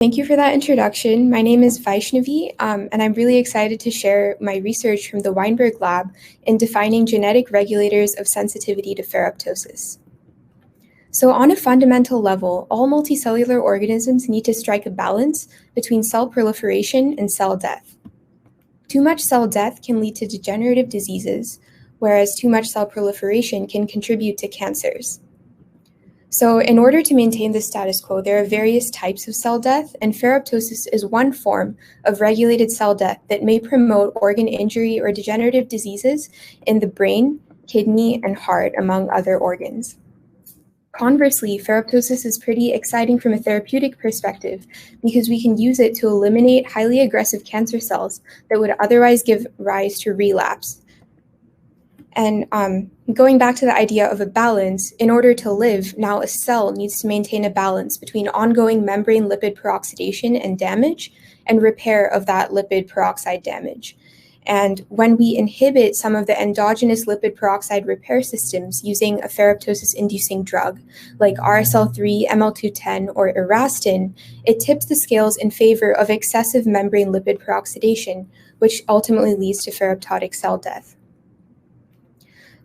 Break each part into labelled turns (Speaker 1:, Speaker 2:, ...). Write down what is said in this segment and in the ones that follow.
Speaker 1: Thank you for that introduction. My name is Vaishnavi, and I'm really excited to share my research from the Weinberg Lab in defining genetic regulators of sensitivity to ferroptosis. So on a fundamental level, all multicellular organisms need to strike a balance between cell proliferation and cell death. Too much cell death can lead to degenerative diseases, whereas too much cell proliferation can contribute to cancers. So in order to maintain the status quo, there are various types of cell death, and ferroptosis is one form of regulated cell death that may promote organ injury or degenerative diseases in the brain, kidney, and heart, among other organs. Conversely, ferroptosis is pretty exciting from a therapeutic perspective because we can use it to eliminate highly aggressive cancer cells that would otherwise give rise to relapse. And going back to the idea of a balance, in order to live, now a cell needs to maintain a balance between ongoing membrane lipid peroxidation and damage and repair of that lipid peroxide damage. And when we inhibit some of the endogenous lipid peroxide repair systems using a ferroptosis-inducing drug like RSL3, ML210, or Erastin, it tips the scales in favor of excessive membrane lipid peroxidation, which ultimately leads to ferroptotic cell death.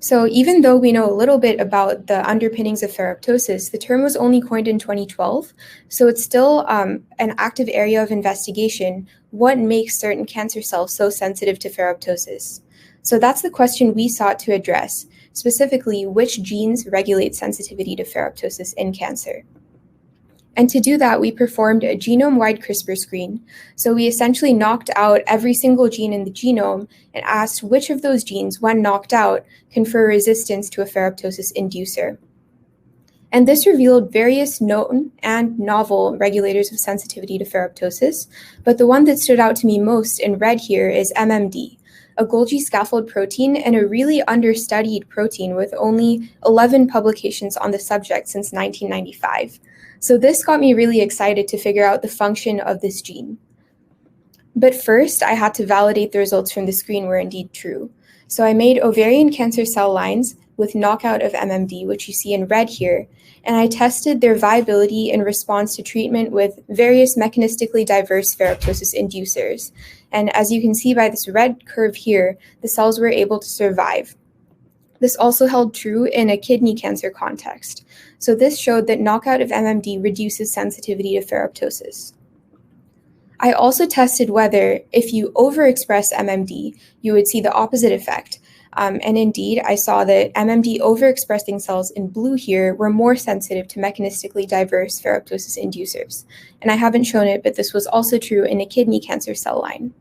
Speaker 1: So even though we know a little bit about the underpinnings of ferroptosis, the term was only coined in 2012, so it's still an active area of investigation. What makes certain cancer cells so sensitive to ferroptosis? So that's the question we sought to address, specifically which genes regulate sensitivity to ferroptosis in cancer. And to do that, we performed a genome-wide CRISPR screen. So we essentially knocked out every single gene in the genome and asked which of those genes, when knocked out, confer resistance to a ferroptosis inducer. And this revealed various known and novel regulators of sensitivity to ferroptosis, but the one that stood out to me most in red here is MMD, a Golgi scaffold protein and a really understudied protein with only 11 publications on the subject since 1995. So this got me really excited to figure out the function of this gene. But first, I had to validate the results from the screen were indeed true. So I made ovarian cancer cell lines with knockout of MMD, which you see in red here, and I tested their viability in response to treatment with various mechanistically diverse ferroptosis inducers. And as you can see by this red curve here, the cells were able to survive. This also held true in a kidney cancer context. So this showed that knockout of MMD reduces sensitivity to ferroptosis. I also tested whether, if you overexpress MMD, you would see the opposite effect. And indeed, I saw that MMD overexpressing cells in blue here were more sensitive to mechanistically diverse ferroptosis inducers. And I haven't shown it, but this was also true in a kidney cancer cell line.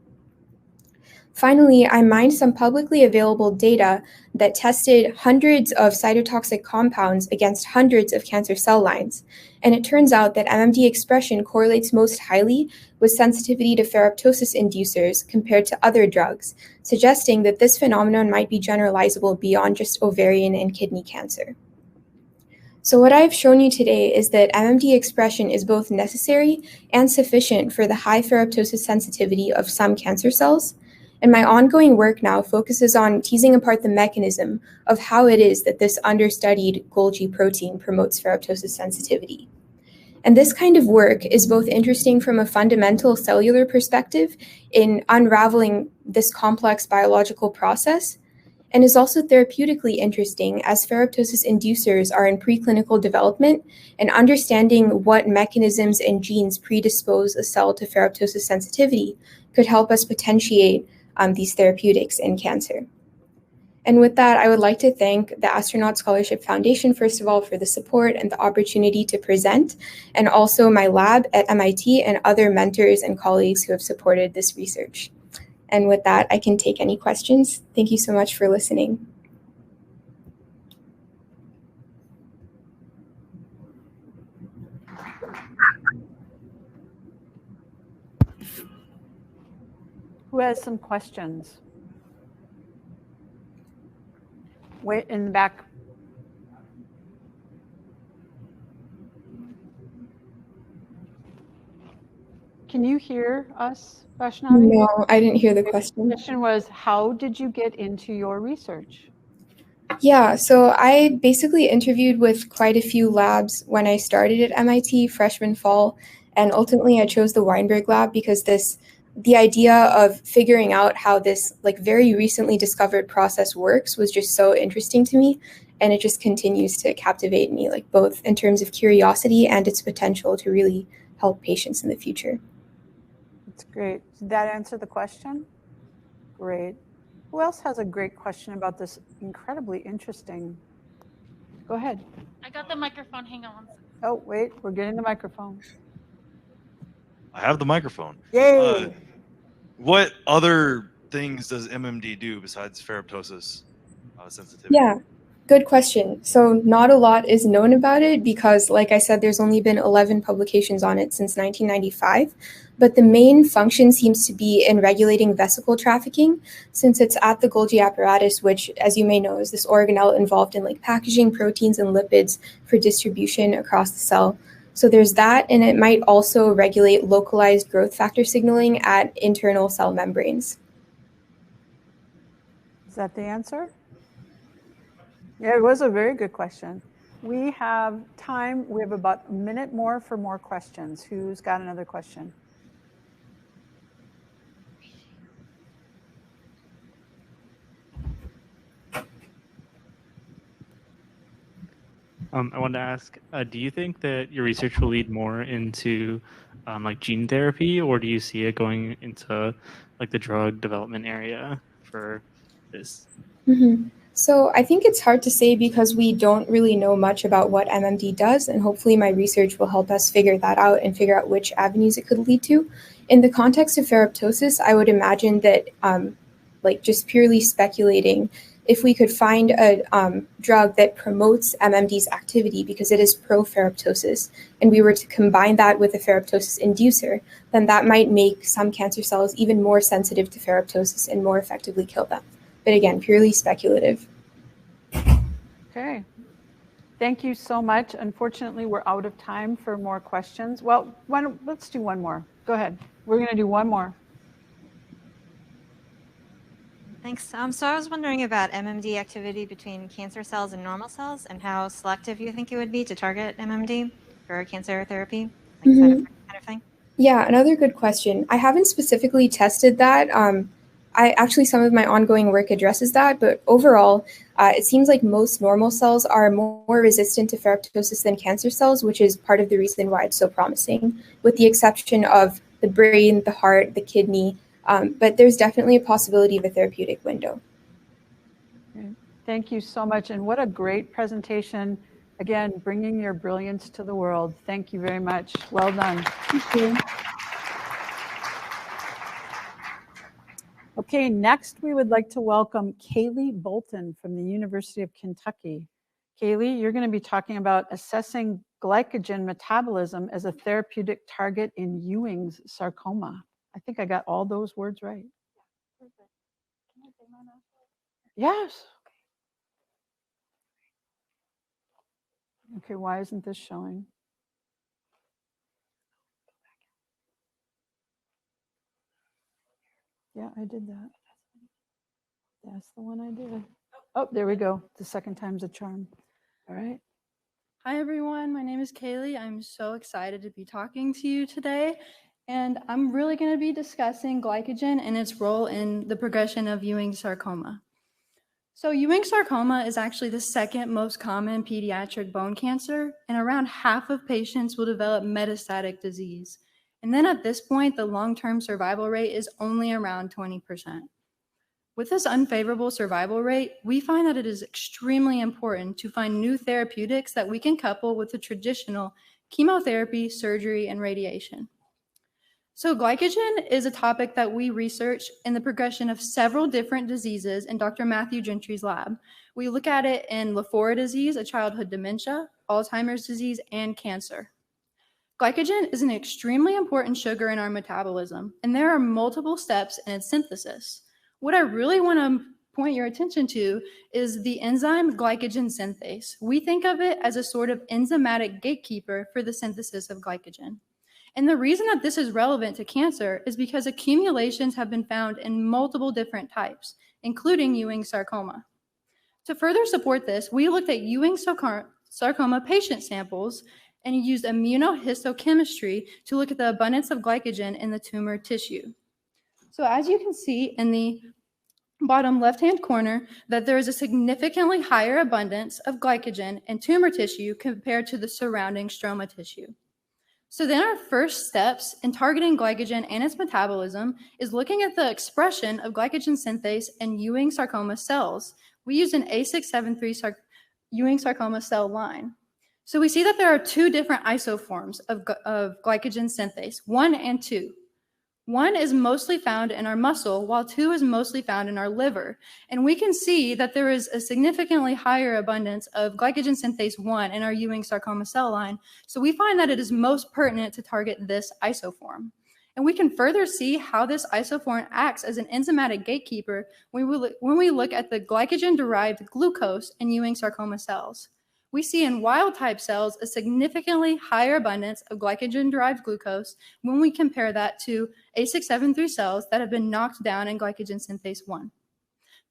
Speaker 1: Finally, I mined some publicly available data that tested hundreds of cytotoxic compounds against hundreds of cancer cell lines. And it turns out that MMD expression correlates most highly with sensitivity to ferroptosis inducers compared to other drugs, suggesting that this phenomenon might be generalizable beyond just ovarian and kidney cancer. So what I've shown you today is that MMD expression is both necessary and sufficient for the high ferroptosis sensitivity of some cancer cells. And my ongoing work now focuses on teasing apart the mechanism of how it is that this understudied Golgi protein promotes ferroptosis sensitivity. And this kind of work is both interesting from a fundamental cellular perspective in unraveling this complex biological process, and is also therapeutically interesting as ferroptosis inducers are in preclinical development, and understanding what mechanisms and genes predispose a cell to ferroptosis sensitivity could help us potentiate these therapeutics in cancer. And with that, I would like to thank the Astronaut Scholarship Foundation, first of all, for the support and the opportunity to present, and also my lab at MIT and other mentors and colleagues who have supported this research. And with that, I can take any questions. Thank you so much for listening.
Speaker 2: Who has some questions? Wait in the back. Can you hear us, Vaishnavi?
Speaker 1: No, I didn't hear the question.
Speaker 2: The question was, how did you get into your research?
Speaker 1: Yeah, so I basically interviewed with quite a few labs when I started at MIT freshman fall, And ultimately, I chose the Weinberg lab because the idea of figuring out how this like very recently discovered process works was just so interesting to me. And it just continues to captivate me, like both in terms of curiosity and its potential to really help patients in the future.
Speaker 2: That's great. Did that answer the question? Great. Who else has a great question about this incredibly interesting? Go ahead.
Speaker 3: I got the microphone. Hang on.
Speaker 2: Oh, wait, we're getting the microphone.
Speaker 4: I have the microphone.
Speaker 2: Yay!
Speaker 4: What other things does MMD do besides ferroptosis sensitivity?
Speaker 1: Yeah, good question. So not a lot is known about it because, like I said, there's only been 11 publications on it since 1995. But the main function seems to be in regulating vesicle trafficking, since it's at the Golgi apparatus, which, as you may know, is this organelle involved in like packaging proteins and lipids for distribution across the cell. So there's that, and it might also regulate localized growth factor signaling at internal cell membranes.
Speaker 2: Is that the answer? Yeah, it was a very good question. We have time. We have about a minute more for more questions. Who's got another question?
Speaker 5: I wanted to ask, do you think that your research will lead more into like gene therapy, or do you see it going into like the drug development area for this?
Speaker 1: Mm-hmm. So I think it's hard to say because we don't really know much about what MMD does, and hopefully my research will help us figure that out and figure out which avenues it could lead to. In the context of ferroptosis, I would imagine that, like just purely speculating, if we could find a drug that promotes MMD's activity because it is pro-ferroptosis, and we were to combine that with a ferroptosis inducer, then that might make some cancer cells even more sensitive to ferroptosis and more effectively kill them. But again, purely speculative.
Speaker 2: Okay. Thank you so much. Unfortunately, we're out of time for more questions. Well, let's do one more. Go ahead. We're going to do one more.
Speaker 6: Thanks. So I was wondering about MMD activity between cancer cells and normal cells and how selective you think it would be to target MMD for cancer therapy, like side effect kind of thing.
Speaker 1: Yeah, another good question. I haven't specifically tested that. Some of my ongoing work addresses that, but overall, it seems like most normal cells are more resistant to ferroptosis than cancer cells, which is part of the reason why it's so promising, with the exception of the brain, the heart, the kidney. But there's definitely a possibility of a therapeutic window.
Speaker 2: Okay. Thank you so much. And what a great presentation. Again, bringing your brilliance to the world. Thank you very much. Well done.
Speaker 1: Thank you.
Speaker 2: Okay, next we would like to welcome Kaylee Bolton from the University of Kentucky. Kaylee, you're going to be talking about assessing glycogen metabolism as a therapeutic target in Ewing's sarcoma. I think I got all those words right. Yes. Okay, why isn't this showing? Yeah, I did that. That's the one I did. Oh, there we go. The second time's a charm. All right.
Speaker 7: Hi, everyone. My name is Kaylee. I'm so excited to be talking to you today. And I'm really going to be discussing glycogen and its role in the progression of Ewing sarcoma. So Ewing sarcoma is actually the second most common pediatric bone cancer, and around half of patients will develop metastatic disease. And then at this point, the long-term survival rate is only around 20%. With this unfavorable survival rate, we find that it is extremely important to find new therapeutics that we can couple with the traditional chemotherapy, surgery, and radiation. So glycogen is a topic that we research in the progression of several different diseases in Dr. Matthew Gentry's lab. We look at it in Lafora disease, a childhood dementia, Alzheimer's disease, and cancer. Glycogen is an extremely important sugar in our metabolism, and there are multiple steps in its synthesis. What I really want to point your attention to is the enzyme glycogen synthase. We think of it as a sort of enzymatic gatekeeper for the synthesis of glycogen. And the reason that this is relevant to cancer is because accumulations have been found in multiple different types, including Ewing sarcoma. To further support this, we looked at Ewing sarcoma patient samples and he used immunohistochemistry to look at the abundance of glycogen in the tumor tissue. So as you can see in the bottom left-hand corner, that there is a significantly higher abundance of glycogen in tumor tissue compared to the surrounding stroma tissue. So then our first steps in targeting glycogen and its metabolism is looking at the expression of glycogen synthase in Ewing sarcoma cells. We use an A673 Ewing sarcoma cell line. So we see that there are two different isoforms of glycogen synthase, 1 and 2. 1 is mostly found in our muscle, while 2 is mostly found in our liver. And we can see that there is a significantly higher abundance of glycogen synthase 1 in our Ewing sarcoma cell line. So we find that it is most pertinent to target this isoform. And we can further see how this isoform acts as an enzymatic gatekeeper when we look at the glycogen-derived glucose in Ewing sarcoma cells. We see in wild-type cells a significantly higher abundance of glycogen-derived glucose when we compare that to A673 cells that have been knocked down in glycogen synthase 1.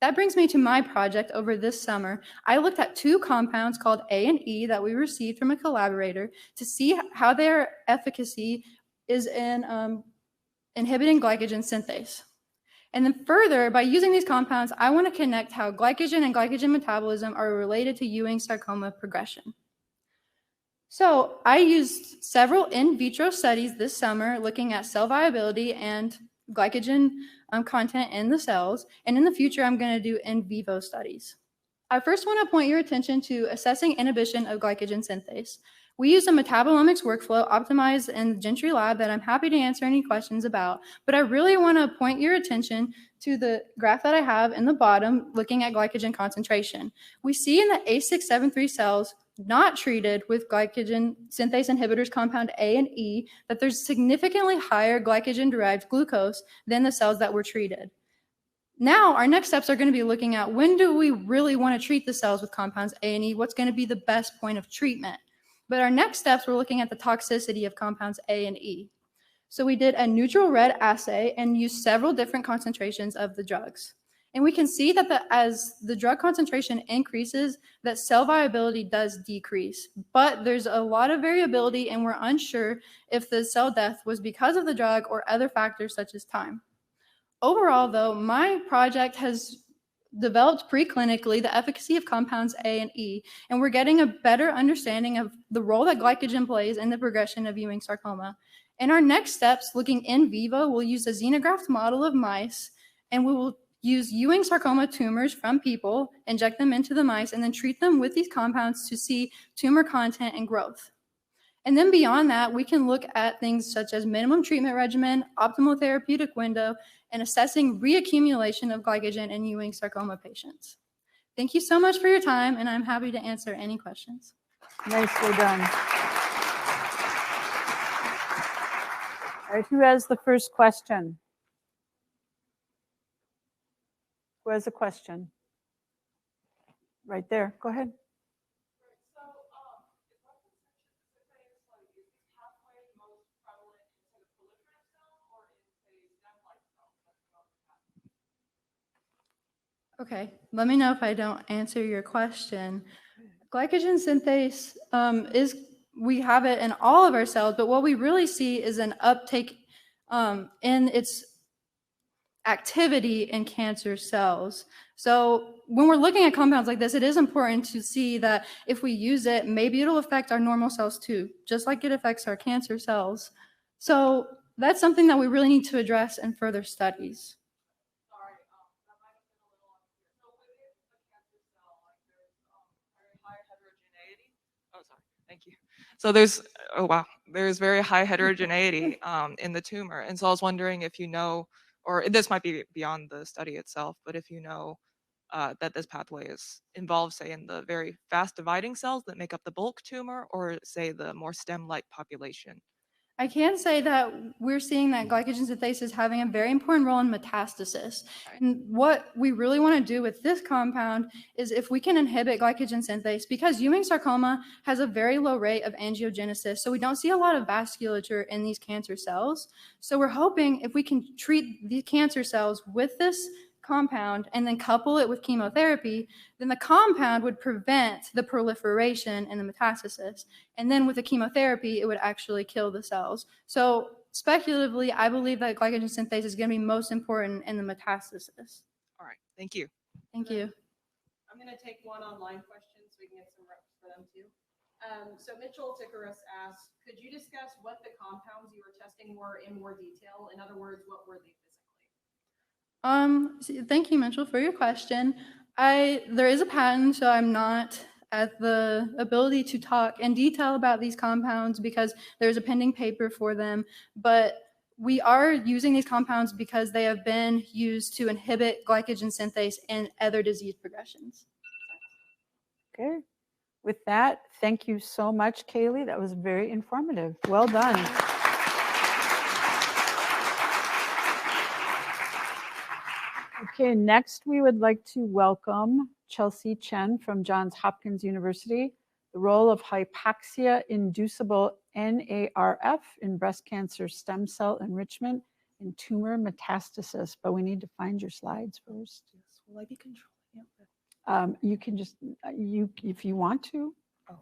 Speaker 7: That brings me to my project over this summer. I looked at two compounds called A and E that we received from a collaborator to see how their efficacy is in inhibiting glycogen synthase. And then further, by using these compounds, I want to connect how glycogen and glycogen metabolism are related to Ewing sarcoma progression. So I used several in vitro studies this summer looking at cell viability and glycogen content in the cells. And in the future, I'm going to do in vivo studies. I first want to point your attention to assessing inhibition of glycogen synthase. We use a metabolomics workflow optimized in the Gentry lab that I'm happy to answer any questions about, but I really want to point your attention to the graph that I have in the bottom looking at glycogen concentration. We see in the A673 cells not treated with glycogen synthase inhibitors compound A and E that there's significantly higher glycogen-derived glucose than the cells that were treated. Now, our next steps are going to be looking at when do we really want to treat the cells with compounds A and E, what's going to be the best point of treatment. But our next steps, we're looking at the toxicity of compounds A and E. So we did a neutral red assay and used several different concentrations of the drugs. And we can see that as the drug concentration increases, that cell viability does decrease. But there's a lot of variability and we're unsure if the cell death was because of the drug or other factors such as time. Overall, though, my project has developed preclinically the efficacy of compounds A and E, and we're getting a better understanding of the role that glycogen plays in the progression of Ewing sarcoma. In our next steps, looking in vivo, we'll use a xenograft model of mice, and we will use Ewing sarcoma tumors from people, inject them into the mice, and then treat them with these compounds to see tumor content and growth. And then beyond that, we can look at things such as minimum treatment regimen, optimal therapeutic window, and assessing reaccumulation of glycogen in Ewing sarcoma patients. Thank you so much for your time, and I'm happy to answer any questions.
Speaker 2: Nicely done. All right, who has the first question? Who has a question? Right there, go ahead.
Speaker 7: Okay, let me know if I don't answer your question. Glycogen synthase we have it in all of our cells, but what we really see is an uptake in its activity in cancer cells. So when we're looking at compounds like this, it is important to see that if we use it, maybe it'll affect our normal cells too, just like it affects our cancer cells. So that's something that we really need to address in further studies.
Speaker 8: Thank you. So there's very high heterogeneity in the tumor. And so I was wondering if you know, or this might be beyond the study itself, but if you know that this pathway is involved, say, in the very fast dividing cells that make up the bulk tumor, or say the more stem-like population.
Speaker 7: I can say that we're seeing that glycogen synthase is having a very important role in metastasis. And what we really want to do with this compound is if we can inhibit glycogen synthase, because Ewing sarcoma has a very low rate of angiogenesis, so we don't see a lot of vasculature in these cancer cells. So we're hoping if we can treat the cancer cells with this compound and then couple it with chemotherapy, then the compound would prevent the proliferation and the metastasis. And then with the chemotherapy, it would actually kill the cells. So speculatively, I believe that glycogen synthase is going to be most important in the metastasis.
Speaker 8: All right, thank you.
Speaker 7: Thank you.
Speaker 9: I'm going to take one online question so we can get some reps for them too. So Mitchell Takoris asks, could you discuss what the compounds you were testing were in more detail? In other words, what were they physically?
Speaker 7: Thank you, Mitchell, for your question. There is a patent, so I'm not at the ability to talk in detail about these compounds because there's a pending paper for them, but we are using these compounds because they have been used to inhibit glycogen synthase in other disease progressions.
Speaker 2: Okay. With that, thank you so much, Kaylee. That was very informative. Well done. Okay, next we would like to welcome Chelsea Chen from Johns Hopkins University. The role of hypoxia inducible NARF in breast cancer stem cell enrichment and tumor metastasis. But we need to find your slides first.
Speaker 9: Yes. Will I be controlling it?
Speaker 2: You can just, if you want to.
Speaker 9: Oh,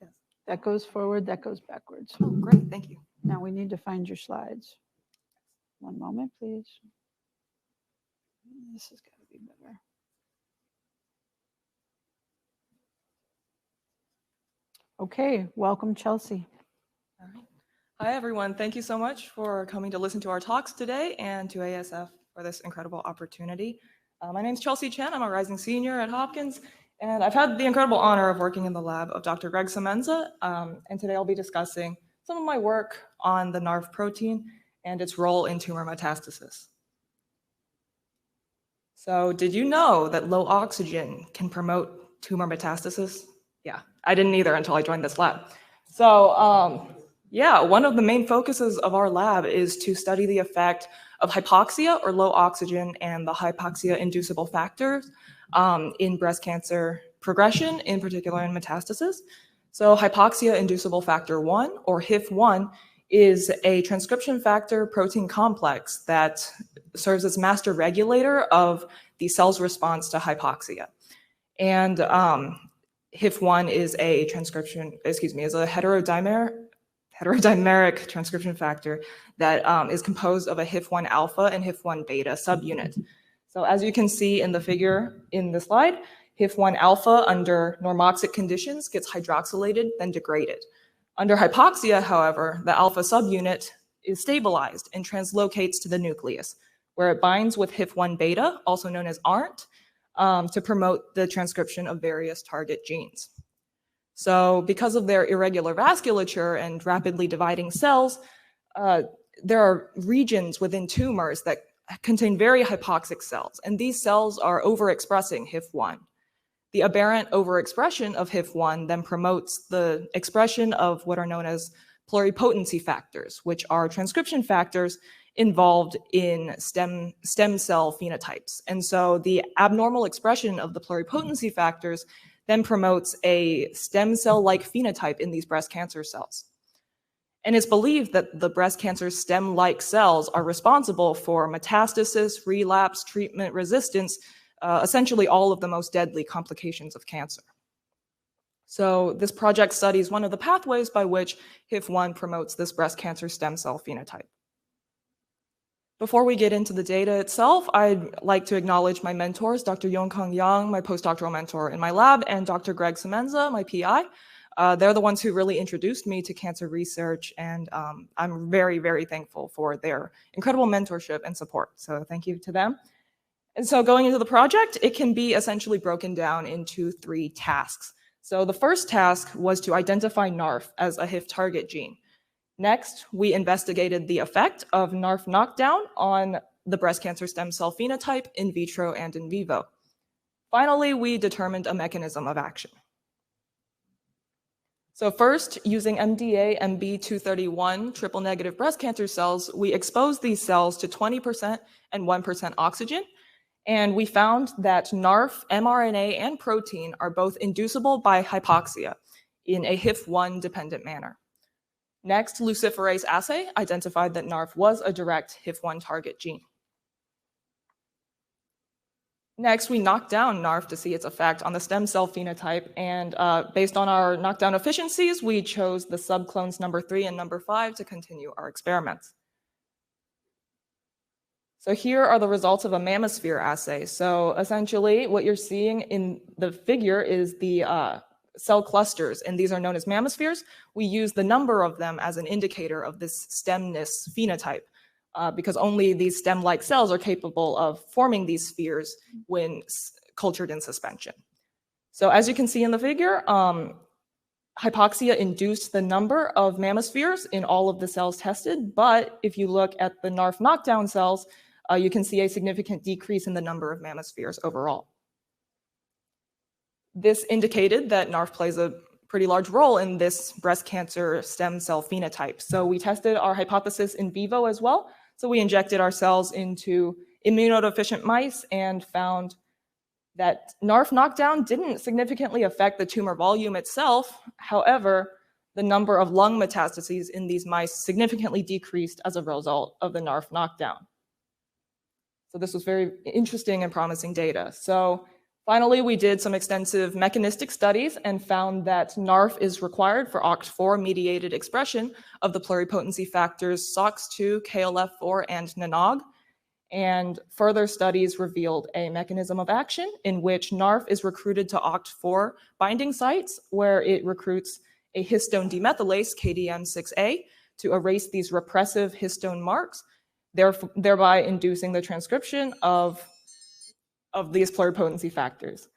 Speaker 9: yes.
Speaker 2: That goes forward, that goes backwards.
Speaker 9: Oh, great. Thank you.
Speaker 2: Now we need to find your slides. One moment, please. This has got to be better. Okay, welcome, Chelsea.
Speaker 8: All right. Hi, everyone. Thank you so much for coming to listen to our talks today and to ASF for this incredible opportunity. My name is Chelsea Chen. I'm a rising senior at Hopkins, and I've had the incredible honor of working in the lab of Dr. Greg Semenza, and today I'll be discussing some of my work on the Narf protein and its role in tumor metastasis. So did you know that low oxygen can promote tumor metastasis? Yeah, I didn't either until I joined this lab. So yeah, one of the main focuses of our lab is to study the effect of hypoxia or low oxygen and the hypoxia inducible factors in breast cancer progression, in particular in metastasis. So hypoxia inducible factor 1, or HIF1, is a transcription factor protein complex that serves as master regulator of the cell's response to hypoxia. And HIF1 is a heterodimeric transcription factor that is composed of a HIF1 alpha and HIF1 beta subunit. So as you can see in the figure in the slide, HIF1 alpha under normoxic conditions gets hydroxylated, then degraded. Under hypoxia, however, the alpha subunit is stabilized and translocates to the nucleus, where it binds with HIF1 beta, also known as ARNT, to promote the transcription of various target genes. So because of their irregular vasculature and rapidly dividing cells, there are regions within tumors that contain very hypoxic cells, and these cells are overexpressing HIF1. The aberrant overexpression of HIF1 then promotes the expression of what are known as pluripotency factors, which are transcription factors involved in stem cell phenotypes. And so the abnormal expression of the pluripotency factors then promotes a stem cell-like phenotype in these breast cancer cells. And it's believed that the breast cancer stem-like cells are responsible for metastasis, relapse, treatment resistance, essentially all of the most deadly complications of cancer. So this project studies one of the pathways by which HIF1 promotes this breast cancer stem cell phenotype. Before we get into the data itself, I'd like to acknowledge my mentors, Dr. Yongkang Yang, my postdoctoral mentor in my lab, and Dr. Greg Semenza, my PI. They're the ones who really introduced me to cancer research, and I'm very, very thankful for their incredible mentorship and support. So thank you to them. And so going into the project, it can be essentially broken down into 3 tasks. So the first task was to identify Narf as a HIF target gene. Next, we investigated the effect of Narf knockdown on the breast cancer stem cell phenotype in vitro and in vivo. Finally, we determined a mechanism of action. So first, using MDA MB231 triple negative breast cancer cells, we exposed these cells to 20% and 1% oxygen. And we found that Narf, mRNA, and protein are both inducible by hypoxia in a HIF1 dependent manner. Next, luciferase assay identified that Narf was a direct HIF1 target gene. Next, we knocked down Narf to see its effect on the stem cell phenotype, and based on our knockdown efficiencies, we chose the subclones number 3 and number 5 to continue our experiments. So here are the results of a mammosphere assay. So essentially, what you're seeing in the figure is the cell clusters, and these are known as mammospheres. We use the number of them as an indicator of this stemness phenotype. Because only these stem-like cells are capable of forming these spheres when cultured in suspension. So as you can see in the figure, hypoxia induced the number of mammospheres in all of the cells tested, but if you look at the Narf knockdown cells, you can see a significant decrease in the number of mammospheres overall. This indicated that Narf plays a pretty large role in this breast cancer stem cell phenotype. So we tested our hypothesis in vivo as well. So we injected our cells into immunodeficient mice and found that Narf knockdown didn't significantly affect the tumor volume itself. However, the number of lung metastases in these mice significantly decreased as a result of the Narf knockdown. So this was very interesting and promising data. So finally, we did some extensive mechanistic studies and found that Narf is required for OCT4-mediated expression of the pluripotency factors SOX2, KLF4, and NANOG. And further studies revealed a mechanism of action in which Narf is recruited to OCT4 binding sites, where it recruits a histone demethylase, KDM6A, to erase these repressive histone marks, thereby inducing the transcription of these pluripotency factors.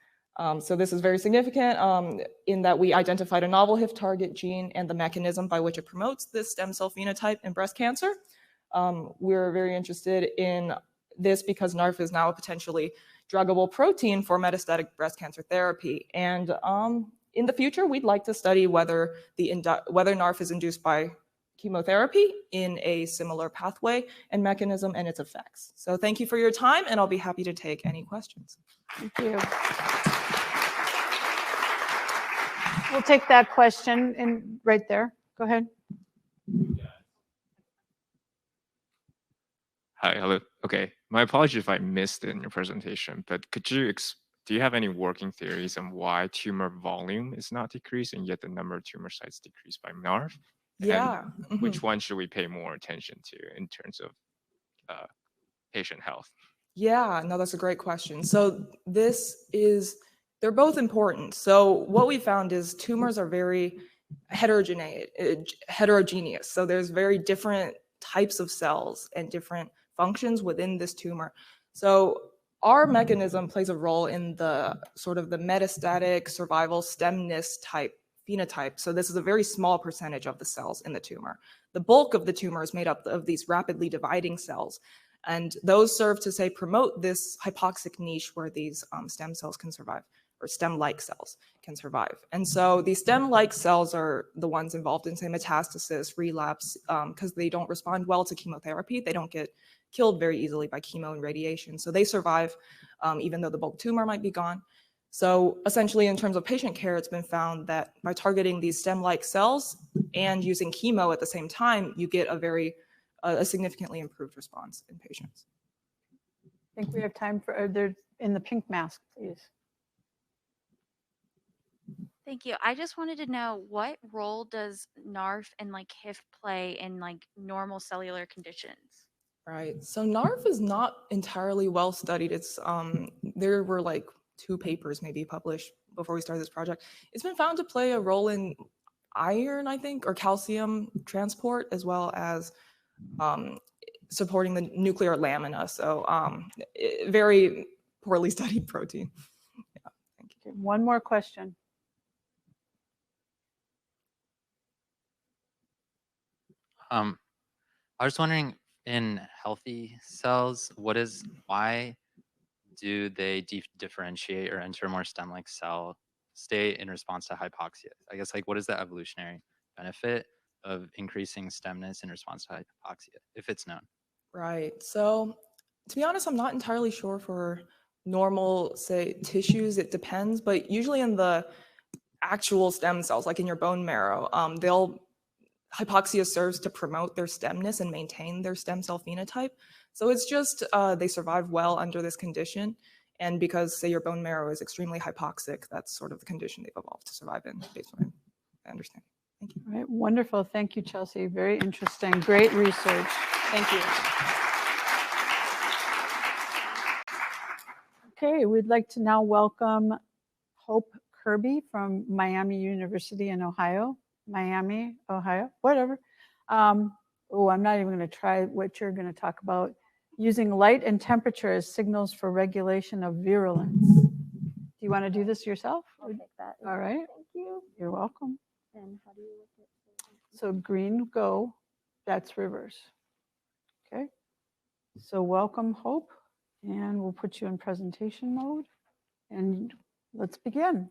Speaker 8: So this is very significant in that we identified a novel HIF target gene and the mechanism by which it promotes this stem cell phenotype in breast cancer. We're very interested in this because Narf is now a potentially druggable protein for metastatic breast cancer therapy. And in the future, we'd like to study whether Narf is induced by chemotherapy in a similar pathway and mechanism and its effects. So thank you for your time, and I'll be happy to take any questions.
Speaker 2: Thank you. We'll take that question right there. Go ahead.
Speaker 10: Hi, hello. Okay, my apologies if I missed it in your presentation, but could you do you have any working theories on why tumor volume is not decreased and yet the number of tumor sites decreased by Narf?
Speaker 8: Yeah.
Speaker 10: And which one should we pay more attention to in terms of patient health?
Speaker 8: Yeah, no, that's a great question. So they're both important. So what we found is tumors are very heterogeneous. So there's very different types of cells and different functions within this tumor. So our mechanism plays a role in the sort of the metastatic survival stemness type phenotype. So this is a very small percentage of the cells in the tumor. The bulk of the tumor is made up of these rapidly dividing cells. And those serve to, say, promote this hypoxic niche where these stem cells can survive, or stem-like cells can survive. And so these stem-like cells are the ones involved in, say, metastasis, relapse, because they don't respond well to chemotherapy. They don't get killed very easily by chemo and radiation. So they survive even though the bulk tumor might be gone. So essentially, in terms of patient care, it's been found that by targeting these stem-like cells and using chemo at the same time, you get a significantly improved response in patients.
Speaker 2: I think we have time for, in the pink mask, please.
Speaker 3: Thank you. I just wanted to know, what role does Narf and HIF play in normal cellular conditions?
Speaker 8: Right. So Narf is not entirely well studied. It's there were 2 papers maybe published before we started this project. It's been found to play a role in iron, I think, or calcium transport, as well as supporting the nuclear lamina. So very poorly studied protein. Yeah, thank you.
Speaker 2: One more question.
Speaker 11: I was wondering, in healthy cells, why do they differentiate or enter more stem-like cell state in response to hypoxia? I guess, what is the evolutionary benefit of increasing stemness in response to hypoxia, if it's known?
Speaker 8: Right. So to be honest, I'm not entirely sure for normal, say, tissues. It depends, but usually in the actual stem cells, like in your bone marrow, hypoxia serves to promote their stemness and maintain their stem cell phenotype. So it's just they survive well under this condition. And because, say, your bone marrow is extremely hypoxic, that's sort of the condition they've evolved to survive in, based on my understanding. Thank you.
Speaker 2: All right, wonderful. Thank you, Chelsea. Very interesting. Great research. Thank you. Okay, we'd like to now welcome Hope Kirby from Miami University in Ohio. Miami, Ohio, whatever. Oh, I'm not even going to try what you're going to talk about. Using light and temperature as signals for regulation of virulence. Do you want to do this yourself?
Speaker 12: I'll take that.
Speaker 2: All right.
Speaker 12: Thank you.
Speaker 2: You're welcome.
Speaker 12: And how do you look at?
Speaker 2: So green, go. That's reverse. Okay. So welcome, Hope. And we'll put you in presentation mode. And let's begin.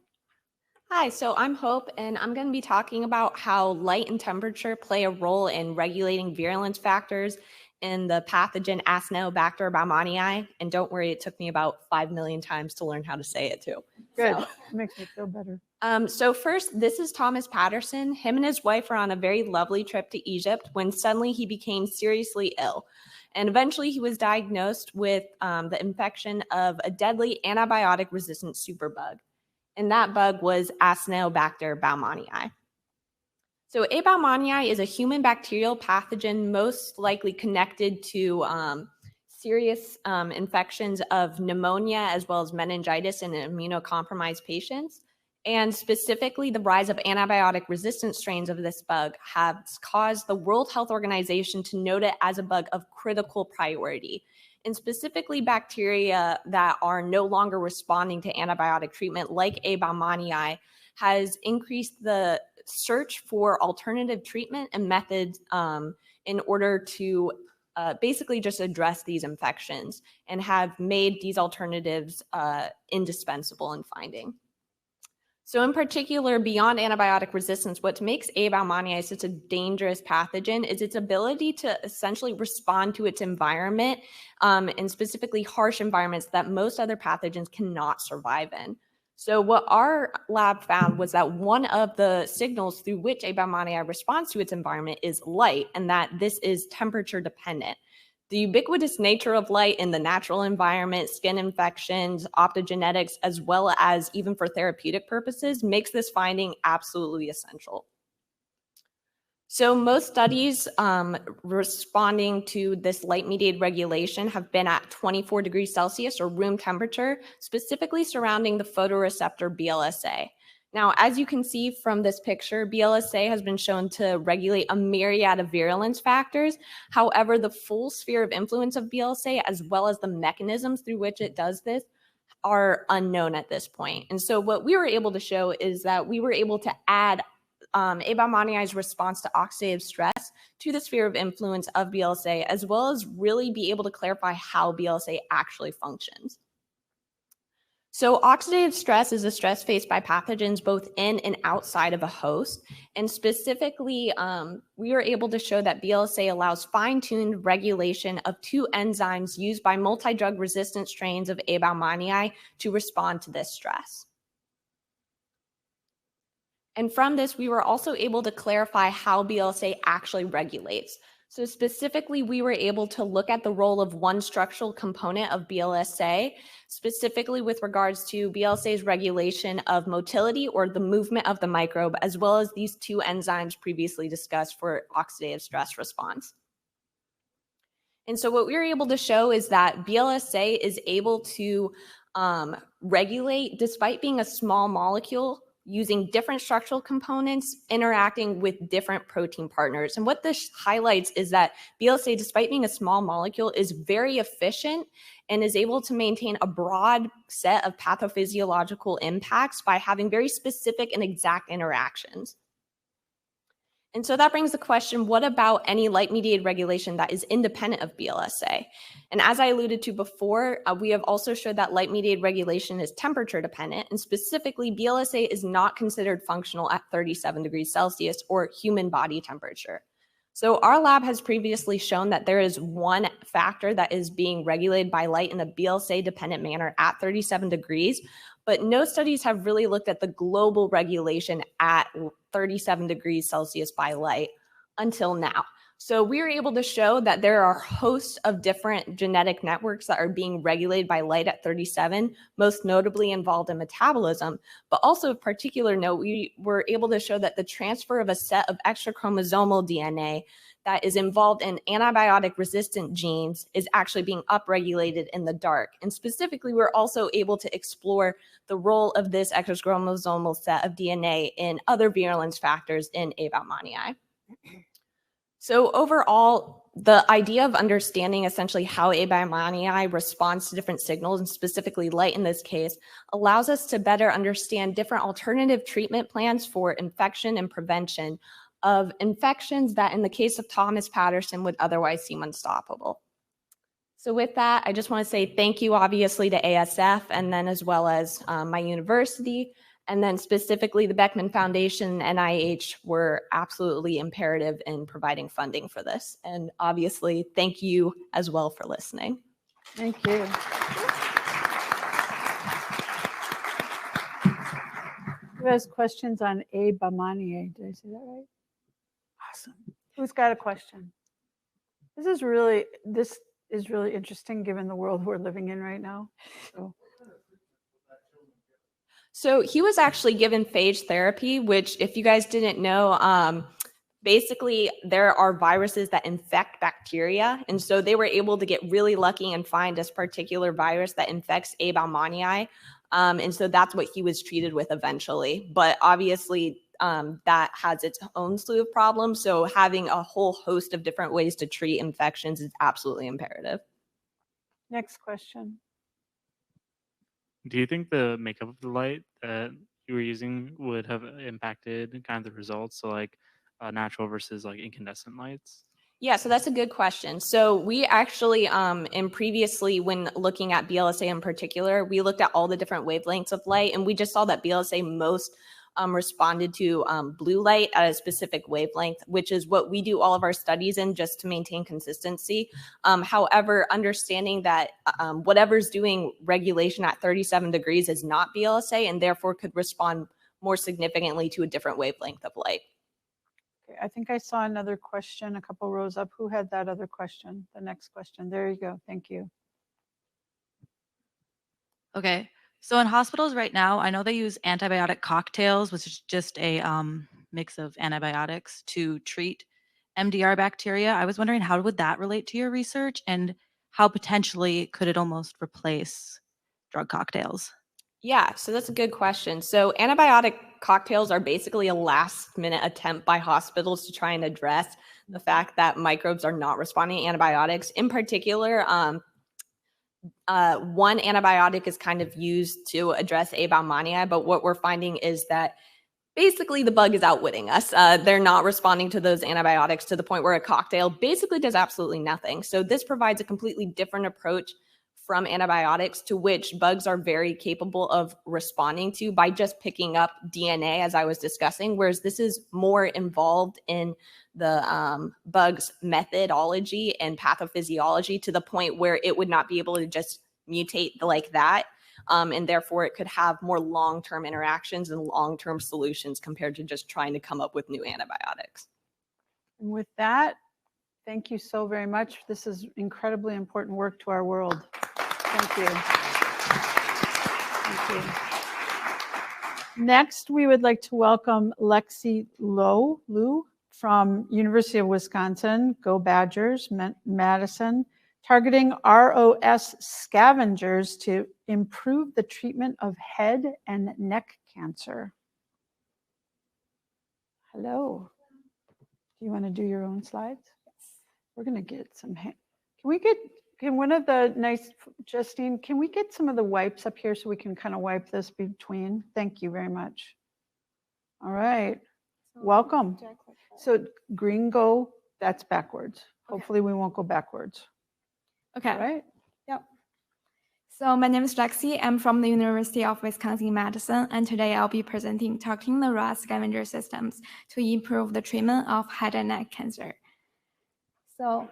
Speaker 13: Hi, so I'm Hope, and I'm going to be talking about how light and temperature play a role in regulating virulence factors in the pathogen Acinetobacter baumannii. And don't worry, it took me about 5 million times to learn how to say it too.
Speaker 2: Good,
Speaker 13: So.
Speaker 2: makes me feel better.
Speaker 13: So first, this is Thomas Patterson. Him and his wife were on a very lovely trip to Egypt when suddenly he became seriously ill. And eventually he was diagnosed with the infection of a deadly antibiotic-resistant superbug. And that bug was Acinetobacter baumannii. So A. baumannii is a human bacterial pathogen most likely connected to serious infections of pneumonia as well as meningitis in immunocompromised patients. And specifically, the rise of antibiotic-resistant strains of this bug has caused the World Health Organization to note it as a bug of critical priority. And specifically, bacteria that are no longer responding to antibiotic treatment, like A. baumannii, has increased the search for alternative treatment and methods in order to basically just address these infections, and have made these alternatives indispensable in finding. So in particular, beyond antibiotic resistance, what makes A. baumannii such a dangerous pathogen is its ability to essentially respond to its environment, and specifically harsh environments that most other pathogens cannot survive in. So what our lab found was that one of the signals through which A. baumannii responds to its environment is light, and that this is temperature dependent. The ubiquitous nature of light in the natural environment, skin infections, optogenetics, as well as even for therapeutic purposes, makes this finding absolutely essential. So most studies responding to this light-mediated regulation have been at 24 degrees Celsius or room temperature, specifically surrounding the photoreceptor BLSA. Now, as you can see from this picture, BLSA has been shown to regulate a myriad of virulence factors. However, the full sphere of influence of BLSA, as well as the mechanisms through which it does this, are unknown at this point. And so what we were able to show is that we were able to add A. baumannii's response to oxidative stress to the sphere of influence of BLSA, as well as really be able to clarify how BLSA actually functions. So oxidative stress is a stress faced by pathogens both in and outside of a host. And specifically, we were able to show that BLSA allows fine-tuned regulation of two enzymes used by multi-drug resistant strains of A. baumannii to respond to this stress. And from this, we were also able to clarify how BLSA actually regulates. So specifically, we were able to look at the role of one structural component of BLSA, specifically with regards to BLSA's regulation of motility or the movement of the microbe, as well as these two enzymes previously discussed for oxidative stress response. And so what we were able to show is that BLSA is able to regulate, despite being a small molecule, using different structural components, interacting with different protein partners. And what this highlights is that BLSA, despite being a small molecule, is very efficient and is able to maintain a broad set of pathophysiological impacts by having very specific and exact interactions. And so that brings the question, what about any light-mediated regulation that is independent of BLSA? And as I alluded to before, we have also showed that light-mediated regulation is temperature dependent, and specifically BLSA is not considered functional at 37 degrees Celsius or human body temperature. So our lab has previously shown that there is one factor that is being regulated by light in a BLSA-dependent manner at 37 degrees, but no studies have really looked at the global regulation at 37 degrees Celsius by light until now. So we were able to show that there are hosts of different genetic networks that are being regulated by light at 37, most notably involved in metabolism. But also of particular note, we were able to show that the transfer of a set of extrachromosomal DNA that is involved in antibiotic-resistant genes is actually being upregulated in the dark. And specifically, we're also able to explore the role of this extrachromosomal set of DNA in other virulence factors in Abaumanni. So overall, the idea of understanding essentially how Abaumanni responds to different signals, and specifically light in this case, allows us to better understand different alternative treatment plans for infection and prevention of infections that in the case of Thomas Patterson would otherwise seem unstoppable. So with that, I just want to say thank you obviously to ASF and then as well as my university, and then specifically the Beckman Foundation and NIH were absolutely imperative in providing funding for this. And obviously, thank you as well for listening.
Speaker 2: Thank you. Who has questions on Abaumanni? Did I say that right? Awesome. Who's got a question? This is really interesting given the world we're living in right now.
Speaker 13: So he was actually given phage therapy, which if you guys didn't know, basically there are viruses that infect bacteria. And so they were able to get really lucky and find this particular virus that infects Abaumanni. And so that's what he was treated with eventually. But obviously that has its own slew of problems. So having a whole host of different ways to treat infections is absolutely imperative.
Speaker 2: Next question.
Speaker 5: Do you think the makeup of the light that you were using would have impacted kind of the results? So like natural versus like incandescent lights?
Speaker 13: Yeah, so that's a good question. So we actually, in previously when looking at BLSA in particular, we looked at all the different wavelengths of light, and we just saw that BLSA most responded to blue light at a specific wavelength, which is what we do all of our studies in just to maintain consistency. However, understanding that whatever's doing regulation at 37 degrees is not BLSA and therefore could respond more significantly to a different wavelength of light.
Speaker 2: Okay, I think I saw another question a couple rows up. Who had that other question? The next question. There you go. Thank you.
Speaker 3: Okay. So in hospitals right now, I know they use antibiotic cocktails, which is just a mix of antibiotics to treat MDR bacteria. I was wondering, how would that relate to your research, and how potentially could it almost replace drug cocktails?
Speaker 13: Yeah, so that's a good question. So antibiotic cocktails are basically a last-minute attempt by hospitals to try and address the fact that microbes are not responding to antibiotics. In particular, one antibiotic is kind of used to address Abaumanni, but what we're finding is that basically the bug is outwitting us. They're not responding to those antibiotics to the point where a cocktail basically does absolutely nothing. So this provides a completely different approach from antibiotics, to which bugs are very capable of responding to by just picking up DNA, as I was discussing, whereas this is more involved in the bug's methodology and pathophysiology to the point where it would not be able to just mutate like that. And therefore, it could have more long-term interactions and long-term solutions compared to just trying to come up with new antibiotics.
Speaker 2: And with that, thank you so very much. This is incredibly important work to our world. Thank you. Thank you. Next, we would like to welcome Lexi Liu from University of Wisconsin, Go Badgers, Madison, targeting ROS scavengers to improve the treatment of head and neck cancer. Hello. Do you want to do your own slides? Yes. We're going to get some. Can one of the Justine, can we get some of the wipes up here so we can kind of wipe this between? Thank you very much. All right. Welcome. So green go, that's backwards. Okay. Hopefully we won't go backwards.
Speaker 14: Okay.
Speaker 2: All right.
Speaker 14: Yep. So my name is Lexi. I'm from the University of Wisconsin-Madison, and today I'll be presenting targeting the ROS scavenger systems to improve the treatment of head and neck cancer. So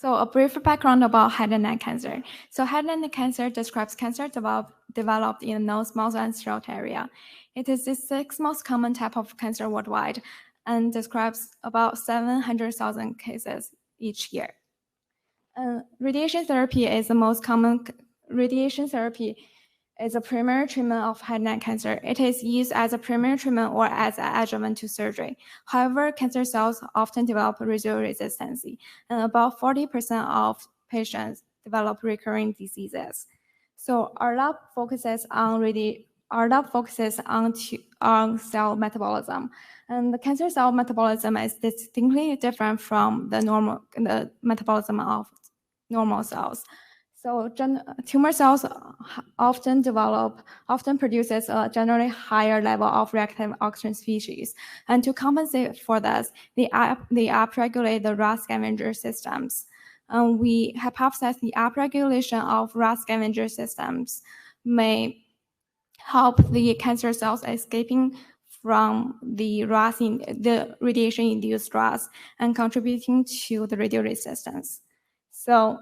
Speaker 14: a brief background about head and neck cancer. So head and neck cancer describes cancer developed in the nose, mouth, and throat area. It is the sixth most common type of cancer worldwide, and describes about 700,000 cases each year. Radiation therapy is the most common. Radiation therapy is a primary treatment of head and neck cancer. It is used as a primary treatment or as an adjuvant to surgery. However, cancer cells often develop residual resistance, and about 40% of patients develop recurring diseases. So our lab focuses on cell metabolism, and the cancer cell metabolism is distinctly different from the metabolism of normal cells. So tumor cells often produces a generally higher level of reactive oxygen species. And to compensate for this, they upregulate the RAS scavenger systems. We hypothesize the upregulation of RAS scavenger systems may help the cancer cells escaping from the radiation-induced RAS and contributing to the radio resistance. So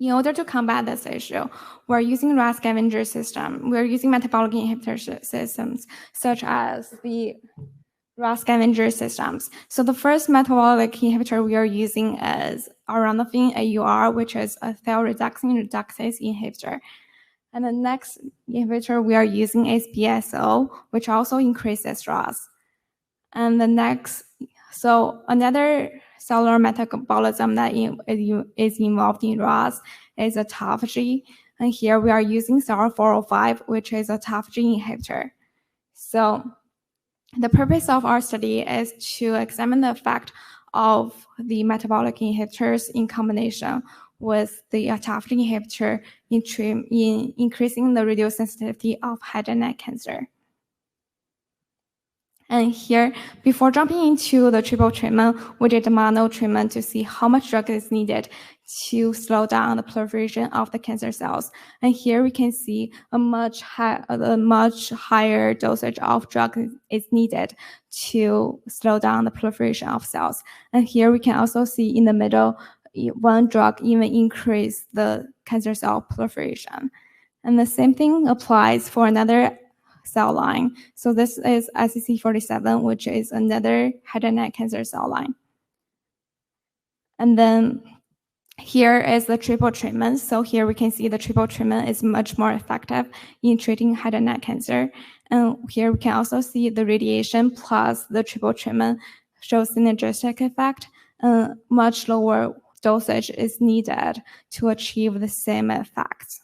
Speaker 14: in order to combat this issue, we're using RAS scavenger system. We're using metabolic inhibitor systems, such as the RAS scavenger systems. So the first metabolic inhibitor we are using is aromathin AUR, which is a thioredoxin reductase inhibitor. And the next inhibitor we are using is BSO, which also increases RAS. And another cellular metabolism that is involved in RAS is autophagy. And here we are using SAR405, which is a autophagy inhibitor. So the purpose of our study is to examine the effect of the metabolic inhibitors in combination with the autophagy inhibitor in increasing the radiosensitivity of head and neck cancer. And here, before jumping into the triple treatment, we did a mono treatment to see how much drug is needed to slow down the proliferation of the cancer cells. And here we can see a much higher dosage of drug is needed to slow down the proliferation of cells. And here we can also see in the middle, one drug even increase the cancer cell proliferation. And the same thing applies for another cell line. So this is SCC47, which is another head and neck cancer cell line. And then here is the triple treatment. So here we can see the triple treatment is much more effective in treating head and neck cancer. And here we can also see the radiation plus the triple treatment shows synergistic effect. Much lower dosage is needed to achieve the same effects.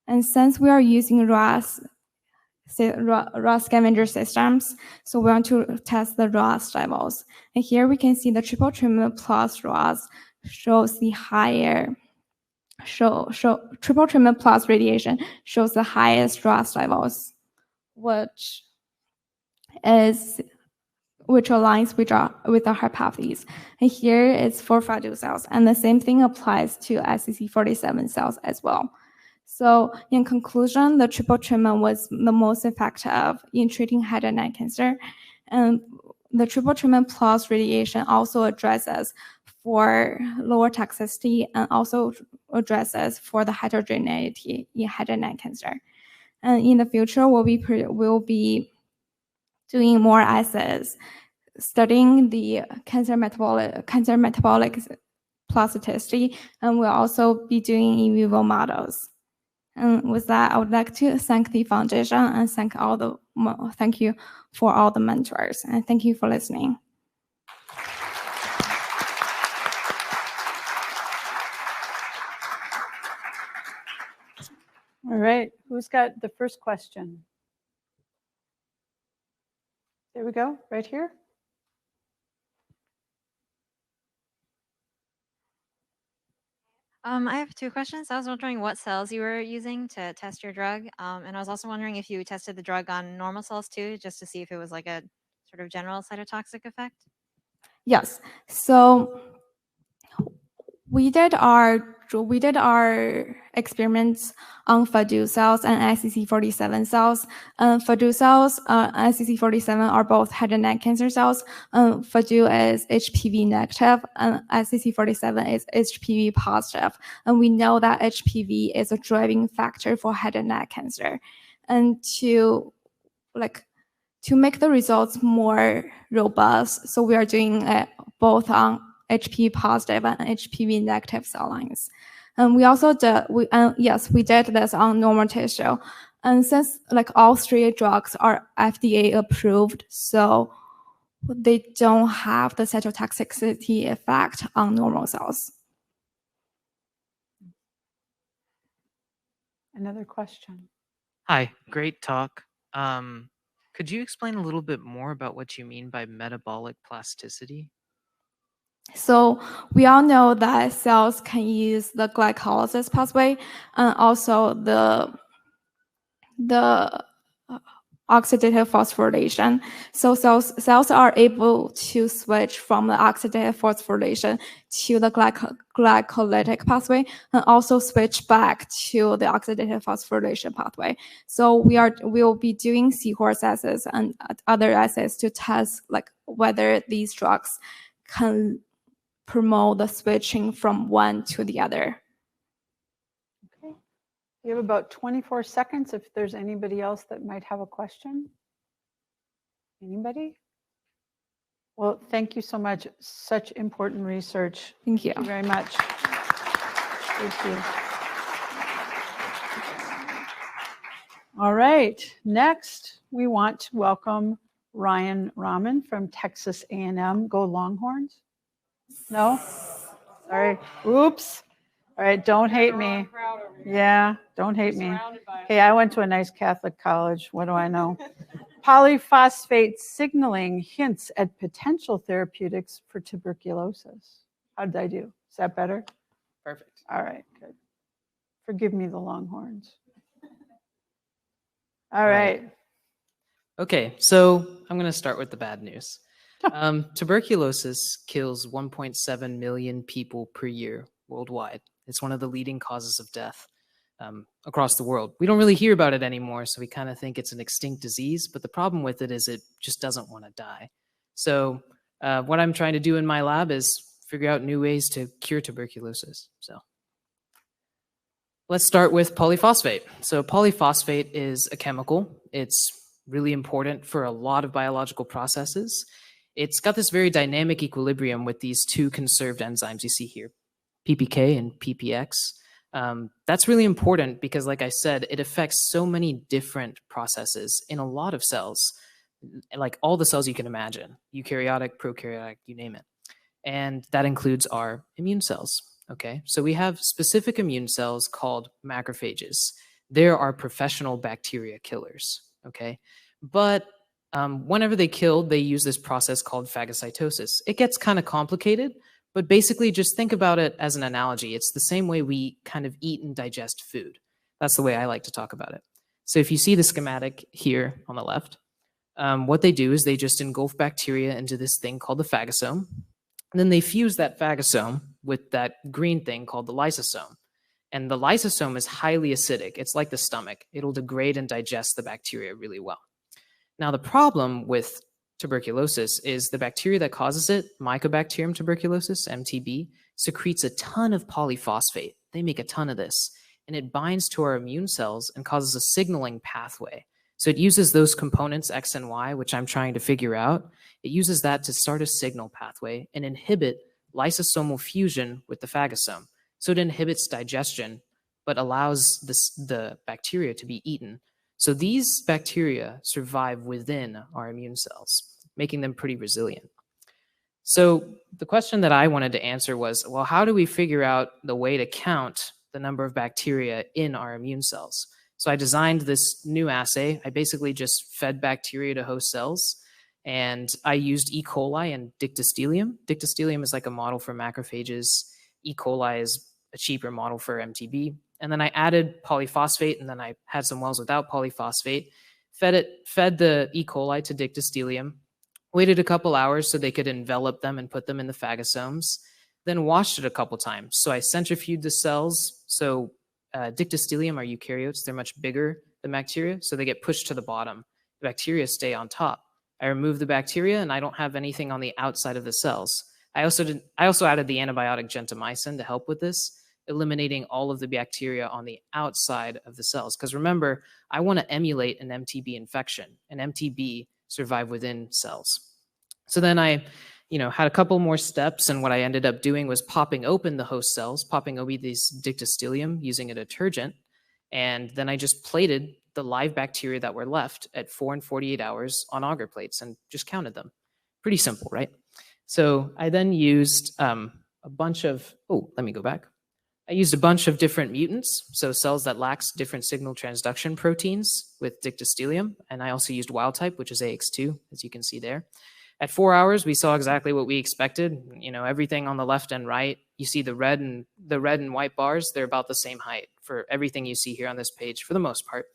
Speaker 14: And since we are using RAS scavenger systems, so we want to test the RAS levels. And here we can see the triple treatment plus RAS shows the higher, triple treatment plus radiation shows the highest RAS levels, which aligns with our hypothesis. And here is for Fadu cells, and the same thing applies to SCC47 cells as well. So in conclusion, the triple treatment was the most effective in treating head and neck cancer. And the triple treatment plus radiation also addresses for lower toxicity and also addresses for the heterogeneity in head and neck cancer. And in the future, we'll be doing more assays, studying the cancer metabolic plasticity, and we'll also be doing in vivo models. And with that, I would like to thank the foundation and thank you for all the mentors, and thank you for listening.
Speaker 2: All right, who's got the first question? There we go, right here.
Speaker 6: I have two questions. I was wondering what cells you were using to test your drug. And I was also wondering if you tested the drug on normal cells too, just to see if it was like a sort of general cytotoxic effect.
Speaker 14: Yes. So we did our experiments on Fadu cells and SCC47 cells. Fadu cells, SCC47 are both head and neck cancer cells. Fadu is HPV negative, and SCC47 is HPV positive. And we know that HPV is a driving factor for head and neck cancer. And to To make the results more robust, so we are doing both on HPV positive and HPV negative cell lines. And we also did, we did this on normal tissue. And since like all three drugs are FDA approved, so they don't have the cytotoxicity effect on normal cells.
Speaker 2: Another question.
Speaker 15: Hi, great talk. Could you explain a little bit more about what you mean by metabolic plasticity?
Speaker 14: So we all know that cells can use the glycolysis pathway and also the oxidative phosphorylation. So cells are able to switch from the oxidative phosphorylation to the glycolytic pathway and also switch back to the oxidative phosphorylation pathway. So we'll be doing seahorse assays and other assays to test like whether these drugs can promote the switching from one to the other.
Speaker 2: Okay. You have about 24 seconds if there's anybody else that might have a question. Anybody? Well, thank you so much. Such important research.
Speaker 14: Thank you.
Speaker 2: Thank you very much. Thank you. All right. Next, we want to welcome Ryan Rahman from Texas A&M. Go Longhorns. No? Sorry. Oops. All right. Don't hate me. Yeah. Don't hate me. Hey, I went to a nice Catholic college. What do I know? Polyphosphate signaling hints at potential therapeutics for tuberculosis. How did I do? Is that better?
Speaker 16: Perfect.
Speaker 2: All right. Good. Forgive me the Longhorns. All right.
Speaker 16: Okay, so I'm going to start with the bad news. Tuberculosis kills 1.7 million people per year worldwide. It's one of the leading causes of death across the world. We don't really hear about it anymore, so we kind of think it's an extinct disease, but the problem with it is it just doesn't want to die. So what I'm trying to do in my lab is figure out new ways to cure tuberculosis. So let's start with polyphosphate. So polyphosphate is a chemical. It's really important for a lot of biological processes. It's got this very dynamic equilibrium with these two conserved enzymes you see here, PPK and PPX. That's really important because, like I said, it affects so many different processes in a lot of cells, like all the cells you can imagine, eukaryotic, prokaryotic, you name it. And that includes our immune cells. Okay, so we have specific immune cells called macrophages. They're our professional bacteria killers. Okay, but whenever they kill, they use this process called phagocytosis. It gets kind of complicated, but basically just think about it as an analogy. It's the same way we kind of eat and digest food. That's the way I like to talk about it. So if you see the schematic here on the left, what they do is they just engulf bacteria into this thing called the phagosome. And then they fuse that phagosome with that green thing called the lysosome. And the lysosome is highly acidic. It's like the stomach. It'll degrade and digest the bacteria really well. Now, the problem with tuberculosis is the bacteria that causes it, Mycobacterium tuberculosis, MTB, secretes a ton of polyphosphate. They make a ton of this. And it binds to our immune cells and causes a signaling pathway. So it uses those components, X and Y, which I'm trying to figure out. It uses that to start a signal pathway and inhibit lysosomal fusion with the phagosome. So it inhibits digestion, but allows the bacteria to be eaten. So these bacteria survive within our immune cells, making them pretty resilient. So the question that I wanted to answer was, well, how do we figure out the way to count the number of bacteria in our immune cells? So I designed this new assay. I basically just fed bacteria to host cells, and I used E. coli and dictyostelium. Dictyostelium is like a model for macrophages. E. coli is a cheaper model for MTB. And then I added polyphosphate, and then I had some wells without polyphosphate, fed the E. coli to dictyostelium, waited a couple hours so they could envelop them and put them in the phagosomes, then washed it a couple times. So I centrifuged the cells. So dictyostelium are eukaryotes. They're much bigger than bacteria, so they get pushed to the bottom. The bacteria stay on top. I remove the bacteria, and I don't have anything on the outside of the cells. I also added the antibiotic gentamicin to help with this, eliminating all of the bacteria on the outside of the cells. Because remember, I want to emulate an MTB infection. An MTB survive within cells. So then I had a couple more steps, and what I ended up doing was popping open the host cells, popping open these dictyostelium using a detergent, and then I just plated the live bacteria that were left at 4 and 48 hours on agar plates and just counted them. Pretty simple, right? So I then used a bunch of, let me go back. I used a bunch of different mutants, so cells that lacks different signal transduction proteins with dictyostelium, and I also used wild type, which is AX2, as you can see there. At 4 hours, we saw exactly what we expected. Everything on the left and right, you see the red and white bars, they're about the same height for everything you see here on this page for the most part.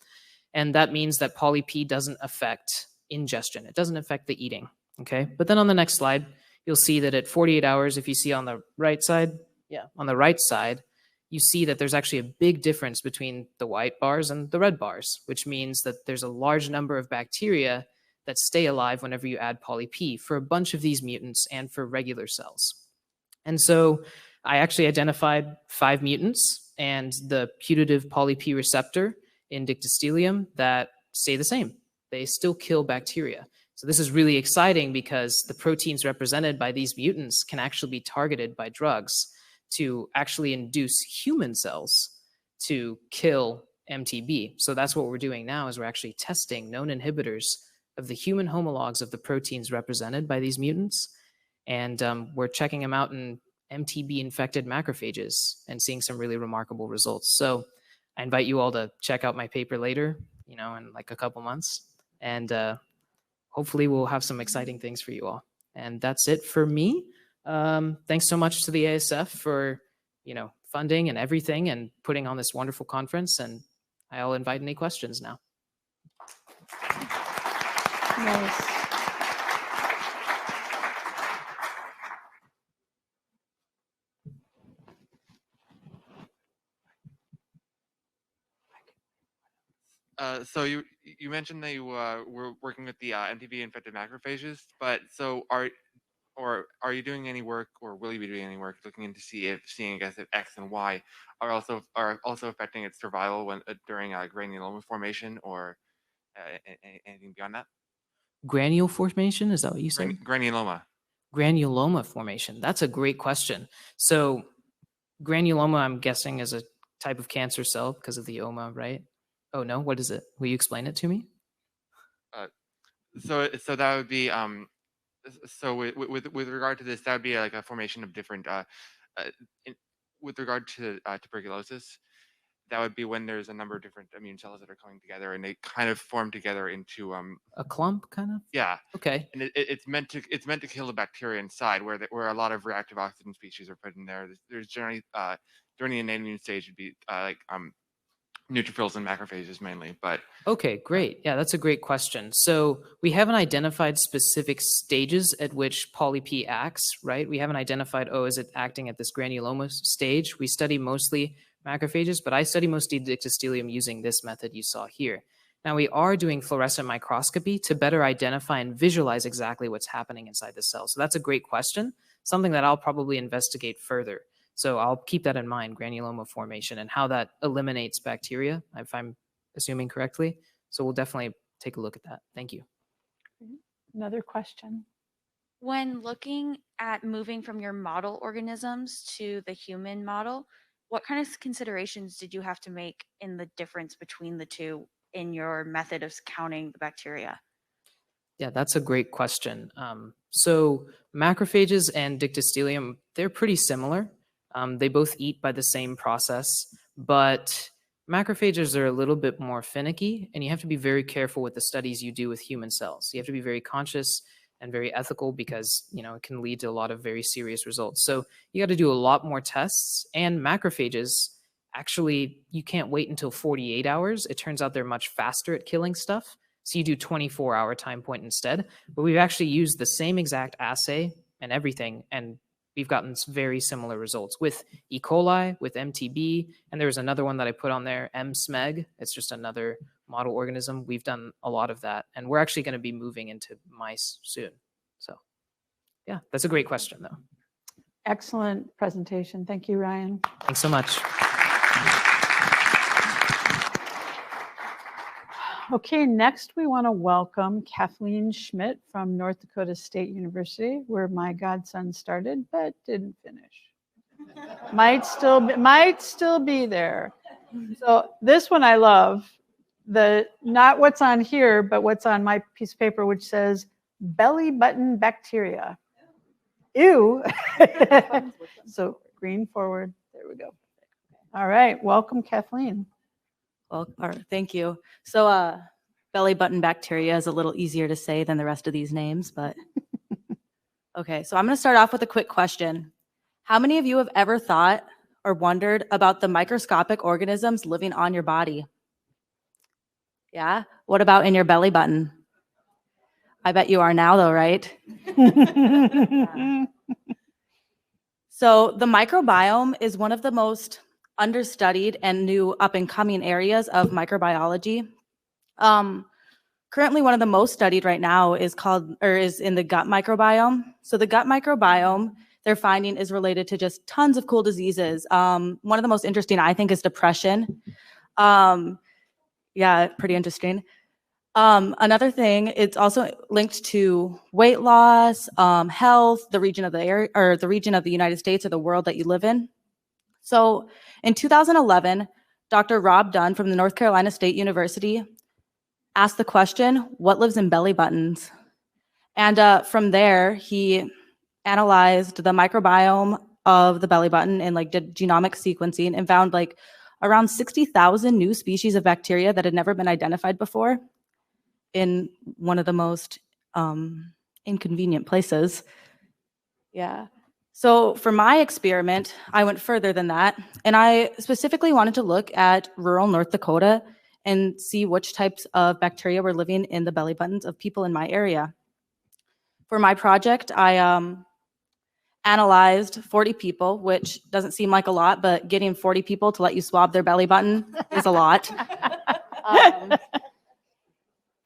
Speaker 16: And that means that poly-P doesn't affect ingestion. It doesn't affect the eating, okay? But then on the next slide, you'll see that at 48 hours, if you see on the right side, you see that there's actually a big difference between the white bars and the red bars, which means that there's a large number of bacteria that stay alive whenever you add poly-P for a bunch of these mutants and for regular cells. And so I actually identified 5 mutants and the putative poly-P receptor in dictyostelium that stay the same. They still kill bacteria. So this is really exciting because the proteins represented by these mutants can actually be targeted by drugs to actually induce human cells to kill MTB. So that's what we're doing now is we're actually testing known inhibitors of the human homologs of the proteins represented by these mutants. And we're checking them out in MTB-infected macrophages and seeing some really remarkable results. So I invite you all to check out my paper later, in like a couple months. And hopefully we'll have some exciting things for you all. And that's it for me. Thanks so much to the ASF for, funding and everything and putting on this wonderful conference. And I'll invite any questions now.
Speaker 2: Nice.
Speaker 17: So you mentioned that you were working with the MTB-infected macrophages, but so are you doing any work, or will you be doing any work looking into seeing if X and Y are also affecting its survival when during granuloma formation, or anything beyond that?
Speaker 16: Granule formation, is that what you said?
Speaker 17: Granuloma.
Speaker 16: Granuloma formation. That's a great question. So granuloma, I'm guessing, is a type of cancer cell because of the oma, right? Oh no, what is it? Will you explain it to me?
Speaker 17: So that would be so with regard to this, that would be like a formation of different with regard to tuberculosis. That would be when there's a number of different immune cells that are coming together and they kind of form together into
Speaker 16: a clump, kind of.
Speaker 17: Yeah.
Speaker 16: Okay.
Speaker 17: And it's meant to kill the bacteria inside, where a lot of reactive oxygen species are put in there. There's generally during the innate immune stage would be neutrophils and macrophages mainly, but
Speaker 16: okay, great. Yeah, that's a great question. So we haven't identified specific stages at which poly-P acts, right? We haven't identified, is it acting at this granuloma stage? We study mostly macrophages, but I study mostly dictyostelium using this method you saw here. Now we are doing fluorescent microscopy to better identify and visualize exactly what's happening inside the cell. So that's a great question, something that I'll probably investigate further. So I'll keep that in mind, granuloma formation and how that eliminates bacteria, if I'm assuming correctly. So we'll definitely take a look at that. Thank you.
Speaker 2: Another question.
Speaker 18: When looking at moving from your model organisms to the human model, what kind of considerations did you have to make in the difference between the two in your method of counting the bacteria?
Speaker 16: Yeah, that's a great question. So macrophages and dictyostelium, they're pretty similar. They both eat by the same process, but macrophages are a little bit more finicky, and you have to be very careful with the studies you do with human cells. You have to be very conscious and very ethical because, it can lead to a lot of very serious results. So you got to do a lot more tests, and macrophages, actually, you can't wait until 48 hours. It turns out they're much faster at killing stuff. So you do 24-hour time point instead, but we've actually used the same exact assay and everything, and we've gotten very similar results with E. coli, with MTB, and there was another one that I put on there, M-SMEG. It's just another model organism. We've done a lot of that, and we're actually going to be moving into mice soon. So yeah, that's a great question, though.
Speaker 2: Excellent presentation. Thank you, Ryan.
Speaker 16: Thanks so much.
Speaker 2: Okay, next we want to welcome Kathleen Schmidt from North Dakota State University, where my godson started but didn't finish. Might still be there. So this one I love. Not what's on here, but what's on my piece of paper, which says belly button bacteria. Ew. So green forward. There we go. All right, welcome, Kathleen.
Speaker 19: Well, all right, thank you. So belly button bacteria is a little easier to say than the rest of these names, but okay. So I'm going to start off with a quick question. How many of you have ever thought or wondered about the microscopic organisms living on your body? Yeah? What about in your belly button? I bet you are now though, right? So the microbiome is one of the most understudied and new up-and-coming areas of microbiology. Currently, one of the most studied right now is in the gut microbiome. So the gut microbiome, they're finding, is related to just tons of cool diseases. One of the most interesting, I think, is depression. Yeah, pretty interesting. Another thing, it's also linked to weight loss, health, the region of the area, or the region of the United States or the world that you live in. So in 2011, Dr. Rob Dunn from the North Carolina State University asked the question, what lives in belly buttons? And from there, he analyzed the microbiome of the belly button and did genomic sequencing and found around 60,000 new species of bacteria that had never been identified before in one of the most inconvenient places. Yeah. So for my experiment, I went further than that, and I specifically wanted to look at rural North Dakota and see which types of bacteria were living in the belly buttons of people in my area. For my project, I analyzed 40 people, which doesn't seem like a lot, but getting 40 people to let you swab their belly button is a lot.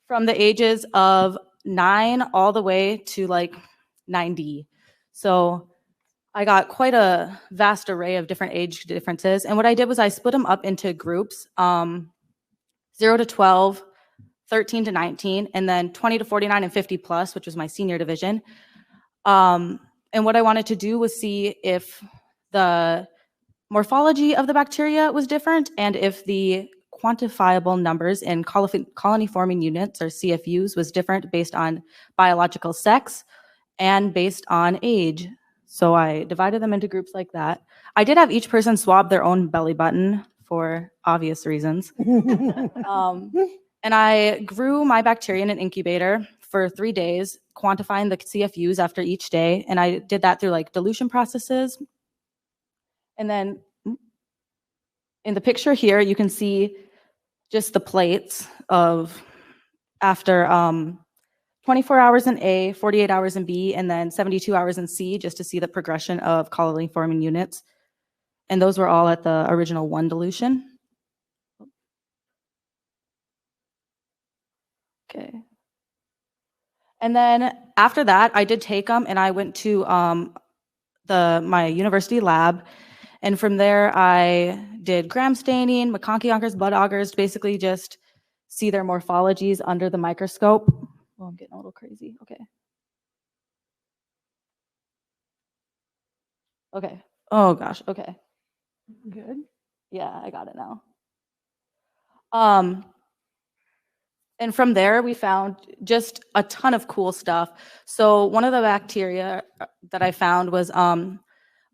Speaker 19: From the ages of 9 all the way to 90. So I got quite a vast array of different age differences. And what I did was I split them up into groups, 0 to 12, 13 to 19, and then 20 to 49 and 50 plus, which was my senior division. And what I wanted to do was see if the morphology of the bacteria was different and if the quantifiable numbers in colony-forming units, or CFUs, was different based on biological sex and based on age. So I divided them into groups like that. I did have each person swab their own belly button for obvious reasons. And I grew my bacteria in an incubator for 3 days, quantifying the CFUs after each day. And I did that through dilution processes. And then in the picture here, you can see just the plates of after 24 hours in A, 48 hours in B, and then 72 hours in C, just to see the progression of colony-forming units. And those were all at the original 1 dilution. Okay. And then after that, I did take them and I went to my university lab. And from there, I did gram staining, McConkey augers, blood augers, basically just see their morphologies under the microscope. Oh, I'm getting a little crazy. Okay. Okay. Oh gosh. Okay.
Speaker 2: Good.
Speaker 19: Yeah, I got it now. And from there, we found just a ton of cool stuff. So one of the bacteria that I found was a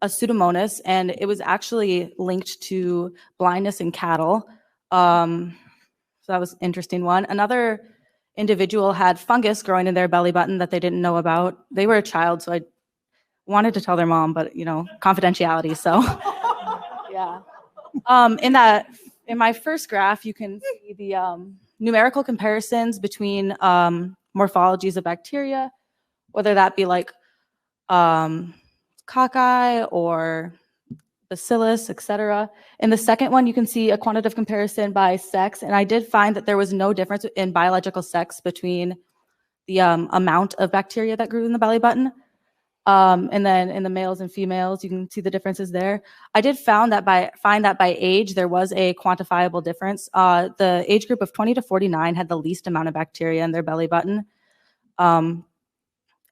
Speaker 19: Pseudomonas, and it was actually linked to blindness in cattle. So that was an interesting one. Another individual had fungus growing in their belly button that they didn't know about. They were a child, so I wanted to tell their mom, but confidentiality. So yeah. In my first graph, you can see the numerical comparisons between morphologies of bacteria, whether that be cocci or bacillus, etc. In the second one, you can see a quantitative comparison by sex, and I did find that there was no difference in biological sex between the amount of bacteria that grew in the belly button. And then in the males and females, you can see the differences there. I did find that by age, there was a quantifiable difference. The age group of 20 to 49 had the least amount of bacteria in their belly button. And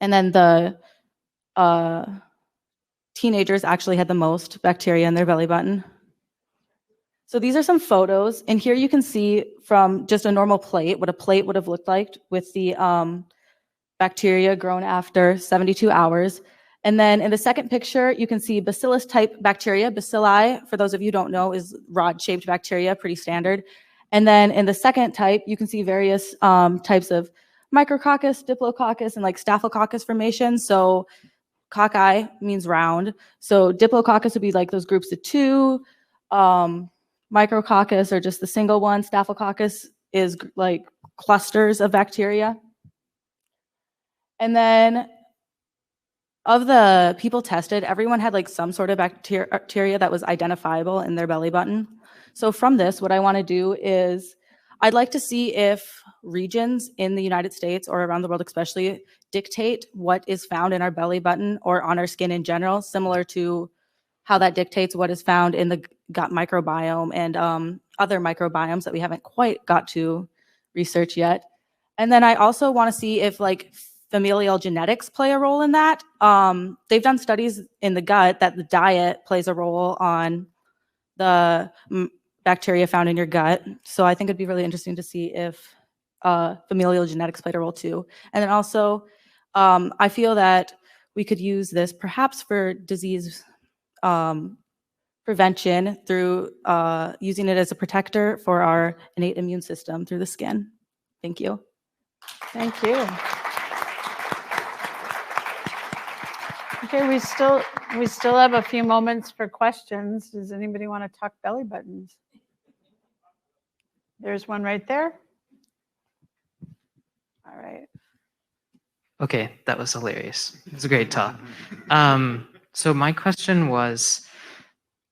Speaker 19: then the teenagers actually had the most bacteria in their belly button. So these are some photos, and here you can see from just a normal plate what a plate would have looked like with the bacteria grown after 72 hours. And then in the second picture, you can see bacillus type bacteria. Bacilli, for those of you who don't know, is rod-shaped bacteria, pretty standard. And then in the second type, you can see various types of micrococcus, diplococcus, and like staphylococcus formation. So cocci means round. So diplococcus would be like those groups of 2. Micrococcus are just the single one. Staphylococcus is like clusters of bacteria. And then of the people tested, everyone had like some sort of bacteria that was identifiable in their belly button. So from this, what I want to do is I'd like to see if regions in the United States or around the world especially dictate what is found in our belly button or on our skin in general, similar to how that dictates what is found in the gut microbiome and other microbiomes that we haven't quite got to research yet. And then I also want to see if like familial genetics play a role in that. They've done studies in the gut that the diet plays a role on the bacteria found in your gut. So I think it'd be really interesting to see if familial genetics played a role too. And then also, I feel that we could use this perhaps for disease prevention through using it as a protector for our innate immune system through the skin. Thank you.
Speaker 2: Thank you. Okay, we still have a few moments for questions. Does anybody want to talk belly buttons? There's one right there. All right.
Speaker 15: Okay, that was hilarious. It was a great talk. So my question was,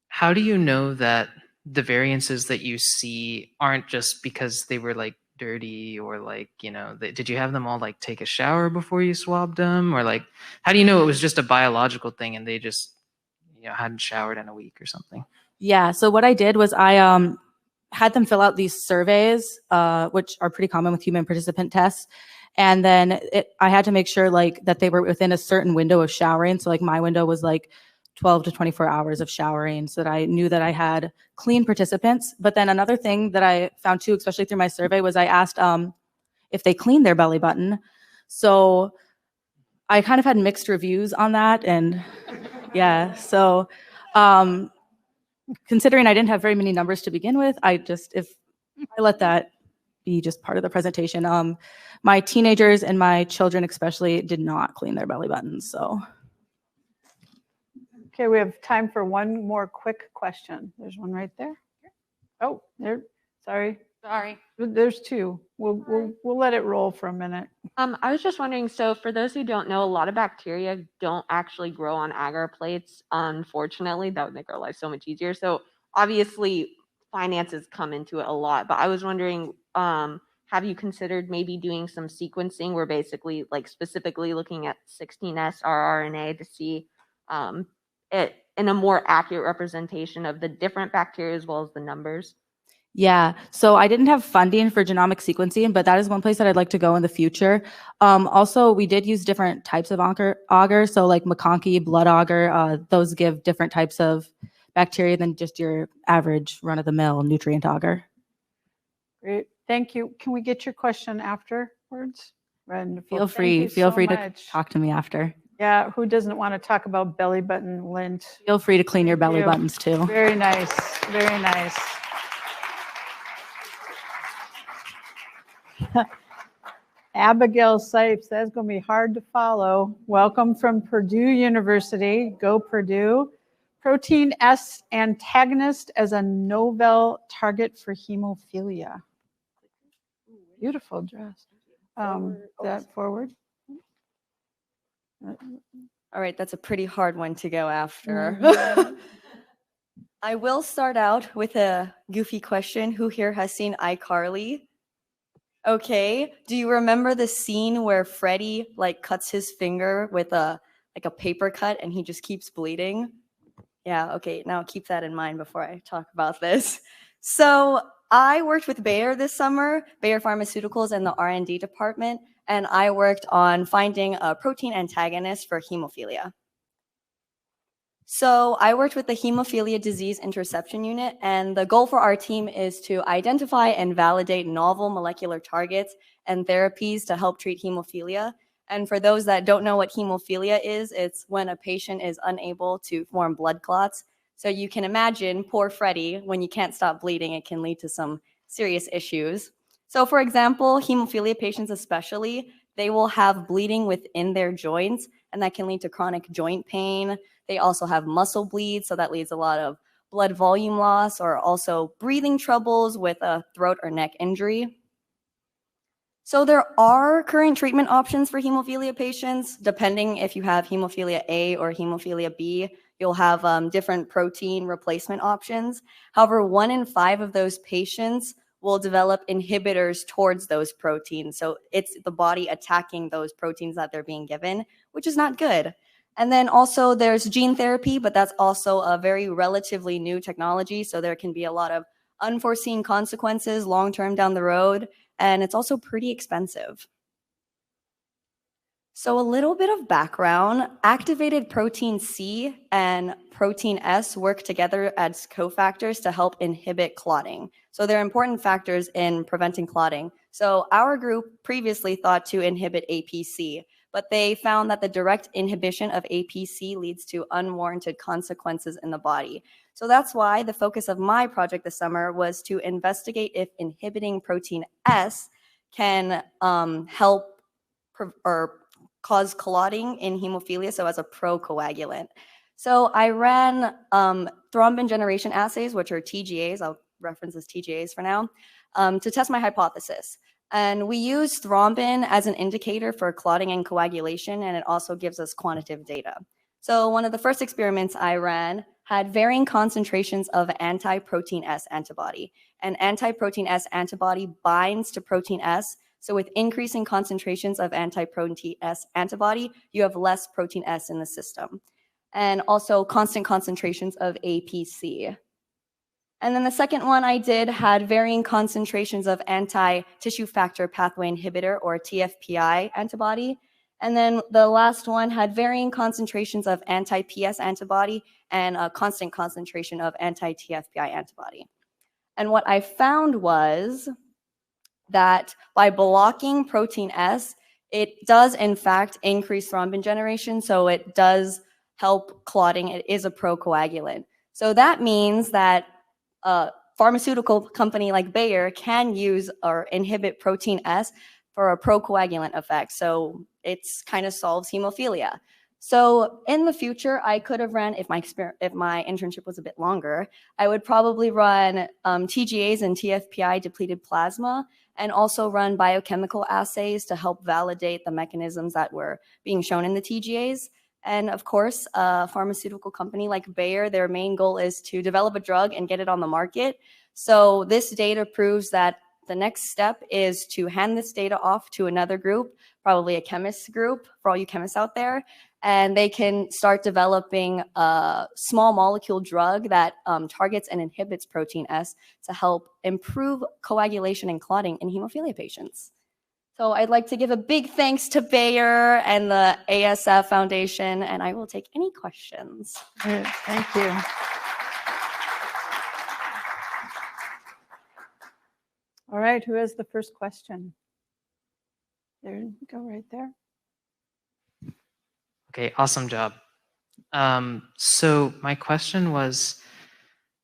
Speaker 15: how do you know that the variances that you see aren't just because they were like dirty or like, you know, did you have them all like take a shower before you swabbed them? Or like, how do you know it was just a biological thing and they just, you know, hadn't showered in a week or something?
Speaker 19: Yeah, so what I did was I had them fill out these surveys, which are pretty common with human participant tests. And then I had to make sure like that they were within a certain window of showering. So like my window was like 12 to 24 hours of showering so that I knew that I had clean participants. But then another thing that I found too, especially through my survey, was I asked if they cleaned their belly button. So I kind of had mixed reviews on that. And yeah, so considering I didn't have very many numbers to begin with, I let that be just part of the presentation. My teenagers and my children especially did not clean their belly buttons, so.
Speaker 2: Okay, we have time for one more quick question. There's one right there. Oh, there. Sorry.
Speaker 20: Sorry.
Speaker 2: There's two. We'll let it roll for a minute.
Speaker 20: I was just wondering, so for those who don't know, a lot of bacteria don't actually grow on agar plates. Unfortunately, that would make our life so much easier. So obviously finances come into it a lot, but I was wondering, have you considered maybe doing some sequencing where basically like specifically looking at 16S rRNA to see it in a more accurate representation of the different bacteria as well as the numbers?
Speaker 19: Yeah, so I didn't have funding for genomic sequencing, but that is one place that I'd like to go in the future. Also, we did use different types of agar, so like McConkey, blood agar, those give different types of bacteria than just your average run-of-the-mill nutrient agar.
Speaker 2: Great, thank you. Can we get your question afterwards? Wonderful.
Speaker 19: Feel free to talk to me after.
Speaker 2: Yeah, who doesn't want to talk about belly button lint?
Speaker 19: Feel free to clean your belly buttons too.
Speaker 2: Very nice, very nice. Abigail Sipes, that's going to be hard to follow. Welcome from Purdue University. Go Purdue. Protein S antagonist as a novel target for hemophilia. Beautiful dress. That forward.
Speaker 21: All right, that's a pretty hard one to go after.
Speaker 2: Mm-hmm.
Speaker 21: I will start out with a goofy question. Who here has seen iCarly? Okay, do you remember the scene where Freddie like cuts his finger with a like a paper cut and he just keeps bleeding. Yeah, okay, now keep that in mind before I talk about this. So I worked with Bayer this summer, Bayer Pharmaceuticals in the R&D department, and I worked on finding a protein antagonist for hemophilia. So I worked with the Hemophilia Disease Interception Unit, and the goal for our team is to identify and validate novel molecular targets and therapies to help treat hemophilia. And for those that don't know what hemophilia is, it's when a patient is unable to form blood clots. So you can imagine poor Freddie, when you can't stop bleeding, it can lead to some serious issues. So for example, hemophilia patients especially, they will have bleeding within their joints, and that can lead to chronic joint pain. They also have muscle bleeds, so that leads a lot of blood volume loss, or also breathing troubles with a throat or neck injury. So there are current treatment options for hemophilia patients. Depending if you have hemophilia A or hemophilia B, you'll have different protein replacement options. However, 1 in 5 of those patients will develop inhibitors towards those proteins. So it's the body attacking those proteins that they're being given, which is not good. And then also there's gene therapy, but that's also a very relatively new technology. So there can be a lot of unforeseen consequences long-term down the road, and it's also pretty expensive. So a little bit of background, activated protein C and protein S work together as cofactors to help inhibit clotting. So they're important factors in preventing clotting. So our group previously thought to inhibit APC, but they found that the direct inhibition of APC leads to unwarranted consequences in the body. So that's why the focus of my project this summer was to investigate if inhibiting protein S can help or cause clotting in hemophilia, so as a procoagulant. So I ran thrombin generation assays, which are TGAs, I'll reference as TGAs for now, to test my hypothesis. And we use thrombin as an indicator for clotting and coagulation, and it also gives us quantitative data. So one of the first experiments I ran had varying concentrations of anti-protein S antibody. And anti-protein S antibody binds to protein S. So with increasing concentrations of anti-protein S antibody, you have less protein S in the system. And also constant concentrations of APC. And then the second one I did had varying concentrations of anti-tissue factor pathway inhibitor, or TFPI antibody. And then the last one had varying concentrations of anti-PS antibody and a constant concentration of anti-TFPI antibody. And what I found was that by blocking protein S, it does in fact increase thrombin generation, so it does help clotting. It is a procoagulant. So that means that a pharmaceutical company like Bayer can use or inhibit protein S for a procoagulant effect. So it's kind of solves hemophilia. So in the future, I could have run, if my internship was a bit longer, I would probably run TGAs and TFPI depleted plasma, and also run biochemical assays to help validate the mechanisms that were being shown in the TGAs. And of course, a pharmaceutical company like Bayer, their main goal is to develop a drug and get it on the market. So this data proves that the next step is to hand this data off to another group, probably a chemist group for all you chemists out there, and they can start developing a small molecule drug that targets and inhibits protein S to help improve coagulation and clotting in hemophilia patients. So I'd like to give a big thanks to Bayer and the ASF Foundation, and I will take any questions.
Speaker 2: Good, thank you. All right, who has the first question? There you go, right there.
Speaker 15: Okay, awesome job. So my question was,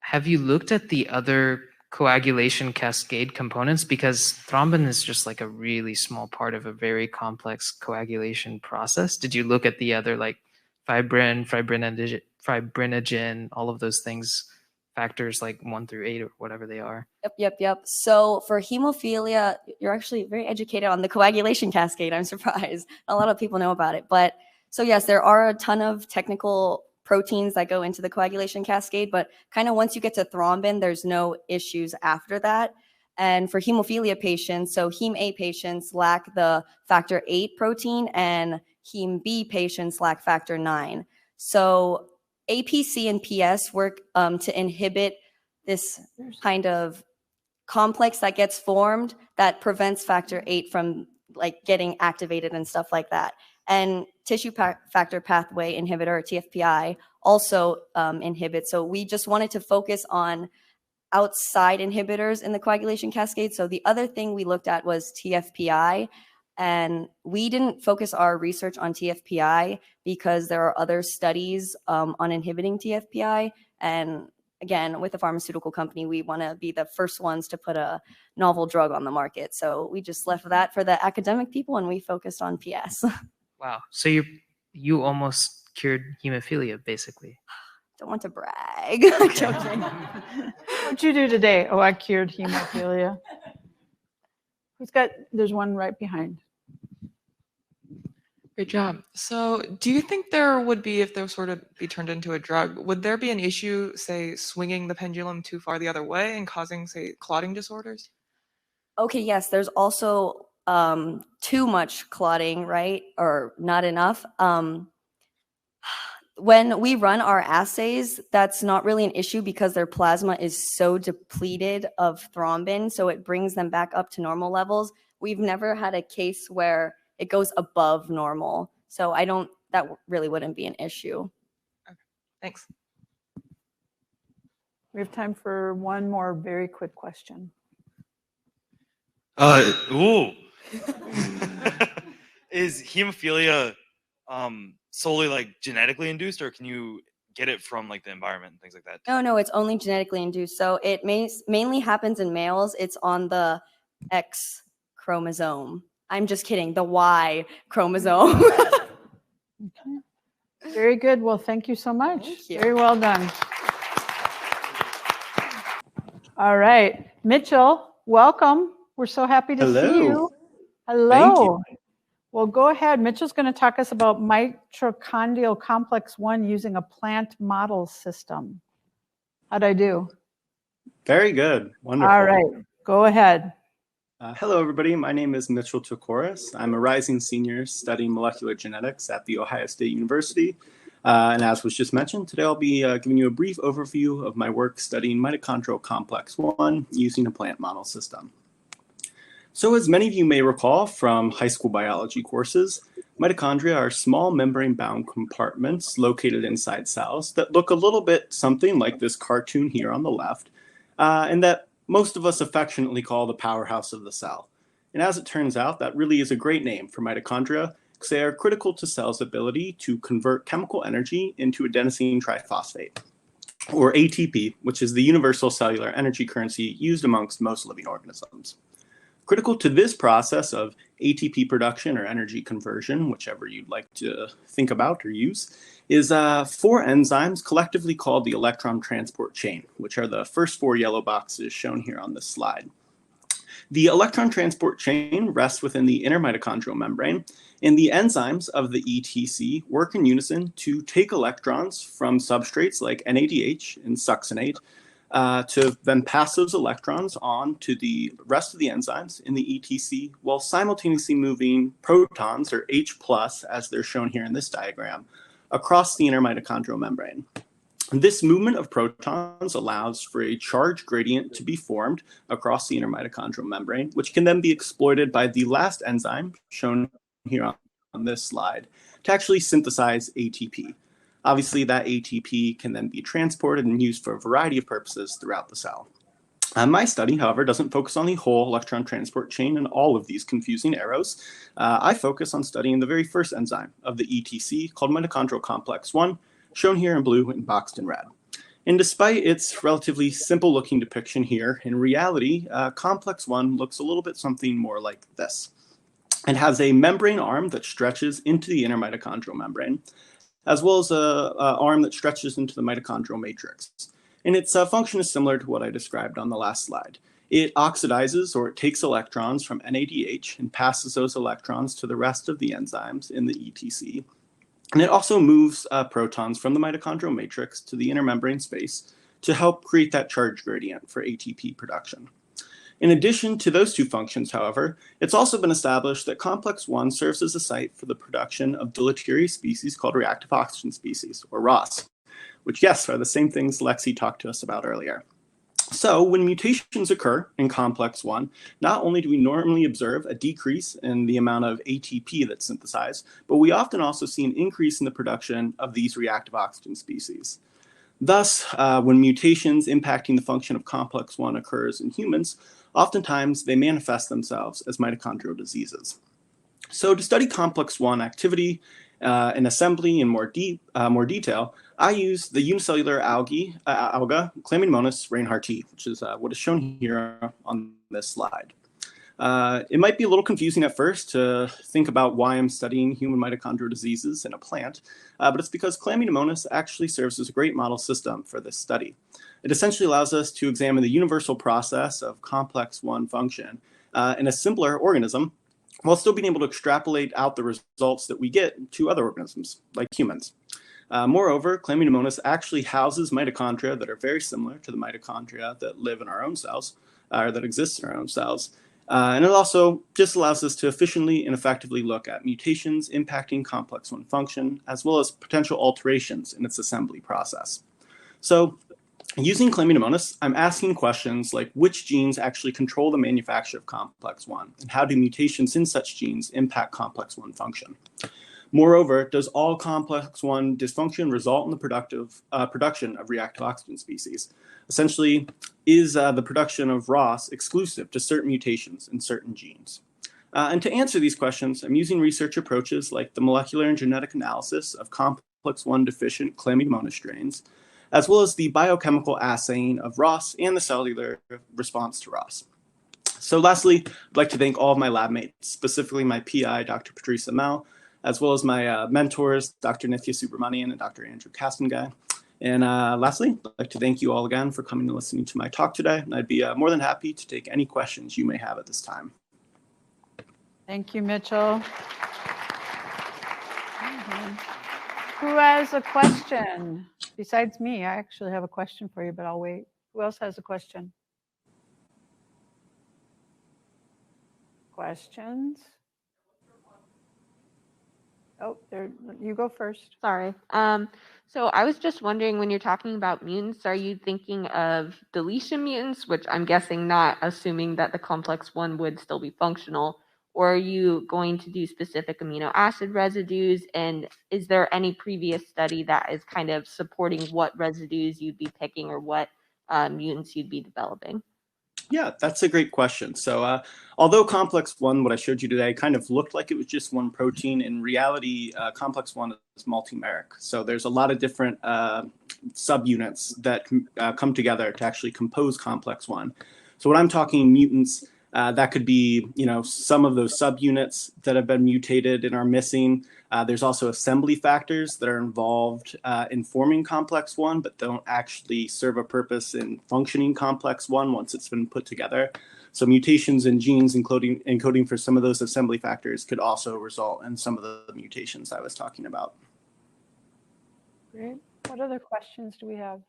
Speaker 15: have you looked at the other coagulation cascade components? Because thrombin is just like a really small part of a very complex coagulation process. Did you look at the other, like fibrin, fibrinogen, all of those things, factors like 1 through 8 or whatever they are?
Speaker 21: Yep. So for hemophilia, you're actually very educated on the coagulation cascade. I'm surprised. A lot of people know about it. But so yes, there are a ton of technical proteins that go into the coagulation cascade, but kind of once you get to thrombin, there's no issues after that. And for hemophilia patients, so Hem A patients lack the factor VIII protein, and Heme B patients lack factor IX. So APC and PS work to inhibit this kind of complex that gets formed that prevents factor VIII from like getting activated and stuff like that. And tissue factor pathway inhibitor, TFPI, also inhibits. So we just wanted to focus on outside inhibitors in the coagulation cascade. So the other thing we looked at was TFPI, and we didn't focus our research on TFPI because there are other studies on inhibiting TFPI. And again, with a pharmaceutical company, we want to be the first ones to put a novel drug on the market. So we just left that for the academic people and we focused on PS.
Speaker 15: Wow. So you almost cured hemophilia, basically.
Speaker 21: Don't want to brag. I'm joking.
Speaker 2: What'd you do today? Oh, I cured hemophilia. There's one right behind.
Speaker 8: Great job. So do you think there would be, if those sort of be turned into a drug, would there be an issue, say, swinging the pendulum too far the other way and causing, say, clotting disorders?
Speaker 21: Okay, yes, there's also too much clotting, right? Or not enough. When we run our assays, that's not really an issue because their plasma is so depleted of thrombin, so it brings them back up to normal levels. We've never had a case where it goes above normal. So that really wouldn't be an issue.
Speaker 8: Okay, thanks.
Speaker 2: We have time for one more very quick question.
Speaker 4: Is hemophilia solely like genetically induced, or can you get it from like the environment and things like that?
Speaker 21: No, it's only genetically induced. So it mainly happens in males. It's on the X chromosome. I'm just kidding, the Y chromosome.
Speaker 2: Okay. Very good. Well, thank you so much.
Speaker 21: Thank you.
Speaker 2: Very well done. All right, Mitchell, welcome. We're so happy to see you. Hello.
Speaker 22: Thank you.
Speaker 2: Well, go ahead. Mitchell's going to talk us about Mitochondrial Complex One using a plant model system. How'd I do?
Speaker 22: Very good. Wonderful.
Speaker 2: All right, go ahead.
Speaker 22: Hello, everybody. My name is Mitchell Takoris. I'm a rising senior studying molecular genetics at The Ohio State University. And as was just mentioned, today I'll be giving you a brief overview of my work studying Mitochondrial Complex One using a plant model system. So as many of you may recall from high school biology courses, mitochondria are small membrane-bound compartments located inside cells that look a little bit something like this cartoon here on the left, and that most of us affectionately call the powerhouse of the cell. And as it turns out, that really is a great name for mitochondria because they are critical to cells' ability to convert chemical energy into adenosine triphosphate, or ATP, which is the universal cellular energy currency used amongst most living organisms. Critical to this process of ATP production or energy conversion, whichever you'd like to think about or use, is 4 enzymes collectively called the electron transport chain, which are the first 4 yellow boxes shown here on this slide. The electron transport chain rests within the inner mitochondrial membrane, and the enzymes of the ETC work in unison to take electrons from substrates like NADH and succinate to then pass those electrons on to the rest of the enzymes in the ETC while simultaneously moving protons, or H+, as they're shown here in this diagram, across the inner mitochondrial membrane. This movement of protons allows for a charge gradient to be formed across the inner mitochondrial membrane, which can then be exploited by the last enzyme shown here on this slide to actually synthesize ATP. Obviously, that ATP can then be transported and used for a variety of purposes throughout the cell. My study, however, doesn't focus on the whole electron transport chain and all of these confusing arrows. I focus on studying the very first enzyme of the ETC called Mitochondrial Complex One, shown here in blue and boxed in red. And despite its relatively simple looking depiction here, in reality, Complex One looks a little bit something more like this. It has a membrane arm that stretches into the inner mitochondrial membrane, as well as an arm that stretches into the mitochondrial matrix. And its function is similar to what I described on the last slide. It oxidizes, or it takes electrons from NADH and passes those electrons to the rest of the enzymes in the ETC. And it also moves protons from the mitochondrial matrix to the inner membrane space to help create that charge gradient for ATP production. In addition to those two functions, however, it's also been established that complex 1 serves as a site for the production of deleterious species called reactive oxygen species, or ROS, which, yes, are the same things Lexi talked to us about earlier. So when mutations occur in complex 1, not only do we normally observe a decrease in the amount of ATP that's synthesized, but we often also see an increase in the production of these reactive oxygen species. Thus, when mutations impacting the function of complex 1 occurs in humans, oftentimes they manifest themselves as mitochondrial diseases. So to study complex 1 activity and assembly in more detail, I use the unicellular alga Chlamydomonas reinhardtii, which is what is shown here on this slide. It might be a little confusing at first to think about why I'm studying human mitochondrial diseases in a plant, but it's because Chlamydomonas actually serves as a great model system for this study. It essentially allows us to examine the universal process of complex 1 function in a simpler organism, while still being able to extrapolate out the results that we get to other organisms, like humans. Moreover, Chlamydomonas actually houses mitochondria that are very similar to the mitochondria that live in our own cells, or that exist in our own cells. And it also just allows us to efficiently and effectively look at mutations impacting complex 1 function, as well as potential alterations in its assembly process. So using Chlamydomonas, I'm asking questions like which genes actually control the manufacture of complex 1, and how do mutations in such genes impact complex 1 function? Moreover, does all complex 1 dysfunction result in the production of reactive oxygen species? Essentially, is the production of ROS exclusive to certain mutations in certain genes? And to answer these questions, I'm using research approaches like the molecular and genetic analysis of complex 1 deficient Chlamydomonas strains, as well as the biochemical assaying of ROS and the cellular response to ROS. So lastly, I'd like to thank all of my lab mates, specifically my PI, Dr. Patrice Amel, as well as my mentors, Dr. Nithya Subramanian and Dr. Andrew Castenguy. And lastly, I'd like to thank you all again for coming and listening to my talk today. And I'd be more than happy to take any questions you may have at this time.
Speaker 2: Thank you, Mitchell. Who has a question? Besides me, I actually have a question for you, but I'll wait. Who else has a question? Questions? Oh, there, you go first.
Speaker 20: Sorry. So I was just wondering, when you're talking about mutants, are you thinking of deletion mutants, which I'm guessing not, assuming that the complex 1 would still be functional, or are you going to do specific amino acid residues? And is there any previous study that is kind of supporting what residues you'd be picking or what mutants you'd be developing?
Speaker 22: Yeah, that's a great question. So although complex 1, what I showed you today, kind of looked like it was just one protein, in reality, complex 1 is multimeric. So there's a lot of different subunits that come together to actually compose complex 1. So when I'm talking mutants, that could be, some of those subunits that have been mutated and are missing. There's also assembly factors that are involved in forming complex 1, but don't actually serve a purpose in functioning complex 1 once it's been put together. So mutations in genes encoding for some of those assembly factors could also result in some of the mutations I was talking about.
Speaker 2: Great. What other questions do we have?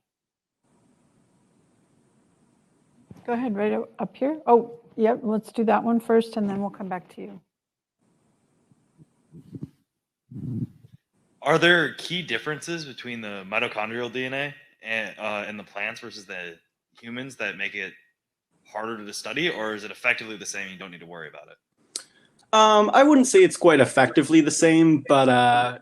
Speaker 2: Go ahead, right up here. Oh, yep, let's do that one first, and then we'll come back to you.
Speaker 4: Are there key differences between the mitochondrial DNA and the plants versus the humans that make it harder to study, or is it effectively the same and you don't need to worry about it?
Speaker 22: I wouldn't say it's quite effectively the same, but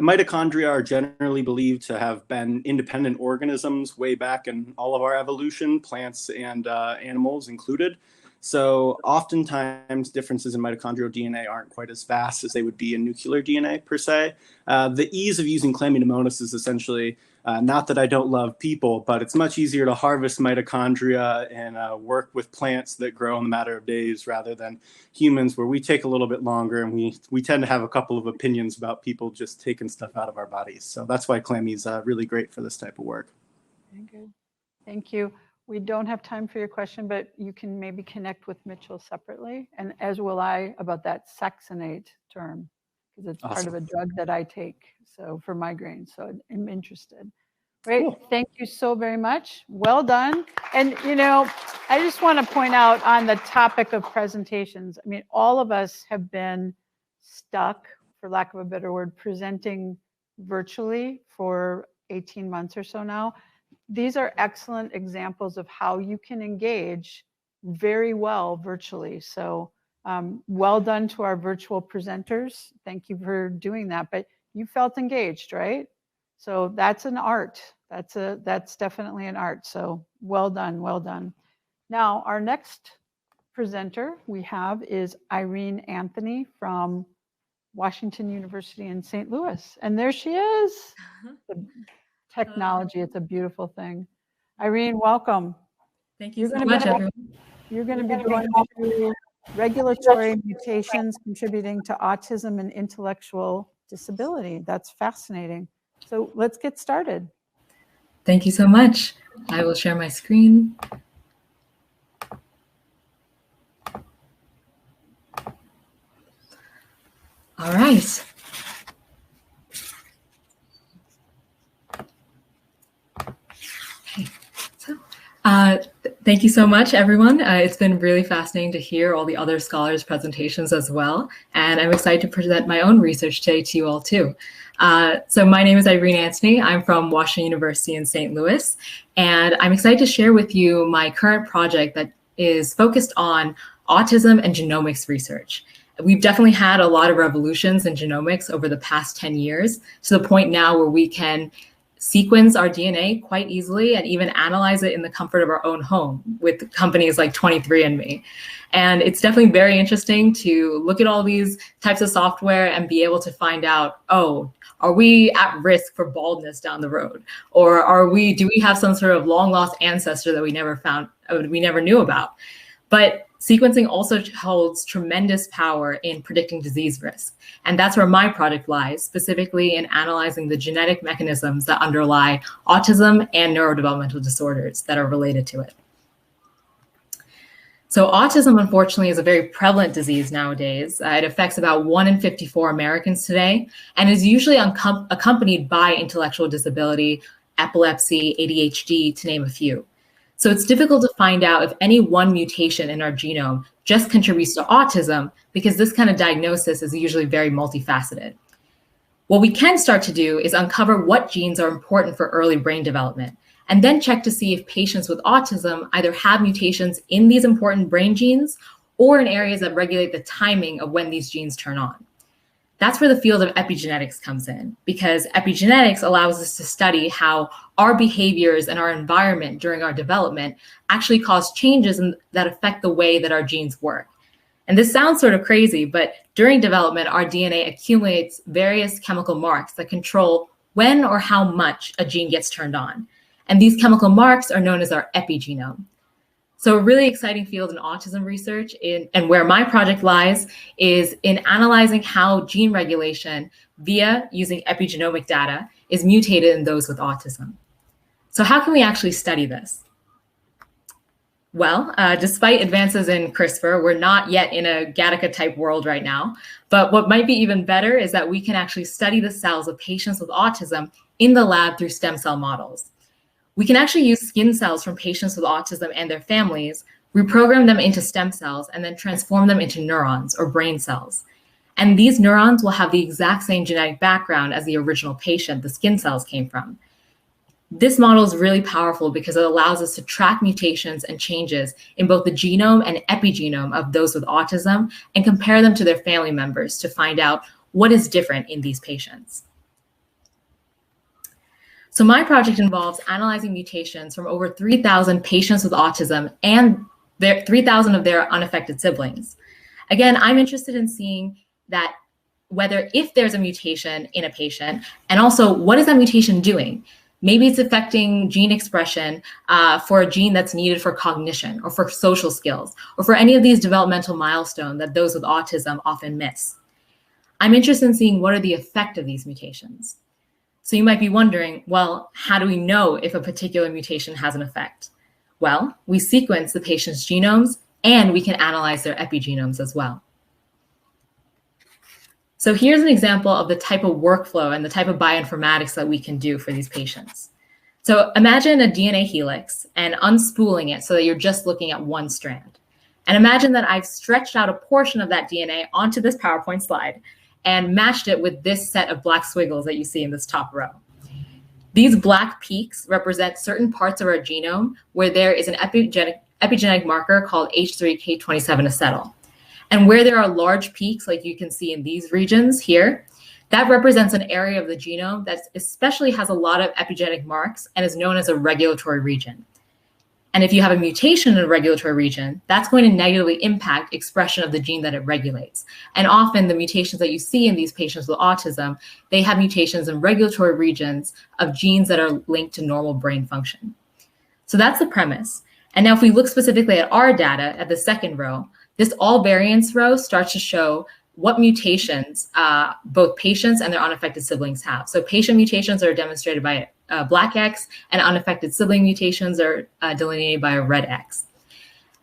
Speaker 22: mitochondria are generally believed to have been independent organisms way back in all of our evolution, plants and animals included. So oftentimes differences in mitochondrial DNA aren't quite as vast as they would be in nuclear DNA per se. The ease of using Chlamydomonas is essentially, not that I don't love people, but it's much easier to harvest mitochondria and work with plants that grow in a matter of days rather than humans, where we take a little bit longer, and we tend to have a couple of opinions about people just taking stuff out of our bodies. So that's why Chlammy is really great for this type of work.
Speaker 2: Very good. Thank you. We don't have time for your question, but you can maybe connect with Mitchell separately, and as will I, about that saxonate term, because it's part of a drug that I take, so for migraines. So I'm interested. Great. Thank you so very much. Well done. And, you know, I just want to point out on the topic of presentations, I mean, all of us have been stuck, for lack of a better word, presenting virtually for 18 months or so now. These are excellent examples of how you can engage very well virtually. So well done to our virtual presenters. Thank you for doing that. But you felt engaged, right? So that's an art. That's definitely an art. So well done, well done. Now our next presenter we have is Irene Anthony from Washington University in St. Louis. And there she is. The technology, it's a beautiful thing. Irene, welcome.
Speaker 1: Thank you so much, everyone.
Speaker 2: You're going to be going through regulatory mutations contributing to autism and intellectual disability. That's fascinating. So let's get started.
Speaker 1: Thank you so much. I will share my screen. All right. Okay. So, thank you so much, everyone. It's been really fascinating to hear all the other scholars' presentations as well. And I'm excited to present my own research today to you all too. So my name is Irene Anthony. I'm from Washington University in St. Louis. And I'm excited to share with you my current project that is focused on autism and genomics research. We've definitely had a lot of revolutions in genomics over the past 10 years to the point now where we can sequence our DNA quite easily and even analyze it in the comfort of our own home with companies like 23andMe. And it's definitely very interesting to look at all these types of software and be able to find out, oh, are we at risk for baldness down the road? Or do we have some sort of long lost ancestor that we never knew about? But sequencing also holds tremendous power in predicting disease risk. And that's where my project lies, specifically in analyzing the genetic mechanisms that underlie autism and neurodevelopmental disorders that are related to it. So autism, unfortunately, is a very prevalent disease nowadays. It affects about 1 in 54 Americans today, and is usually accompanied by intellectual disability, epilepsy, ADHD, to name a few. So it's difficult to find out if any one mutation in our genome just contributes to autism, because this kind of diagnosis is usually very multifaceted. What we can start to do is uncover what genes are important for early brain development, and then check to see if patients with autism either have mutations in these important brain genes or in areas that regulate the timing of when these genes turn on. That's where the field of epigenetics comes in, because epigenetics allows us to study how our behaviors and our environment during our development actually cause changes that affect the way that our genes work. And this sounds sort of crazy, but during development, our DNA accumulates various chemical marks that control when or how much a gene gets turned on. And these chemical marks are known as our epigenome. So a really exciting field in autism research, and where my project lies, is in analyzing how gene regulation via using epigenomic data is mutated in those with autism. So how can we actually study this? Well, despite advances in CRISPR, we're not yet in a Gattaca type world right now. But what might be even better is that we can actually study the cells of patients with autism in the lab through stem cell models. We can actually use skin cells from patients with autism and their families, reprogram them into stem cells, and then transform them into neurons or brain cells. And these neurons will have the exact same genetic background as the original patient the skin cells came from. This model is really powerful because it allows us to track mutations and changes in both the genome and epigenome of those with autism and compare them to their family members to find out what is different in these patients. So my project involves analyzing mutations from over 3,000 patients with autism and 3,000 of their unaffected siblings. Again, I'm interested in seeing that if there's a mutation in a patient, and also what is that mutation doing? Maybe it's affecting gene expression for a gene that's needed for cognition or for social skills or for any of these developmental milestones that those with autism often miss. I'm interested in seeing what are the effect of these mutations. So you might be wondering, well, how do we know if a particular mutation has an effect? Well, we sequence the patient's genomes and we can analyze their epigenomes as well. So here's an example of the type of workflow and the type of bioinformatics that we can do for these patients. So imagine a DNA helix and unspooling it so that you're just looking at one strand. And imagine that I've stretched out a portion of that DNA onto this PowerPoint slide and matched it with this set of black squiggles that you see in this top row. These black peaks represent certain parts of our genome where there is an epigenetic marker called H3K27 acetyl. And where there are large peaks, like you can see in these regions here, that represents an area of the genome that especially has a lot of epigenetic marks and is known as a regulatory region. And if you have a mutation in a regulatory region, that's going to negatively impact expression of the gene that it regulates. And often the mutations that you see in these patients with autism, they have mutations in regulatory regions of genes that are linked to normal brain function. So that's the premise. And now if we look specifically at our data at the second row, this all variance row starts to show what mutations both patients and their unaffected siblings have. So patient mutations are demonstrated by a black X, and unaffected sibling mutations are delineated by a red X.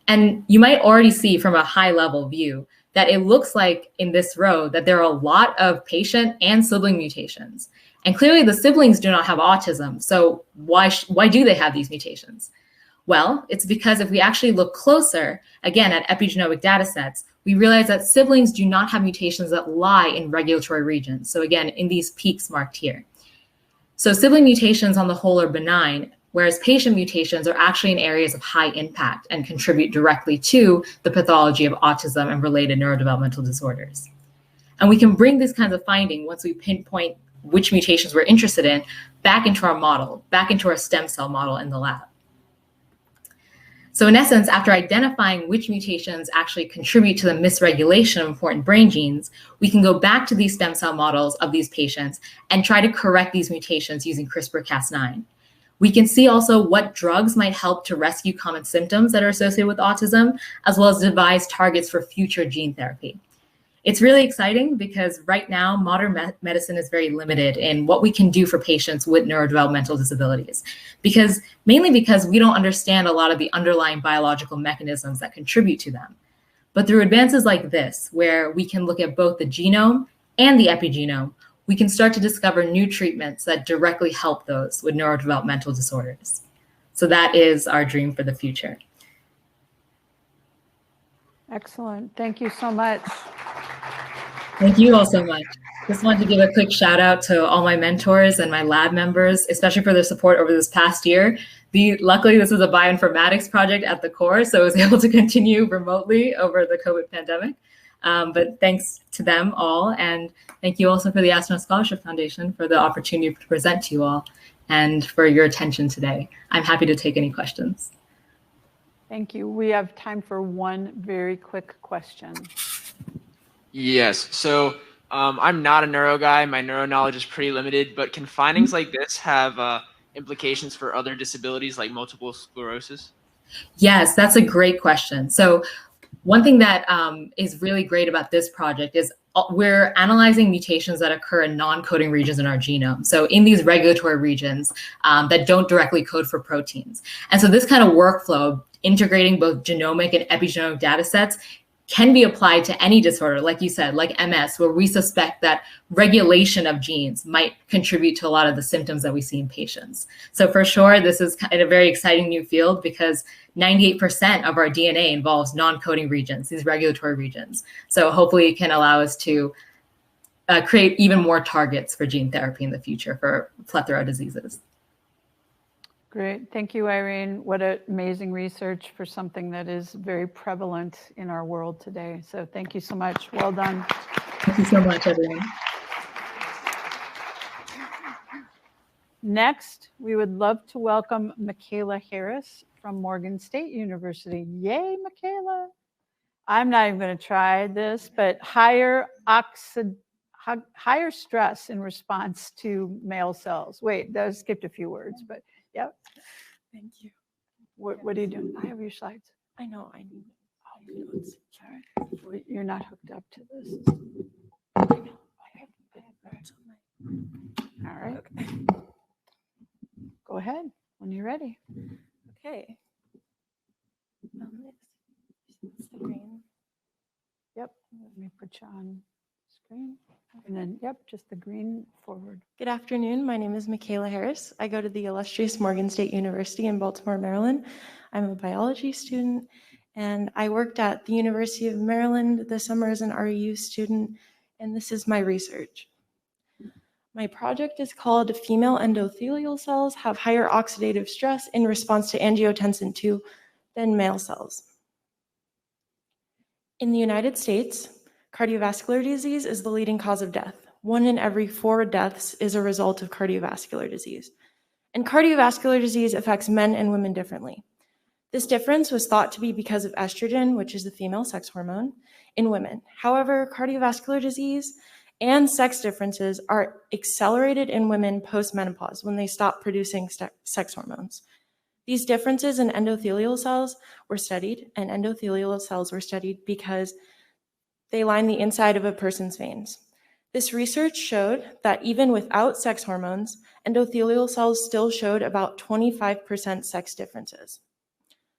Speaker 1: And you might already see from a high level view that it looks like in this row that there are a lot of patient and sibling mutations. And clearly the siblings do not have autism. So why do they have these mutations? Well, it's because if we actually look closer, again, at epigenomic data sets, we realize that siblings do not have mutations that lie in regulatory regions. So again, in these peaks marked here. So sibling mutations on the whole are benign, whereas patient mutations are actually in areas of high impact and contribute directly to the pathology of autism and related neurodevelopmental disorders. And we can bring these kinds of findings, once we pinpoint which mutations we're interested in, back into our model, back into our stem cell model in the lab. So in essence, after identifying which mutations actually contribute to the misregulation of important brain genes, we can go back to these stem cell models of these patients and try to correct these mutations using CRISPR-Cas9. We can see also what drugs might help to rescue common symptoms that are associated with autism, as well as devise targets for future gene therapy. It's really exciting because right now, modern medicine is very limited in what we can do for patients with neurodevelopmental disabilities, mainly because we don't understand a lot of the underlying biological mechanisms that contribute to them. But through advances like this, where we can look at both the genome and the epigenome, we can start to discover new treatments that directly help those with neurodevelopmental disorders. So that is our dream for the future.
Speaker 2: Excellent. Thank you so much.
Speaker 1: Thank you all so much. Just wanted to give a quick shout out to all my mentors and my lab members, especially for their support over this past year. Luckily, this was a bioinformatics project at the core, so I was able to continue remotely over the COVID pandemic. But thanks to them all, and thank you also for the Astronaut Scholarship Foundation for the opportunity to present to you all and for your attention today. I'm happy to take any questions.
Speaker 2: Thank you. We have time for one very quick question.
Speaker 7: Yes. So I'm not a neuro guy. My neuro knowledge is pretty limited, but can findings like this have implications for other disabilities like multiple sclerosis?
Speaker 1: Yes, that's a great question. So one thing that is really great about this project is we're analyzing mutations that occur in non-coding regions in our genome. So in these regulatory regions that don't directly code for proteins. And so this kind of workflow, integrating both genomic and epigenomic data sets, can be applied to any disorder, like you said, like MS, where we suspect that regulation of genes might contribute to a lot of the symptoms that we see in patients. So for sure, this is kind of a very exciting new field because 98% of our DNA involves non-coding regions, these regulatory regions. So hopefully it can allow us to create even more targets for gene therapy in the future for a plethora of diseases.
Speaker 2: Great. Thank you, Irene. What amazing research for something that is very prevalent in our world today. So thank you so much. Well done.
Speaker 1: Thank you so much, everyone.
Speaker 2: Next, we would love to welcome Michaela Harris from Morgan State University. Yay, Michaela. I'm not even going to try this, but higher stress in response to male cells. Wait, that skipped a few words, but yeah.
Speaker 12: Thank you.
Speaker 2: What are you doing? I have your slides.
Speaker 12: I know. I need
Speaker 2: notes. All right. Well, you're not hooked up to this. All right.
Speaker 12: Okay.
Speaker 2: Go ahead when you're ready.
Speaker 12: Okay. It's the green.
Speaker 2: Yep. Let me put you on screen. And then, yep, just the green forward.
Speaker 9: Good afternoon. My name is Michaela Harris. I go to the illustrious Morgan State University in Baltimore, Maryland. I'm a biology student, and I worked at the University of Maryland this summer as an REU student, and this is my research. My project is called Female Endothelial Cells Have Higher Oxidative Stress in Response to Angiotensin II than Male Cells. In the United States, cardiovascular disease is the leading cause of death. 1 in every 4 deaths is a result of cardiovascular disease. And cardiovascular disease affects men and women differently. This difference was thought to be because of estrogen, which is the female sex hormone, in women. However, cardiovascular disease and sex differences are accelerated in women post-menopause when they stop producing sex hormones. These differences in endothelial cells were studied, and endothelial cells were studied because they line the inside of a person's veins. This research showed that even without sex hormones, endothelial cells still showed about 25% sex differences.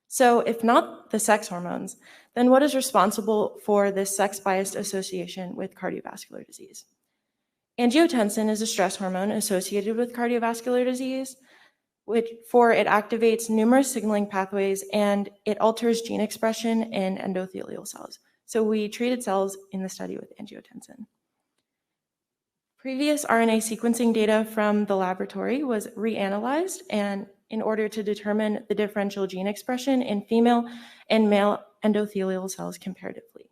Speaker 9: So if not the sex hormones, then what is responsible for this sex-biased association with cardiovascular disease? Angiotensin is a stress hormone associated with cardiovascular disease, which it activates numerous signaling pathways and it alters gene expression in endothelial cells. So we treated cells in the study with angiotensin. Previous RNA sequencing data from the laboratory was reanalyzed and in order to determine the differential gene expression in female and male endothelial cells comparatively.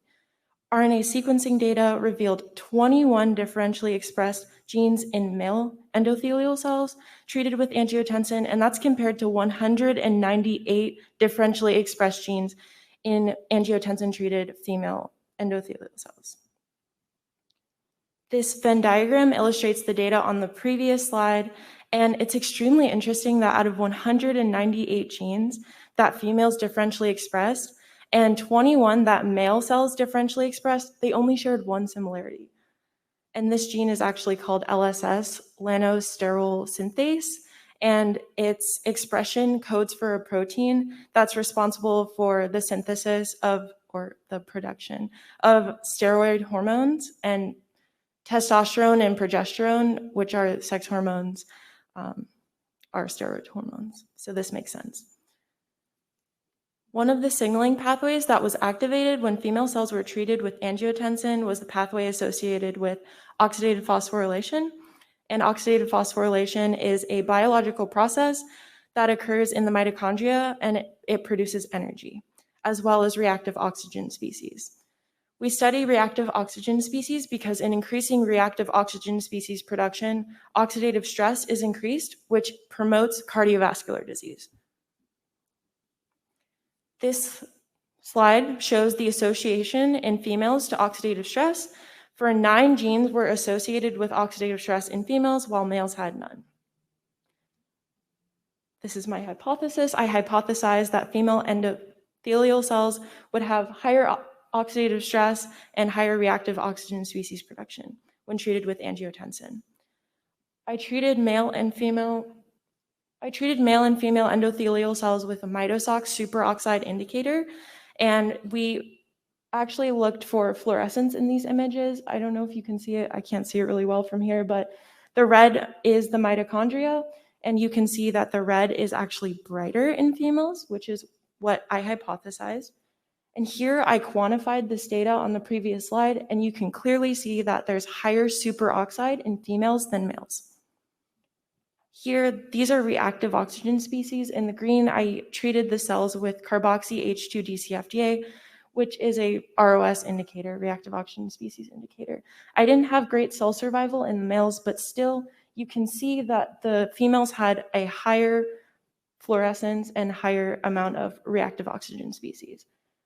Speaker 9: RNA sequencing data revealed 21 differentially expressed genes in male endothelial cells treated with angiotensin, and that's compared to 198 differentially expressed genes in angiotensin-treated female endothelial cells. This Venn diagram illustrates the data on the previous slide, and it's extremely interesting that out of 198 genes that females differentially expressed and 21 that male cells differentially expressed, they only shared one similarity. And this gene is actually called LSS, Lanosterol Synthase, and its expression codes for a protein that's responsible for the synthesis of, or the production of steroid hormones, and testosterone and progesterone, which are sex hormones, are steroid hormones. So this makes sense. One of the signaling pathways that was activated when female cells were treated with angiotensin was the pathway associated with oxidative phosphorylation. And oxidative phosphorylation is a biological process that occurs in the mitochondria, and it produces energy, as well as reactive oxygen species. We study reactive oxygen species because in increasing reactive oxygen species production, oxidative stress is increased, which promotes cardiovascular disease. This slide shows the association in females to oxidative stress. For 9 genes were associated with oxidative stress in females, while males had none. This is my hypothesis. I hypothesized that female endothelial cells would have higher oxidative stress and higher reactive oxygen species production when treated with angiotensin. I treated male and female endothelial cells with a Mitosox superoxide indicator, and we actually looked for fluorescence in these images. I don't know if you can see it. I can't see it really well from here, but the red is the mitochondria, and you can see that the red is actually brighter in females, which is what I hypothesized. And here I quantified this data on the previous slide, and you can clearly see that there's higher superoxide in females than males. Here, these are reactive oxygen species. In the green, I treated the cells with carboxy H2-DCFDA, which is a ROS indicator, reactive oxygen species indicator. I didn't have great cell survival in the males, but still, you can see that the females had a higher fluorescence and higher amount of reactive oxygen species.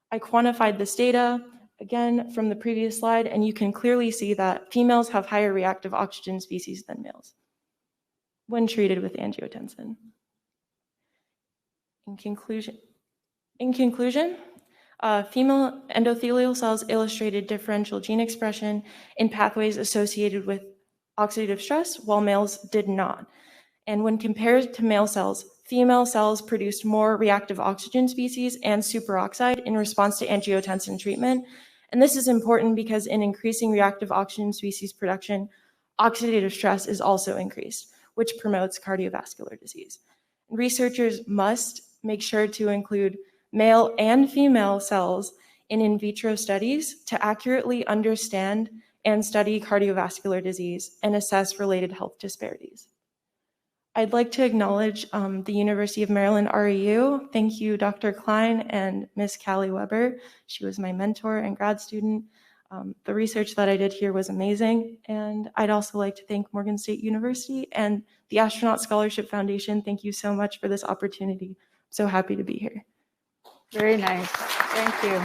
Speaker 9: I quantified this data, again, from the previous slide, and you can clearly see that females have higher reactive oxygen species than males when treated with angiotensin. In conclusion, female endothelial cells illustrated differential gene expression in pathways associated with oxidative stress, while males did not. And when compared to male cells, female cells produced more reactive oxygen species and superoxide in response to angiotensin treatment, And this is important because in increasing reactive oxygen species production, oxidative stress is also increased, which promotes cardiovascular disease. Researchers must make sure to include male and female cells in vitro studies to accurately understand and study cardiovascular disease and assess related health disparities. I'd like to acknowledge the University of Maryland REU. Thank you, Dr. Klein and Ms. Callie Weber. She was my mentor and grad student. The research that I did here was amazing. And I'd also like to thank Morgan State University and the Astronaut Scholarship Foundation. Thank you so much for this opportunity. I'm so happy to be here.
Speaker 2: Very nice. Thank you.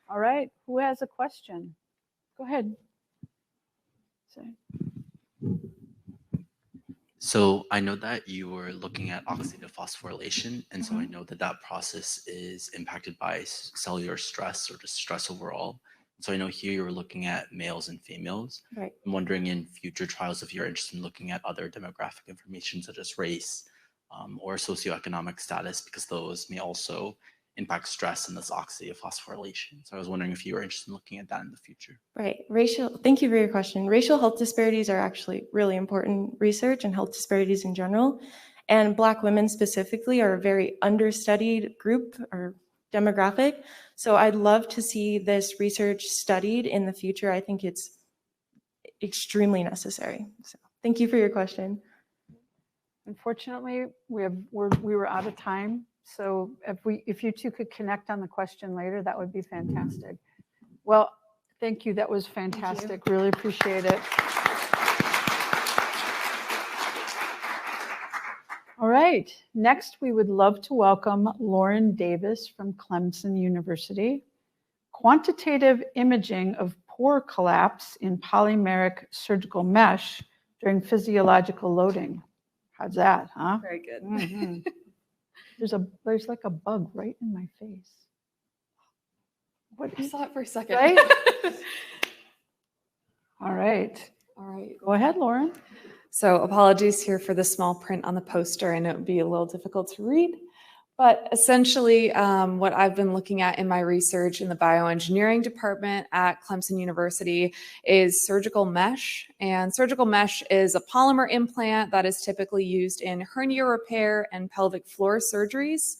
Speaker 2: All right, who has a question? Go ahead.
Speaker 10: So I know that you were looking at oxidative phosphorylation, and so I know that that process is impacted by cellular stress or just stress overall. So I know here you were looking at males and females.
Speaker 9: Right.
Speaker 10: I'm wondering in future trials if you're interested in looking at other demographic information such as race or socioeconomic status, because those may also impact stress and this oxidative phosphorylation. So I was wondering if you were interested in looking at that in the future.
Speaker 9: Right. Thank you for your question. Racial health disparities are actually really important research and health disparities in general. And Black women specifically are a very understudied group or demographic. So I'd love to see this research studied in the future. I think it's extremely necessary. So thank you for your question.
Speaker 2: Unfortunately, we were out of time. So if you two could connect on the question later, that would be fantastic. Well, thank you. That was fantastic. Really appreciate it. All right. Next, we would love to welcome Lauren Davis from Clemson University. Quantitative imaging of pore collapse in polymeric surgical mesh during physiological loading. How's that, huh?
Speaker 21: Very good.
Speaker 2: Mm-hmm. There's like a bug right in my face.
Speaker 12: I saw it for a second.
Speaker 2: Right? All right.
Speaker 12: All right.
Speaker 2: Go ahead, Lauren.
Speaker 12: So apologies here for the small print on the poster. I know it would be a little difficult to read. But essentially, what I've been looking at in my research in the bioengineering department at Clemson University is surgical mesh. And surgical mesh is a polymer implant that is typically used in hernia repair and pelvic floor surgeries.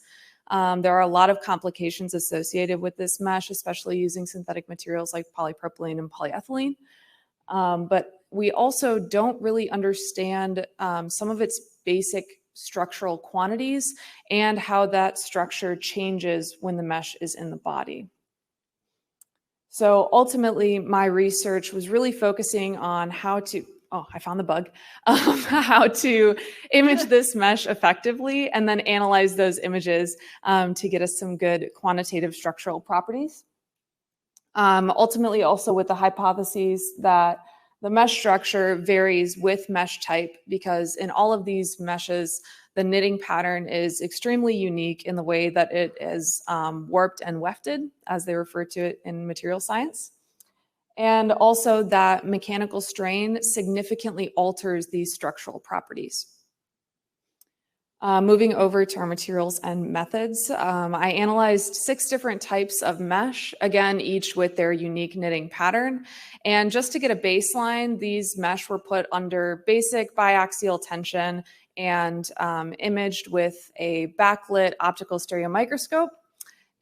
Speaker 12: There are a lot of complications associated with this mesh, especially using synthetic materials like polypropylene and polyethylene. But we also don't really understand some of its basic structural quantities and how that structure changes when the mesh is in the body. So ultimately, my research was really focusing on how to, I found the bug, how to image this mesh effectively and then analyze those images to get us some good quantitative structural properties. Ultimately, also with the hypotheses that the mesh structure varies with mesh type, because in all of these meshes, the knitting pattern is extremely unique in the way that it is warped and wefted, as they refer to it in material science. And also that mechanical strain significantly alters these structural properties. Moving over to our materials and methods, I analyzed 6 different types of mesh, again, each with their unique knitting pattern. And just to get a baseline, these mesh were put under basic biaxial tension and imaged with a backlit optical stereo microscope.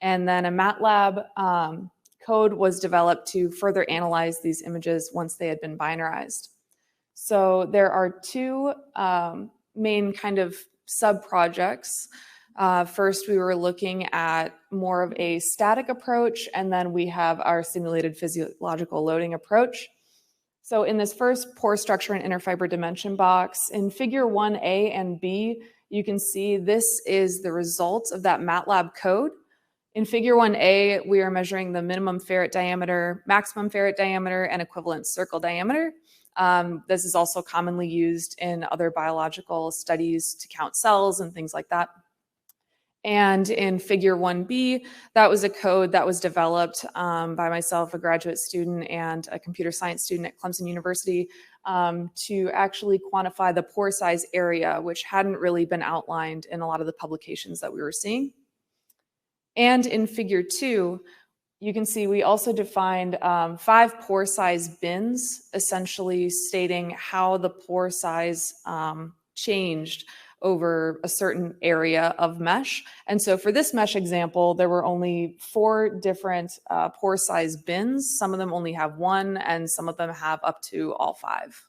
Speaker 12: And then a MATLAB code was developed to further analyze these images once they had been binarized. So there are 2 main kind of sub-projects. First, we were looking at more of a static approach, and then we have our simulated physiological loading approach. So in this first pore structure and interfiber dimension box, in figure 1A and B, you can see this is the result of that MATLAB code. In figure 1A, we are measuring the minimum ferrite diameter, maximum ferrite diameter, and equivalent circle diameter. This is also commonly used in other biological studies to count cells and things like that. And in figure 1B, that was a code that was developed by myself, a graduate student, and a computer science student at Clemson University to actually quantify the pore size area, which hadn't really been outlined in a lot of the publications that we were seeing. And in figure 2, you can see we also defined 5 pore size bins, essentially stating how the pore size changed over a certain area of mesh. And so for this mesh example, there were only 4 different pore size bins. Some of them only have 1, and some of them have up to all 5.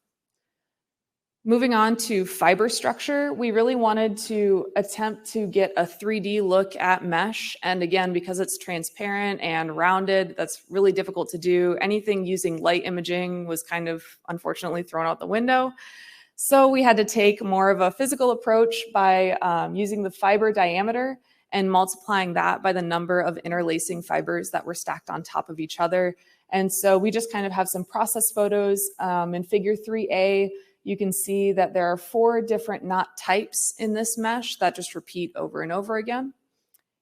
Speaker 12: Moving on to fiber structure, we really wanted to attempt to get a 3D look at mesh. And again, because it's transparent and rounded, that's really difficult to do. Anything using light imaging was kind of unfortunately thrown out the window. So we had to take more of a physical approach by using the fiber diameter and multiplying that by the number of interlacing fibers that were stacked on top of each other. And so we just kind of have some process photos. In figure 3A, you can see that there are 4 different knot types in this mesh that just repeat over and over again.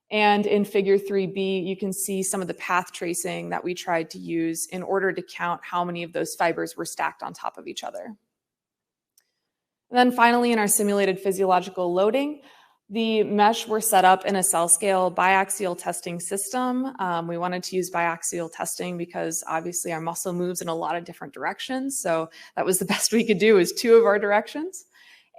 Speaker 12: And in figure 3B, you can see some of the path tracing that we tried to use in order to count how many of those fibers were stacked on top of each other. And then finally, in our simulated physiological loading, the mesh were set up in a cell scale biaxial testing system. We wanted to use biaxial testing because obviously our muscle moves in a lot of different directions. So that was the best we could do, is 2 of our directions.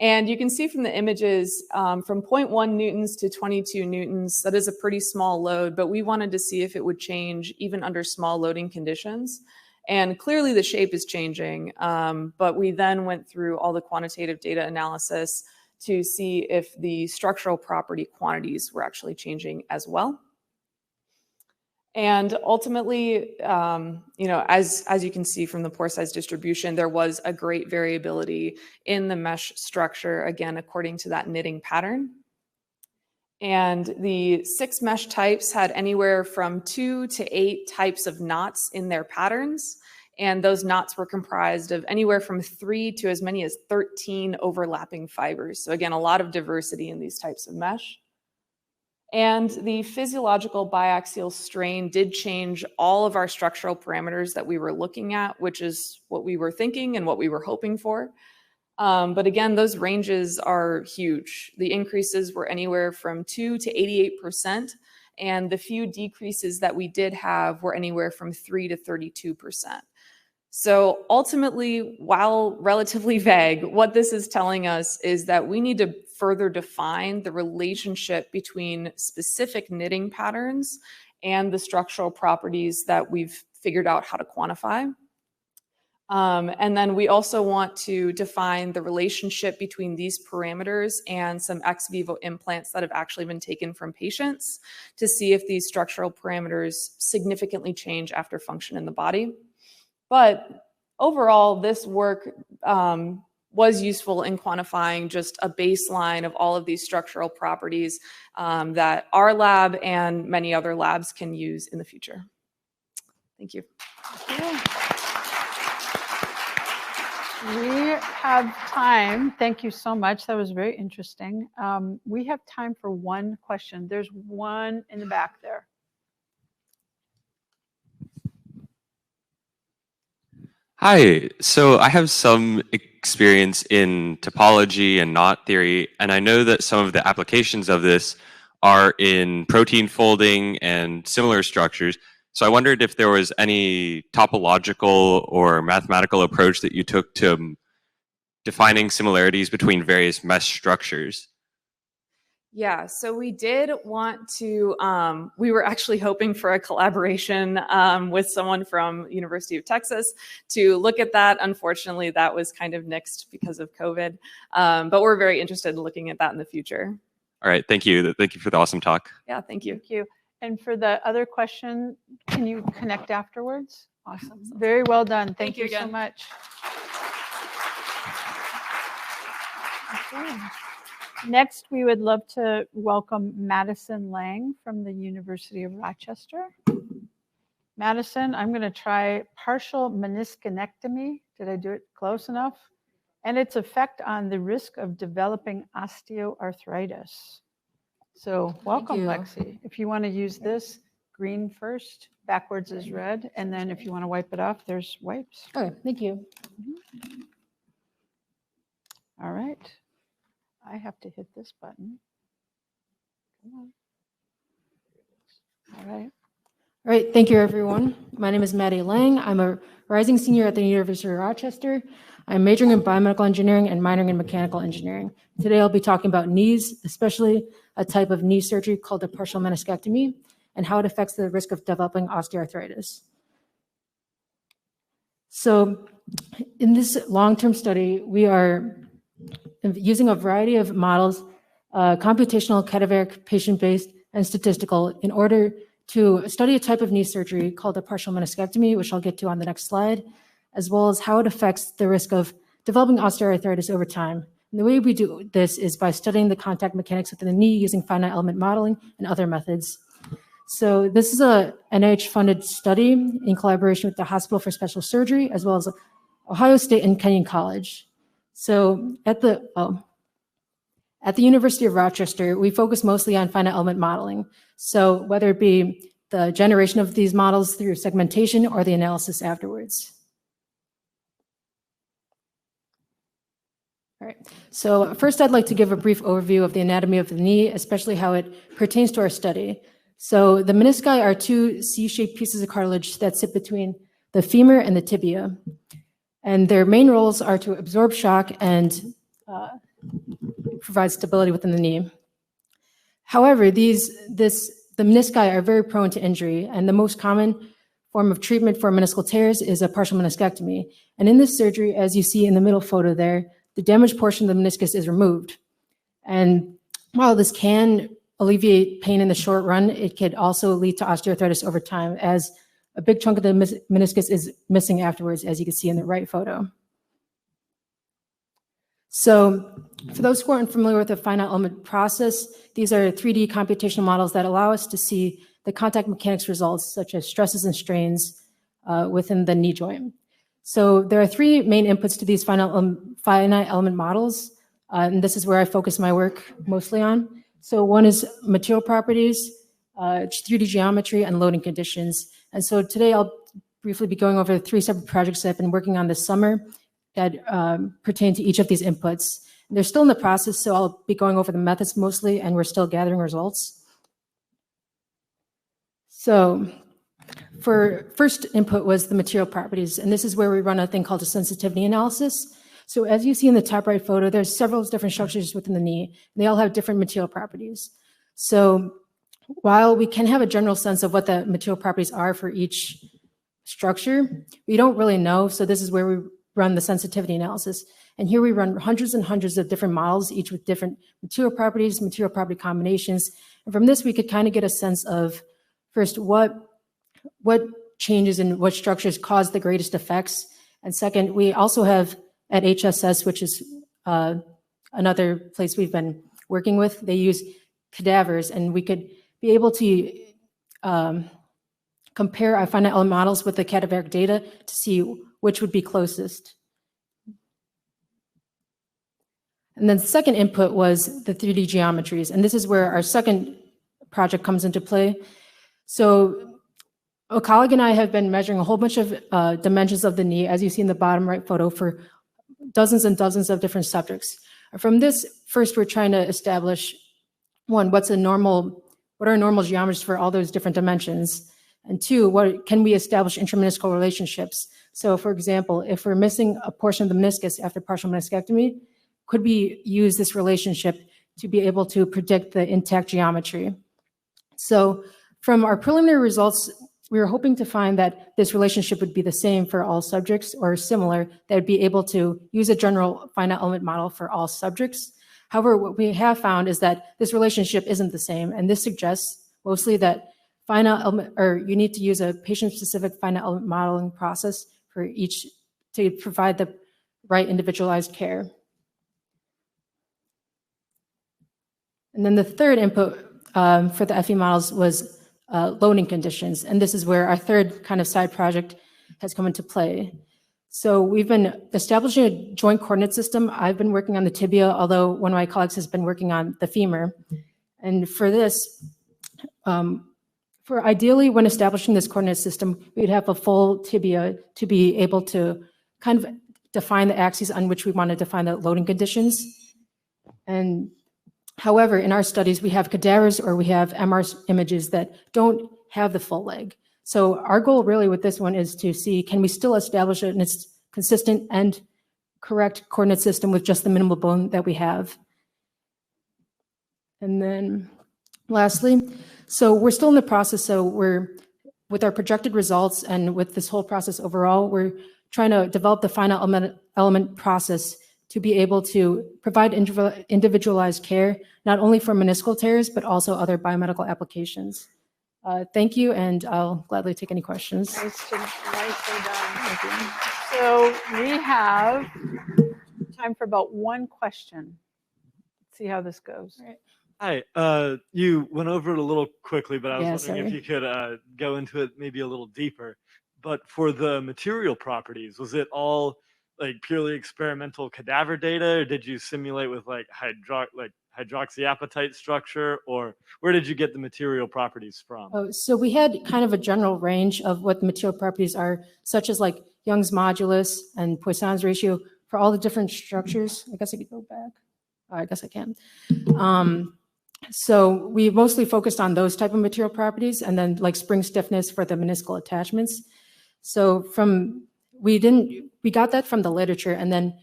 Speaker 12: And you can see from the images from 0.1 newtons to 22 newtons, that is a pretty small load, but we wanted to see if it would change even under small loading conditions. And clearly the shape is changing, but we then went through all the quantitative data analysis to see if the structural property quantities were actually changing as well. And ultimately, as you can see from the pore size distribution, there was a great variability in the mesh structure, again, according to that knitting pattern. And the 6 mesh types had anywhere from 2 to 8 types of knots in their patterns. And those knots were comprised of anywhere from 3 to as many as 13 overlapping fibers. So again, a lot of diversity in these types of mesh. And the physiological biaxial strain did change all of our structural parameters that we were looking at, which is what we were thinking and what we were hoping for. But again, those ranges are huge. The increases were anywhere from 2 to 88%, and the few decreases that we did have were anywhere from 3 to 32%. So ultimately, while relatively vague, what this is telling us is that we need to further define the relationship between specific knitting patterns and the structural properties that we've figured out how to quantify. And then we also want to define the relationship between these parameters and some ex vivo implants that have actually been taken from patients to see if these structural parameters significantly change after function in the body. But overall, this work was useful in quantifying just a baseline of all of these structural properties that our lab and many other labs can use in the future. Thank you.
Speaker 2: We have time. Thank you so much. That was very interesting. We have time for one question. There's one in the back there.
Speaker 5: Hi, so I have some experience in topology and knot theory, and I know that some of the applications of this are in protein folding and similar structures. So I wondered if there was any topological or mathematical approach that you took to defining similarities between various mesh structures.
Speaker 12: Yeah, so we did want to, we were actually hoping for a collaboration with someone from University of Texas to look at that. Unfortunately, that was kind of nixed because of COVID, but we're very interested in looking at that in the future.
Speaker 5: All right, thank you. Thank you for the awesome talk.
Speaker 12: Yeah, thank you.
Speaker 2: Thank you. And for the other question, can you connect afterwards? Awesome. Very well done. Thank you so
Speaker 12: again.
Speaker 2: much. Okay. Next, we would love to welcome Madison Lang from the University of Rochester. Madison, I'm going to try partial meniscectomy. Did I do it close enough? And its effect on the risk of developing osteoarthritis. So welcome, Lexi. If you want to use this, green first, backwards is red, and then if you want to wipe it off, there's wipes.
Speaker 11: Okay, thank you.
Speaker 2: All right. I have to hit this button. Come on.
Speaker 3: All right, thank you everyone. My name is Maddie Lang. I'm a rising senior at the University of Rochester. I'm majoring in biomedical engineering and minoring in mechanical engineering. Today I'll be talking about knees, especially a type of knee surgery called a partial meniscectomy, and how it affects the risk of developing osteoarthritis. So in this long-term study, we are using a variety of models, computational, cadaveric, patient-based, and statistical, in order to study a type of knee surgery called a partial meniscectomy, which I'll get to on the next slide, as well as how it affects the risk of developing osteoarthritis over time. And the way we do this is by studying the contact mechanics within the knee using finite element modeling and other methods. So this is a NIH-funded study in collaboration with the Hospital for Special Surgery, as well as Ohio State and Kenyon College. So at the University of Rochester, we focus mostly on finite element modeling. So whether it be the generation of these models through segmentation or the analysis afterwards. All right, so first I'd like to give a brief overview of the anatomy of the knee, especially how it pertains to our study. So the menisci are two C-shaped pieces of cartilage that sit between the femur and the tibia. And their main roles are to absorb shock and provide stability within the knee. However, the menisci are very prone to injury, and the most common form of treatment for meniscal tears is a partial meniscectomy. And in this surgery, as you see in the middle photo there, the damaged portion of the meniscus is removed. And while this can alleviate pain in the short run, it could also lead to osteoarthritis over time, as a big chunk of the meniscus is missing afterwards, as you can see in the right photo. So for those who aren't familiar with the finite element process, these are 3D computational models that allow us to see the contact mechanics results, such as stresses and strains within the knee joint. So there are three main inputs to these finite element models, and this is where I focus my work mostly on. So one is material properties, 3D geometry, and loading conditions. And so today I'll briefly be going over 3 separate projects that I've been working on this summer that pertain to each of these inputs. They're still in the process, so I'll be going over the methods mostly, and we're still gathering results. So for first input was the material properties, and this is where we run a thing called a sensitivity analysis. So as you see in the top right photo, there's several different structures within the knee, and they all have different material properties. So while we can have a general sense of what the material properties are for each structure, we don't really know, so this is where we run the sensitivity analysis. And here we run hundreds and hundreds of different models, each with different material property combinations. And from this, we could kind of get a sense of, first, what changes in what structures cause the greatest effects. And second, we also have at HSS, which is another place we've been working with, they use cadavers, and we could be able to compare our finite element models with the cadaveric data to see which would be closest. And then the second input was the 3D geometries, and this is where our second project comes into play. So a colleague and I have been measuring a whole bunch of dimensions of the knee, as you see in the bottom right photo, for dozens and dozens of different subjects. From this, first we're trying to establish, one, what are normal geometries for all those different dimensions? And two, what can we establish intrameniscal relationships? So for example, if we're missing a portion of the meniscus after partial meniscectomy, could we use this relationship to be able to predict the intact geometry? So from our preliminary results, we were hoping to find that this relationship would be the same for all subjects or similar, that would be able to use a general finite element model for all subjects. However, what we have found is that this relationship isn't the same, and this suggests mostly that you need to use a patient-specific finite element modeling process for each to provide the right individualized care. And then the third input for the FE models was loading conditions, and this is where our third kind of side project has come into play. So we've been establishing a joint coordinate system. I've been working on the tibia, although one of my colleagues has been working on the femur. And for this, ideally when establishing this coordinate system, we'd have a full tibia to be able to kind of define the axes on which we want to define the loading conditions. And however, in our studies, we have cadavers or we have MR images that don't have the full leg. So our goal really with this one is to see, can we still establish it in its consistent and correct coordinate system with just the minimal bone that we have. And then lastly, so we're still in the process. So with our projected results and with this whole process overall, we're trying to develop the final element process to be able to provide individualized care, not only for meniscal tears, but also other biomedical applications. Thank you, and I'll gladly take any questions.
Speaker 2: Nicely done. So we have time for about one question. Let's see how this goes.
Speaker 11: Hi, you went over it a little quickly, but I was wondering if
Speaker 3: sorry.
Speaker 11: you could go into it maybe a little deeper. But for the material properties, was it all like purely experimental cadaver data, or did you simulate with like hydroxyapatite structure, or where did you get the material properties from?
Speaker 3: Oh, so we had kind of a general range of what the material properties are, such as like Young's modulus and Poisson's ratio for all the different structures. I guess I could go back. I guess I can. So we mostly focused on those type of material properties, and then like spring stiffness for the meniscal attachments. So we got that from the literature, and then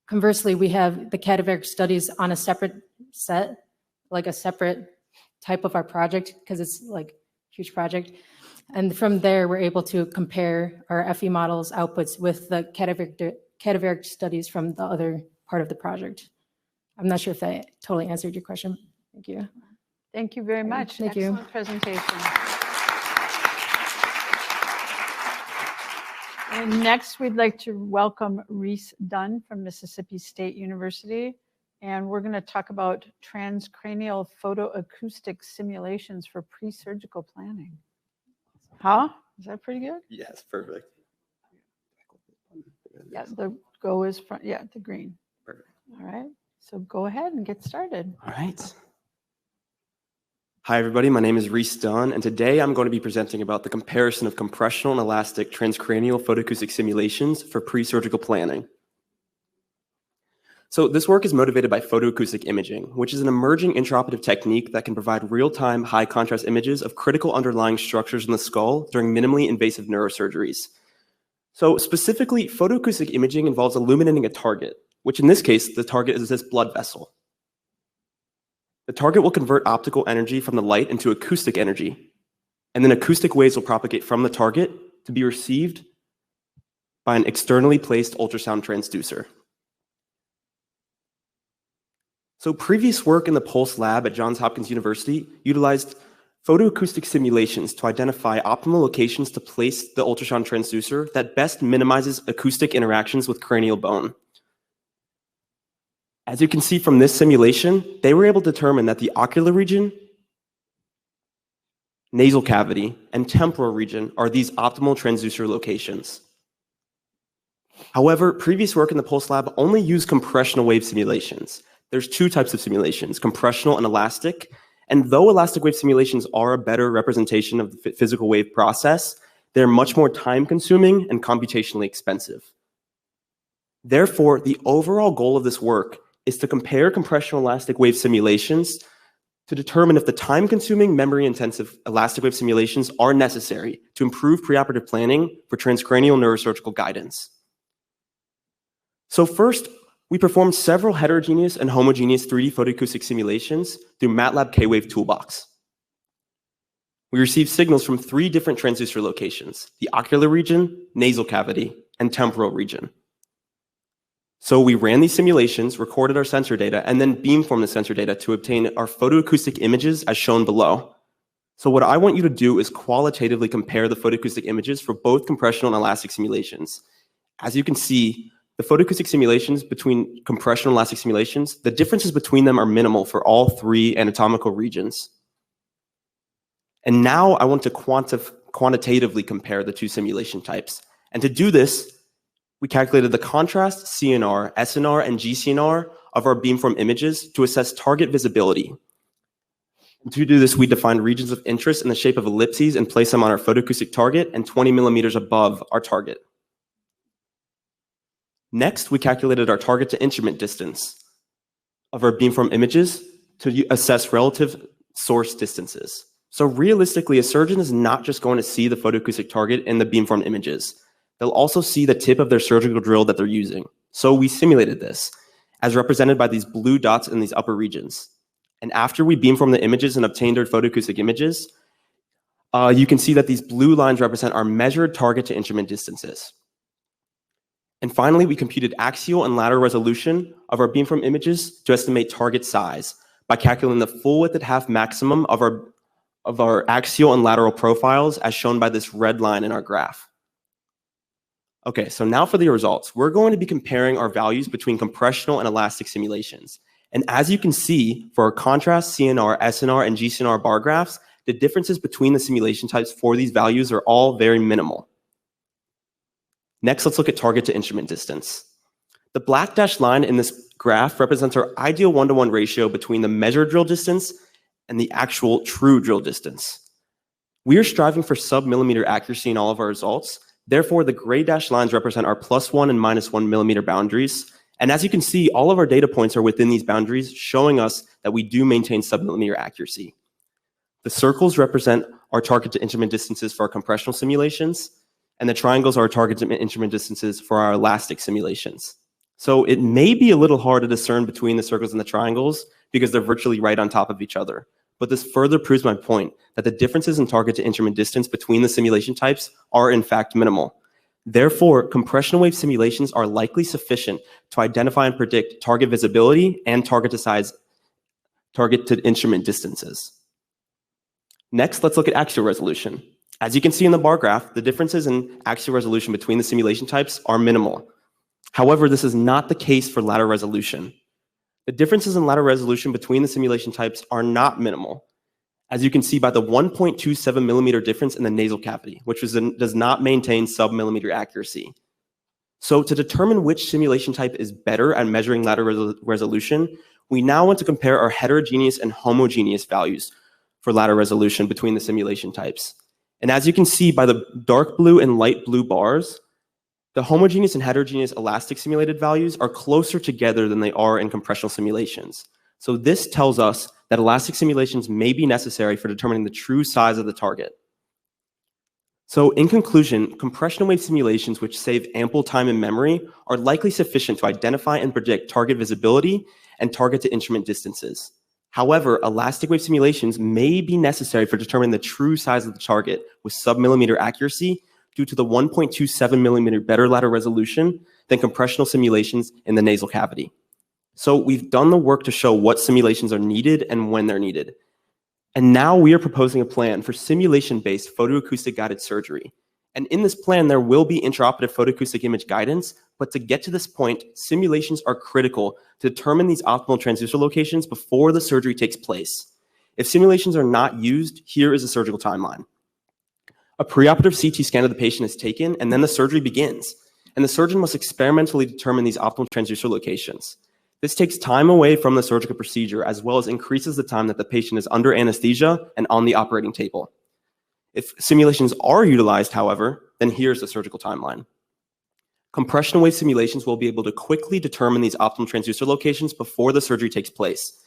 Speaker 3: conversely, we have the cadaveric studies on a separate set, like a separate type of our project, because it's like a huge project. And from there, we're able to compare our FE models outputs with the cadaveric studies from the other part of the project. I'm not sure if that totally answered your question. Thank you.
Speaker 2: Thank you very much.
Speaker 3: Thank you.
Speaker 2: Excellent presentation. And next, we'd like to welcome Reese Dunn from Mississippi State University. And we're going to talk about transcranial photoacoustic simulations for pre-surgical planning. Huh? Is that pretty good?
Speaker 13: Yes, perfect.
Speaker 2: Yeah, the go is front. Yeah, the green.
Speaker 13: Perfect.
Speaker 2: All right. So go ahead and get started.
Speaker 13: All right. Hi, everybody. My name is Reese Dunn, and today I'm going to be presenting about the comparison of compressional and elastic transcranial photoacoustic simulations for pre-surgical planning. So this work is motivated by photoacoustic imaging, which is an emerging intraoperative technique that can provide real-time high-contrast images of critical underlying structures in the skull during minimally invasive neurosurgeries. So specifically, photoacoustic imaging involves illuminating a target, which in this case, the target is this blood vessel. The target will convert optical energy from the light into acoustic energy, and then acoustic waves will propagate from the target to be received by an externally placed ultrasound transducer. So previous work in the Pulse lab at Johns Hopkins University utilized photoacoustic simulations to identify optimal locations to place the ultrasound transducer that best minimizes acoustic interactions with cranial bone. As you can see from this simulation, they were able to determine that the ocular region, nasal cavity, and temporal region are these optimal transducer locations. However, previous work in the Pulse lab only used compressional wave simulations. There's two types of simulations, compressional and elastic. And though elastic wave simulations are a better representation of the physical wave process, they're much more time-consuming and computationally expensive. Therefore, the overall goal of this work is to compare compressional elastic wave simulations to determine if the time-consuming, memory-intensive elastic wave simulations are necessary to improve preoperative planning for transcranial neurosurgical guidance. So first, we performed several heterogeneous and homogeneous 3D photoacoustic simulations through MATLAB K-Wave Toolbox. We received signals from 3 different transducer locations: the ocular region, nasal cavity, and temporal region. So we ran these simulations, recorded our sensor data, and then beamformed the sensor data to obtain our photoacoustic images as shown below. So what I want you to do is qualitatively compare the photoacoustic images for both compressional and elastic simulations. As you can see, the photoacoustic simulations between compressional and elastic simulations, the differences between them are minimal for all 3 anatomical regions. And now I want to quantitatively compare the 2 simulation types. And to do this, we calculated the contrast, CNR, SNR, and GCNR of our beamform images to assess target visibility. And to do this, we defined regions of interest in the shape of ellipses and placed them on our photoacoustic target and 20 millimeters above our target. Next, we calculated our target to instrument distance of our beamform images to assess relative source distances. So realistically, a surgeon is not just going to see the photoacoustic target in the beamformed images. They'll also see the tip of their surgical drill that they're using. So we simulated this, as represented by these blue dots in these upper regions. And after we beamformed the images and obtained our photoacoustic images, you can see that these blue lines represent our measured target to instrument distances. And finally, we computed axial and lateral resolution of our beamformed images to estimate target size by calculating the full width at half maximum of our axial and lateral profiles as shown by this red line in our graph. Okay, so now for the results. We're going to be comparing our values between compressional and elastic simulations. And as you can see, for our contrast, CNR, SNR, and GCNR bar graphs, the differences between the simulation types for these values are all very minimal. Next, let's look at target to instrument distance. The black dashed line in this graph represents our ideal one-to-one ratio between the measured drill distance and the actual true drill distance. We are striving for sub-millimeter accuracy in all of our results. Therefore, the gray dashed lines represent our +1 and -1 millimeter boundaries. And as you can see, all of our data points are within these boundaries, showing us that we do maintain sub-millimeter accuracy. The circles represent our target to instrument distances for our compressional simulations, and the triangles are our target to instrument distances for our elastic simulations. So it may be a little hard to discern between the circles and the triangles because they're virtually right on top of each other. But this further proves my point that the differences in target to instrument distance between the simulation types are in fact minimal. Therefore, compressional wave simulations are likely sufficient to identify and predict target visibility and target to instrument distances. Next, let's look at axial resolution. As you can see in the bar graph, the differences in axial resolution between the simulation types are minimal. However, this is not the case for lateral resolution. The differences in lateral resolution between the simulation types are not minimal, as you can see by the 1.27 millimeter difference in the nasal cavity, which does not maintain sub-millimeter accuracy. So to determine which simulation type is better at measuring lateral resolution, we now want to compare our heterogeneous and homogeneous values for lateral resolution between the simulation types. And as you can see by the dark blue and light blue bars, the homogeneous and heterogeneous elastic simulated values are closer together than they are in compressional simulations. So this tells us that elastic simulations may be necessary for determining the true size of the target. So in conclusion, compressional wave simulations which save ample time and memory are likely sufficient to identify and predict target visibility and target to instrument distances. However, elastic wave simulations may be necessary for determining the true size of the target with sub-millimeter accuracy due to the 1.27 millimeter better lateral resolution than compressional simulations in the nasal cavity. So we've done the work to show what simulations are needed and when they're needed. And now we are proposing a plan for simulation-based photoacoustic guided surgery. And in this plan, there will be intraoperative photoacoustic image guidance, but to get to this point, simulations are critical to determine these optimal transducer locations before the surgery takes place. If simulations are not used, here is a surgical timeline. A preoperative CT scan of the patient is taken, and then the surgery begins. And the surgeon must experimentally determine these optimal transducer locations. This takes time away from the surgical procedure, as well as increases the time that the patient is under anesthesia and on the operating table. If simulations are utilized, however, then here's the surgical timeline. Compressional wave simulations will be able to quickly determine these optimal transducer locations before the surgery takes place.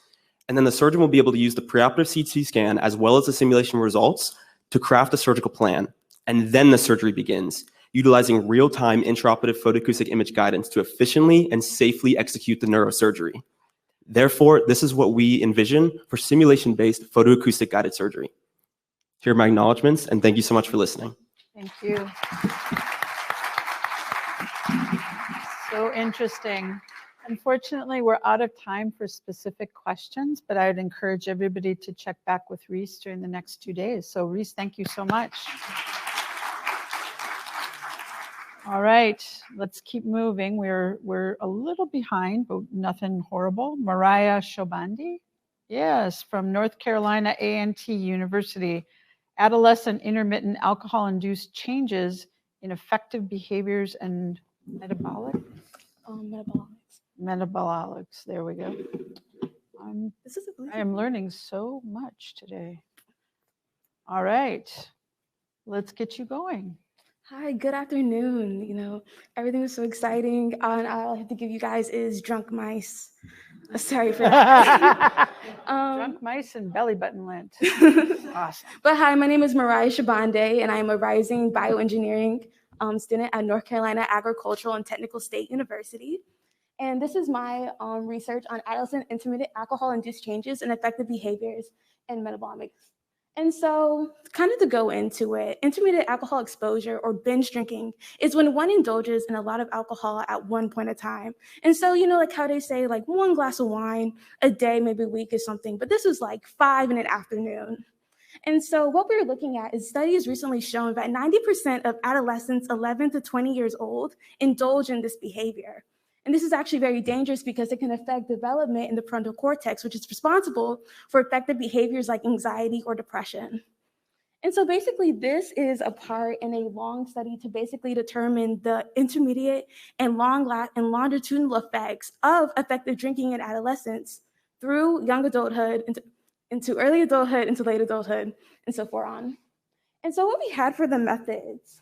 Speaker 13: And then the surgeon will be able to use the preoperative CT scan as well as the simulation results to craft a surgical plan. And then the surgery begins, utilizing real-time intraoperative photoacoustic image guidance to efficiently and safely execute the neurosurgery. Therefore, this is what we envision for simulation-based photoacoustic guided surgery. Here are my acknowledgements, and thank you so much for listening.
Speaker 2: Thank you. So interesting. Unfortunately, we're out of time for specific questions, but I would encourage everybody to check back with Reese during the next 2 days. So Reese, thank you so much. All right, let's keep moving. We're a little behind, but nothing horrible. Mariah Shobandi, yes, from North Carolina A&T University. Adolescent intermittent alcohol-induced changes in affective behaviors and metabolics. Metabolics. There we go. I am learning so much today. All right, let's get you going.
Speaker 6: Hi, good afternoon. Everything was so exciting. And all I have to give you guys is drunk mice.
Speaker 2: Sorry
Speaker 6: for that.
Speaker 2: Drunk mice and belly button lint. Awesome.
Speaker 6: But hi, my name is Mariah Shabande, and I'm a rising bioengineering student at North Carolina Agricultural and Technical State University. And this is my research on adolescent intermittent alcohol-induced changes in affective behaviors and metabolomics. And so, kind of to go into it, intermittent alcohol exposure or binge drinking is when one indulges in a lot of alcohol at one point in time. And so, you know, like how they say, like 1 glass of wine a day, maybe a week or something, but this was like 5 in an afternoon. And so what we're looking at is studies recently shown that 90% of adolescents 11 to 20 years old indulge in this behavior. And this is actually very dangerous because it can affect development in the frontal cortex, which is responsible for affective behaviors like anxiety or depression. And so basically this is a part in a long study to basically determine the intermediate and longitudinal effects of affective drinking in adolescents through young adulthood, into early adulthood, into late adulthood, and so forth on. And so what we had for the methods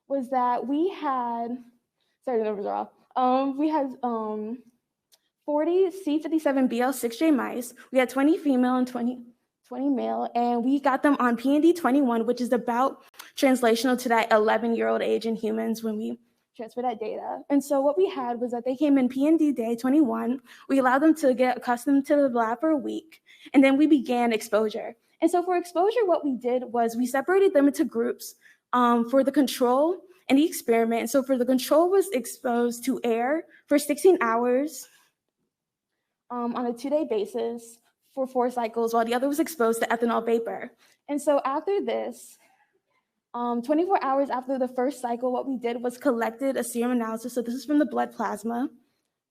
Speaker 6: was that we had, sorry, the numbers are off. We had 40 C57 BL6J mice. We had 20 female and 20 male, and we got them on PND 21, which is about translational to that 11-year-old age in humans when we transfer that data. And so what we had was that they came in PND day 21. We allowed them to get accustomed to the lab for a week, and then we began exposure. And so for exposure, what we did was we separated them into groups for the control and the experiment. So for the control was exposed to air for 16 hours on a 2-day basis for 4 cycles, while the other was exposed to ethanol vapor. And so after this, 24 hours after the first cycle, what we did was collected a serum analysis. So this is from the blood plasma.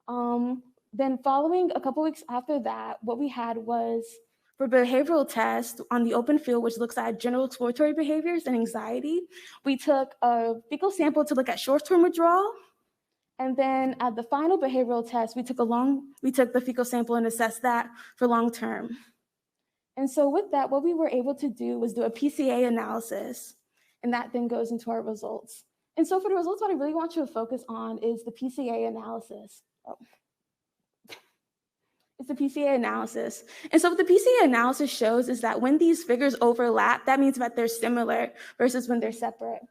Speaker 6: Then following a couple weeks after that, what we had was for behavioral tests on the open field, which looks at general exploratory behaviors and anxiety, we took a fecal sample to look at short-term withdrawal. And then at the final behavioral test, we took the fecal sample and assessed that for long-term. And so with that, what we were able to do was do a Pca analysis, and that then goes into our results. And so for the results, what I really want you to focus on is the Pca analysis. It's the Pca analysis. And so what the Pca analysis shows is that when these figures overlap, that means that they're similar versus when they're separate.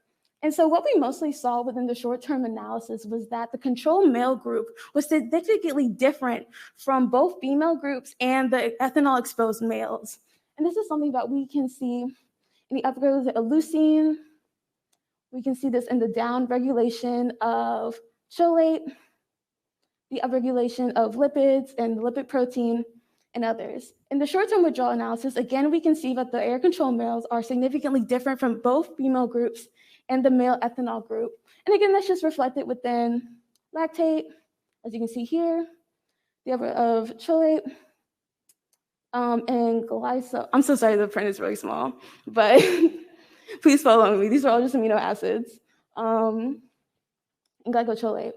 Speaker 6: And so what we mostly saw within the short-term analysis was that the control male group was significantly different from both female groups and the ethanol-exposed males. And this is something that we can see in the upregulation of leucine. We can see this in the down-regulation of cholate, the upregulation of lipids and lipid protein, and others. In the short-term withdrawal analysis, again, we can see that the air control males are significantly different from both female groups and the male ethanol group. And again, that's just reflected within lactate, as you can see here, the upper of cholate, and glycol. I'm so sorry, the print is really small, but please follow me. These are all just amino acids, and glycocholate.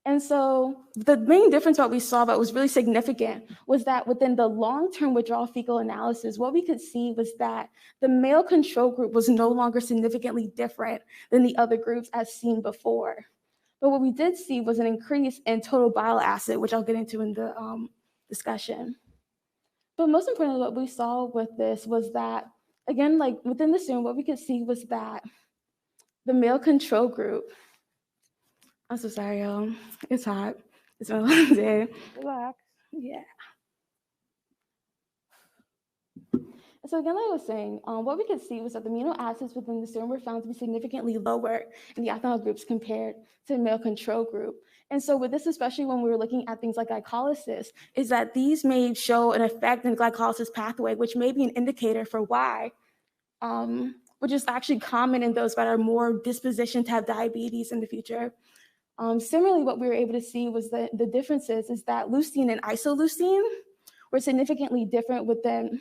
Speaker 6: And so the main difference what we saw that was really significant was that within the long-term withdrawal fecal analysis, what we could see was that the male control group was no longer significantly different than the other groups as seen before. But what we did see was an increase in total bile acid, which I'll get into in the discussion. But most importantly, what we saw with this was that, again, like within the serum, what we could see was that the male control group, I'm so sorry, y'all. It's hot. It's been a long day. Relax. Yeah. So again, like I was saying, what we could see was that the amino acids within the serum were found to be significantly lower in the ethanol groups compared to the male control group. And so with this, especially when we were looking at things like glycolysis, is that these may show an effect in the glycolysis pathway, which may be an indicator for why, which is actually common in those that are more dispositioned to have diabetes in the future. Similarly, what we were able to see was that the differences is that leucine and isoleucine were significantly different within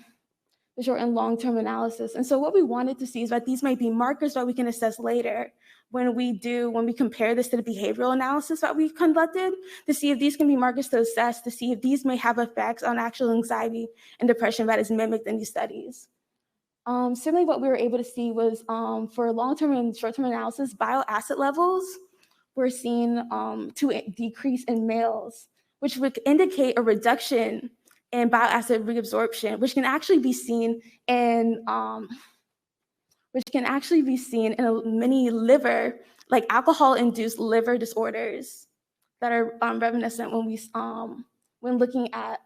Speaker 6: the short and long-term analysis. And so what we wanted to see is that these might be markers that we can assess later when we compare this to the behavioral analysis that we conducted, to see if these can be markers to assess, to see if these may have effects on actual anxiety and depression that is mimicked in these studies. Similarly, what we were able to see was for long-term and short-term analysis, bile acid levels were seen to decrease in males, which would indicate a reduction in bile acid reabsorption, which can actually be seen in many liver, like alcohol-induced liver disorders that are reminiscent when looking at,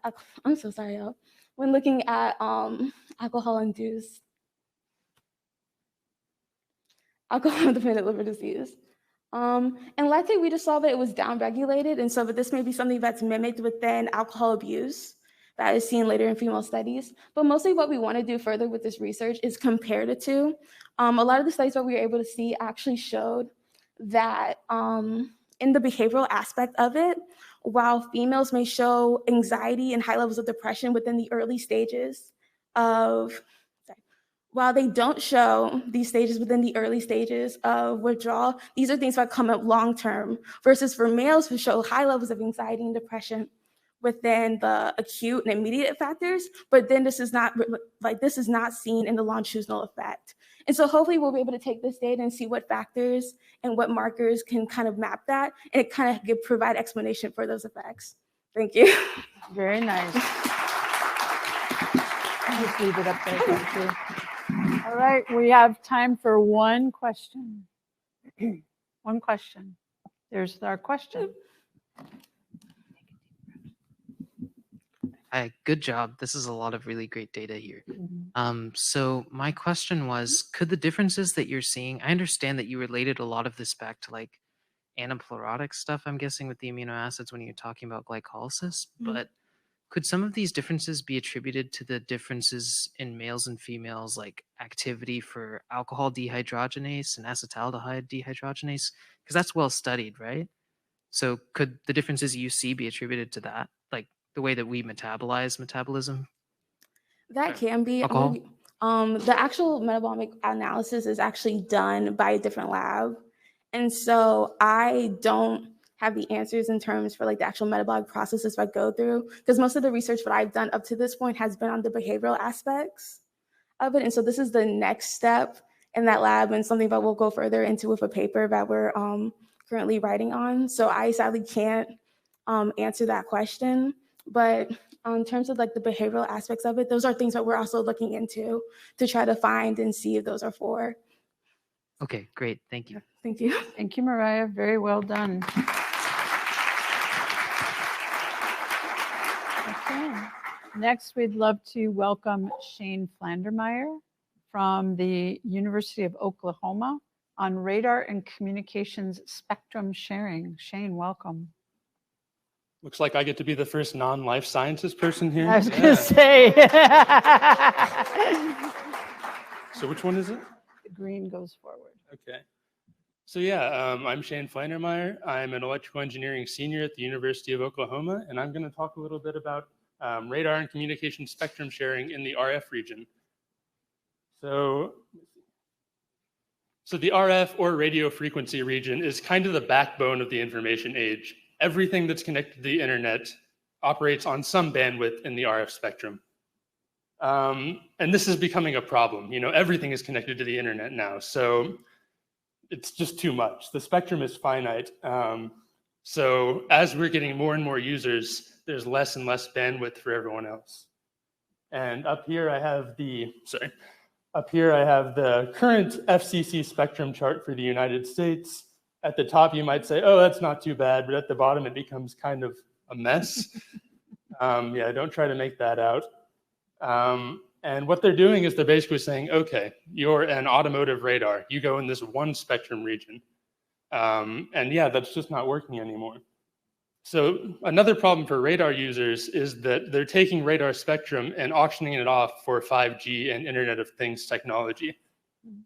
Speaker 6: I'm so sorry, y'all, when looking at alcohol-dependent liver disease. And lactate, we just saw that it was downregulated, and so but this may be something that's mimicked within alcohol abuse that is seen later in female studies. But mostly what we want to do further with this research is compare the two. A lot of the studies that we were able to see actually showed that in the behavioral aspect of it, while females may show anxiety and high levels of depression within the early stages of, while they don't show these stages within the early stages of withdrawal, these are things that come up long-term, versus for males who show high levels of anxiety and depression within the acute and immediate factors, but then this is not seen in the longitudinal effect. And so hopefully we'll be able to take this data and see what factors and what markers can kind of map that, and it kind of provide explanation for those effects. Thank you.
Speaker 2: Very nice. Just leave it up there. Thank you. All right, we have time for one question. One question. There's our question.
Speaker 15: Hi, good job. This is a lot of really great data here. So my question was, could the differences that you're seeing, I understand that you related a lot of this back to like anaplerotic stuff, I'm guessing, with the amino acids when you're talking about glycolysis, but could some of these differences be attributed to the differences in males and females, like activity for alcohol dehydrogenase and acetaldehyde dehydrogenase? Because that's well studied, right? So could the differences you see be attributed to that, like the way that we metabolize metabolism?
Speaker 6: That can be.
Speaker 15: Alcohol?
Speaker 6: The actual metabolic analysis is actually done by a different lab. And so I don't have the answers in terms for like the actual metabolic processes I go through, because most of the research that I've done up to this point has been on the behavioral aspects of it. And so this is the next step in that lab, and something that we'll go further into with a paper that we're currently writing on. So I sadly can't answer that question. But in terms of like the behavioral aspects of it, those are things that we're also looking into to try to find and see if those are for.
Speaker 15: Okay, great. Thank you.
Speaker 6: Thank you.
Speaker 2: Thank you, Mariah. Very well done. Okay. Next, we'd love to welcome Shane Flandermeyer from the University of Oklahoma on radar and communications spectrum sharing. Shane, welcome.
Speaker 14: Looks like I get to be the first non-life sciences person here.
Speaker 2: I was going to say.
Speaker 14: So which one is it?
Speaker 2: The green goes forward.
Speaker 14: Okay. So yeah, I'm Shane Flandermeyer. I'm an electrical engineering senior at the University of Oklahoma, and I'm going to talk a little bit about radar and communication spectrum sharing in the RF region. So the RF or radio frequency region is kind of the backbone of the information age. Everything that's connected to the internet operates on some bandwidth in the RF spectrum. And this is becoming a problem. You know, everything is connected to the internet now, so it's just too much. The spectrum is finite. So as we're getting more and more users, there's less and less bandwidth for everyone else. And up here I have the current FCC spectrum chart for the United States. At the top, you might say, oh, that's not too bad, but at the bottom, it becomes kind of a mess. Yeah, don't try to make that out. And what they're doing is they're basically saying, okay, you're an automotive radar. You go in this one spectrum region. And yeah, that's just not working anymore. So another problem for radar users is that they're taking radar spectrum and auctioning it off for 5G and Internet of Things technology.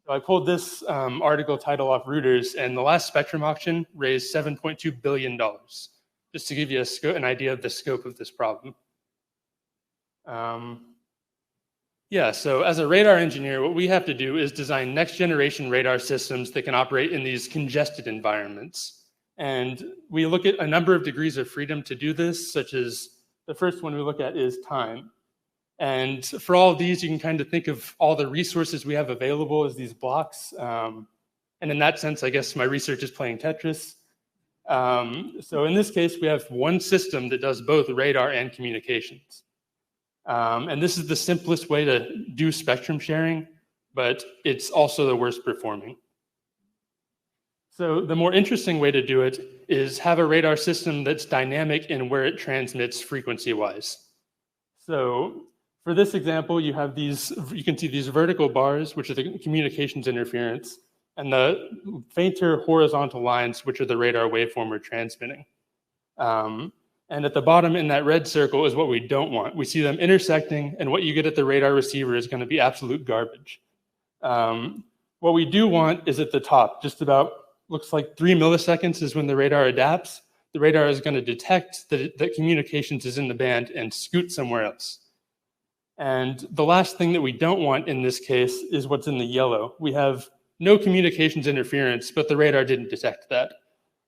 Speaker 14: So I pulled this article title off Reuters, and the last spectrum auction raised $7.2 billion, just to give you an idea of the scope of this problem. Yeah, so as a radar engineer, what we have to do is design next generation radar systems that can operate in these congested environments. And we look at a number of degrees of freedom to do this, such as the first one we look at is time. And for all of these, you can kind of think of all the resources we have available as these blocks. And in that sense, I guess my research is playing Tetris. So in this case, we have one system that does both radar and communications. And this is the simplest way to do spectrum sharing, but it's also the worst performing. So the more interesting way to do it is have a radar system that's dynamic in where it transmits frequency-wise. So for this example, you have these, you can see these vertical bars, which are the communications interference, and the fainter horizontal lines, which are the radar waveform we're transmitting. And at the bottom in that red circle is what we don't want. We see them intersecting, and what you get at the radar receiver is going to be absolute garbage. What we do want is at the top, just about, looks like 3 milliseconds is when the radar adapts. The radar is going to detect that communications is in the band and scoot somewhere else. And the last thing that we don't want in this case is what's in the yellow. We have no communications interference, but the radar didn't detect that.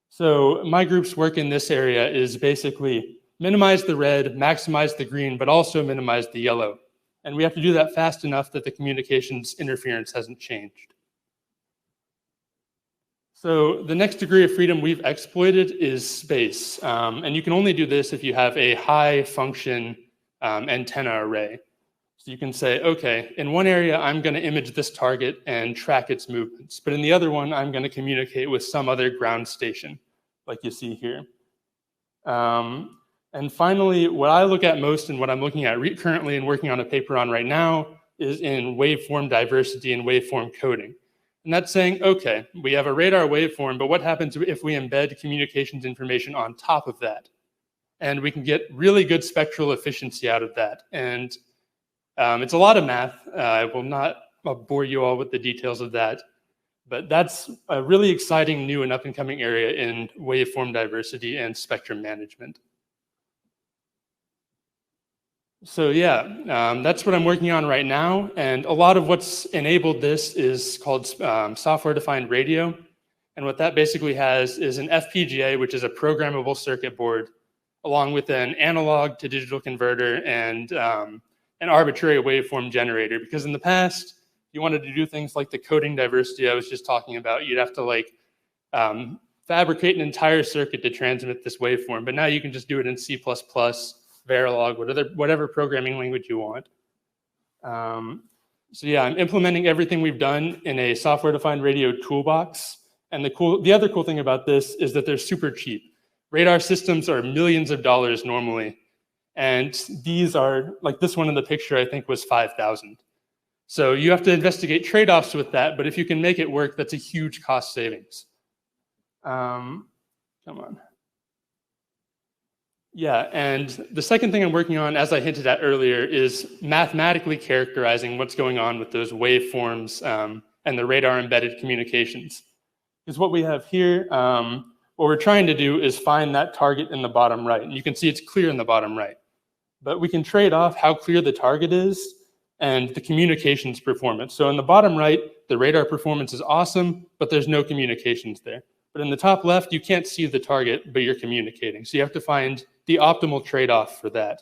Speaker 14: So my group's work in this area is basically minimize the red, maximize the green, but also minimize the yellow. And we have to do that fast enough that the communications interference hasn't changed. So the next degree of freedom we've exploited is space. And you can only do this if you have a high function antenna array. So you can say, okay, in one area, I'm going to image this target and track its movements. But in the other one, I'm going to communicate with some other ground station, like you see here. And finally, what I look at most and what I'm looking at currently and working on a paper on right now is in waveform diversity and waveform coding. And that's saying, okay, we have a radar waveform, but what happens if we embed communications information on top of that? And we can get really good spectral efficiency out of that. And it's a lot of math. I will not bore you all with the details of that, but that's a really exciting new and up-and-coming area in waveform diversity and spectrum management. So yeah, that's what I'm working on right now. And a lot of what's enabled this is called software-defined radio. And what that basically has is an FPGA, which is a programmable circuit board, along with an analog to digital converter and an arbitrary waveform generator. Because in the past, you wanted to do things like the coding diversity I was just talking about, you'd have to like fabricate an entire circuit to transmit this waveform. But now you can just do it in C++, Verilog, whatever programming language you want. So yeah, I'm implementing everything we've done in a software-defined radio toolbox. And the other cool thing about this is that they're super cheap. Radar systems are millions of dollars normally. And these are, like this one in the picture, I think was 5,000. So you have to investigate trade-offs with that, but if you can make it work, that's a huge cost savings. Come on. Yeah, and the second thing I'm working on, as I hinted at earlier, is mathematically characterizing what's going on with those waveforms and the radar-embedded communications. Because what we have here, what we're trying to do is find that target in the bottom right. And you can see it's clear in the bottom right. But we can trade off how clear the target is and the communications performance. So in the bottom right, the radar performance is awesome, but there's no communications there. But in the top left, you can't see the target, but you're communicating. So you have to find the optimal trade-off for that.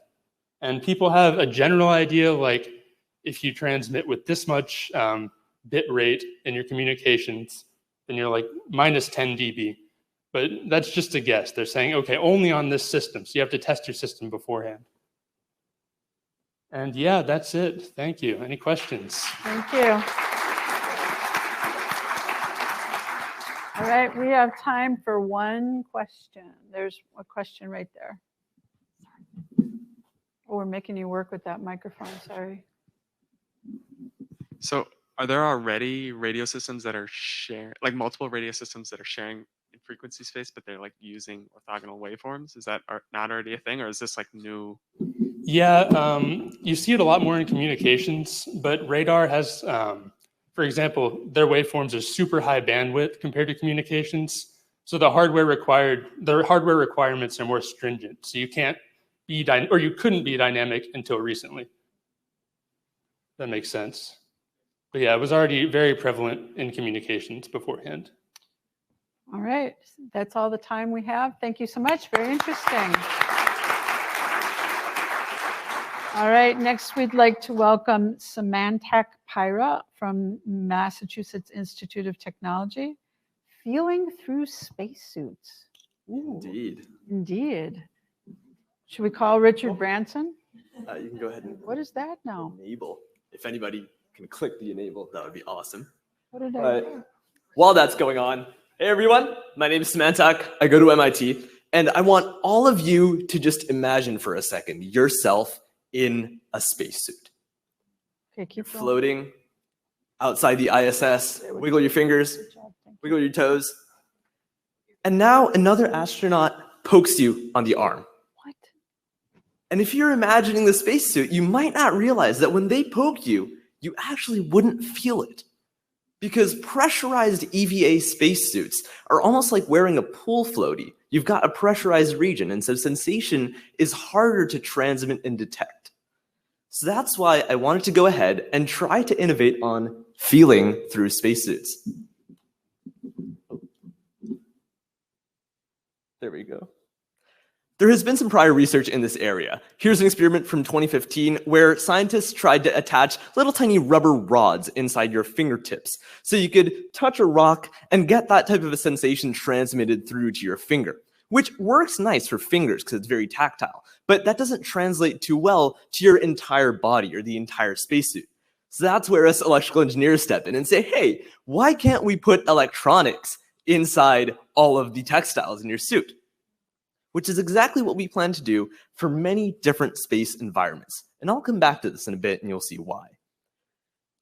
Speaker 14: And people have a general idea, like if you transmit with this much bit rate in your communications, then you're like minus 10 dB. But that's just a guess. They're saying, okay, only on this system. So you have to test your system beforehand. And yeah, that's it. Thank you. Any questions?
Speaker 2: Thank you. All right, we have time for one question. There's a question right there. Oh, we're making you work with that microphone, sorry.
Speaker 5: So are there already radio systems that are like multiple radio systems that are sharing in frequency space, but they're like using orthogonal waveforms? Is that not already a thing, or is this like new?
Speaker 14: Yeah, you see it a lot more in communications, but radar has, for example, their waveforms are super high bandwidth compared to communications. So the hardware requirements are more stringent. So you can't be, or you couldn't be dynamic until recently. That makes sense. But yeah, it was already very prevalent in communications beforehand.
Speaker 2: All right, that's all the time we have. Thank you so much, very interesting. All right, next we'd like to welcome Samantak Pyra from Massachusetts Institute of Technology, Feeling Through Spacesuits. Indeed. Indeed. Should we call Richard Branson?
Speaker 17: You can go ahead and
Speaker 2: What is that now?
Speaker 17: enable. If anybody can click the enable, that would be awesome.
Speaker 2: What did I
Speaker 17: But
Speaker 2: do?
Speaker 17: while that's going on, hey everyone, my name is Smantak. I go to MIT, and I want all of you to just imagine for a second yourself in a spacesuit.
Speaker 2: Okay, keep going.
Speaker 17: Floating outside the ISS. Wiggle your fingers, wiggle your toes. And now another astronaut pokes you on the arm.
Speaker 2: What?
Speaker 17: And if you're imagining the spacesuit, you might not realize that when they poke you, you actually wouldn't feel it. Because pressurized EVA spacesuits are almost like wearing a pool floaty. You've got a pressurized region, and so sensation is harder to transmit and detect. So that's why I wanted to go ahead and try to innovate on feeling through spacesuits. There we go. There has been some prior research in this area. Here's an experiment from 2015 where scientists tried to attach little tiny rubber rods inside your fingertips so you could touch a rock and get that type of a sensation transmitted through to your finger, which works nice for fingers because it's very tactile, but that doesn't translate too well to your entire body or the entire spacesuit. So that's where us electrical engineers step in and say, hey, why can't we put electronics inside all of the textiles in your suit? Which is exactly what we plan to do for many different space environments. And I'll come back to this in a bit and you'll see why.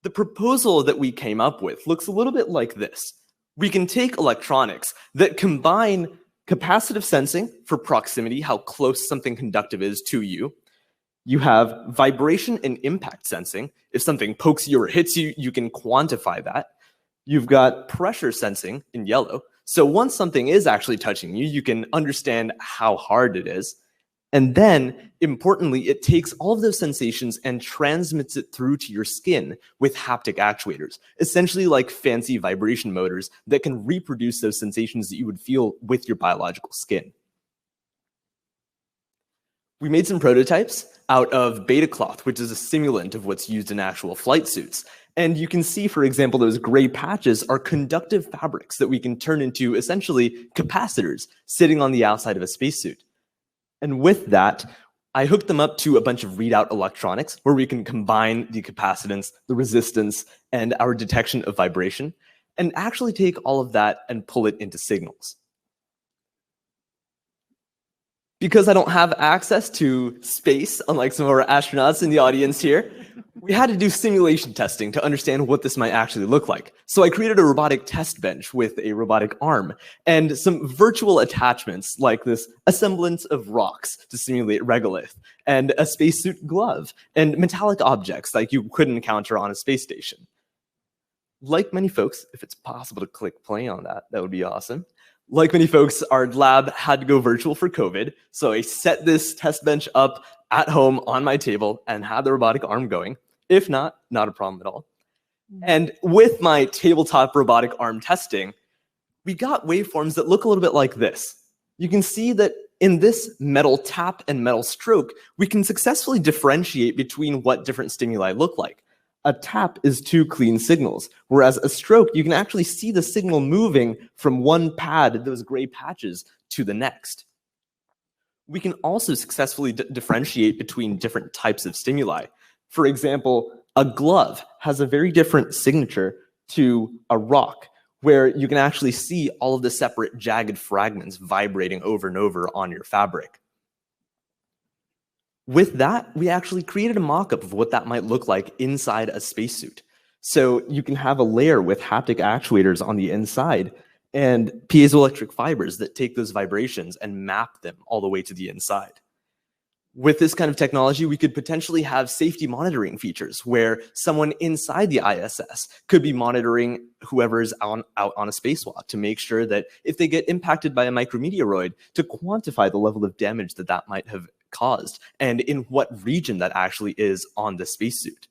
Speaker 17: The proposal that we came up with looks a little bit like this. We can take electronics that combine capacitive sensing for proximity, how close something conductive is to you. You have vibration and impact sensing. If something pokes you or hits you, you can quantify that. You've got pressure sensing in yellow. So once something is actually touching you, you can understand how hard it is. And then, importantly, it takes all of those sensations and transmits it through to your skin with haptic actuators, essentially like fancy vibration motors that can reproduce those sensations that you would feel with your biological skin. We made some prototypes out of beta cloth, which is a simulant of what's used in actual flight suits. And you can see, for example, those gray patches are conductive fabrics that we can turn into essentially capacitors sitting on the outside of a spacesuit. And with that, I hooked them up to a bunch of readout electronics where we can combine the capacitance, the resistance, and our detection of vibration, and actually take all of that and pull it into signals. Because I don't have access to space, unlike some of our astronauts in the audience here, we had to do simulation testing to understand what this might actually look like. So I created a robotic test bench with a robotic arm and some virtual attachments like this assemblance of rocks to simulate regolith, and a spacesuit glove, and metallic objects like you could encounter on a space station. Like many folks, if it's possible to click play on that, that would be awesome. Like many folks, our lab had to go virtual for COVID, so I set this test bench up at home on my table and had the robotic arm going. If not, not a problem at all. And with my tabletop robotic arm testing, we got waveforms that look a little bit like this. You can see that in this metal tap and metal stroke, we can successfully differentiate between what different stimuli look like. A tap is 2 clean signals, whereas a stroke, you can actually see the signal moving from one pad, those gray patches, to the next. We can also successfully differentiate between different types of stimuli. For example, a glove has a very different signature to a rock, where you can actually see all of the separate jagged fragments vibrating over and over on your fabric. With that, we actually created a mock-up of what that might look like inside a spacesuit. So you can have a layer with haptic actuators on the inside and piezoelectric fibers that take those vibrations and map them all the way to the inside. With this kind of technology, we could potentially have safety monitoring features where someone inside the ISS could be monitoring whoever's out on a spacewalk to make sure that if they get impacted by a micrometeoroid, to quantify the level of damage that that might have caused and in what region that actually is on the spacesuit.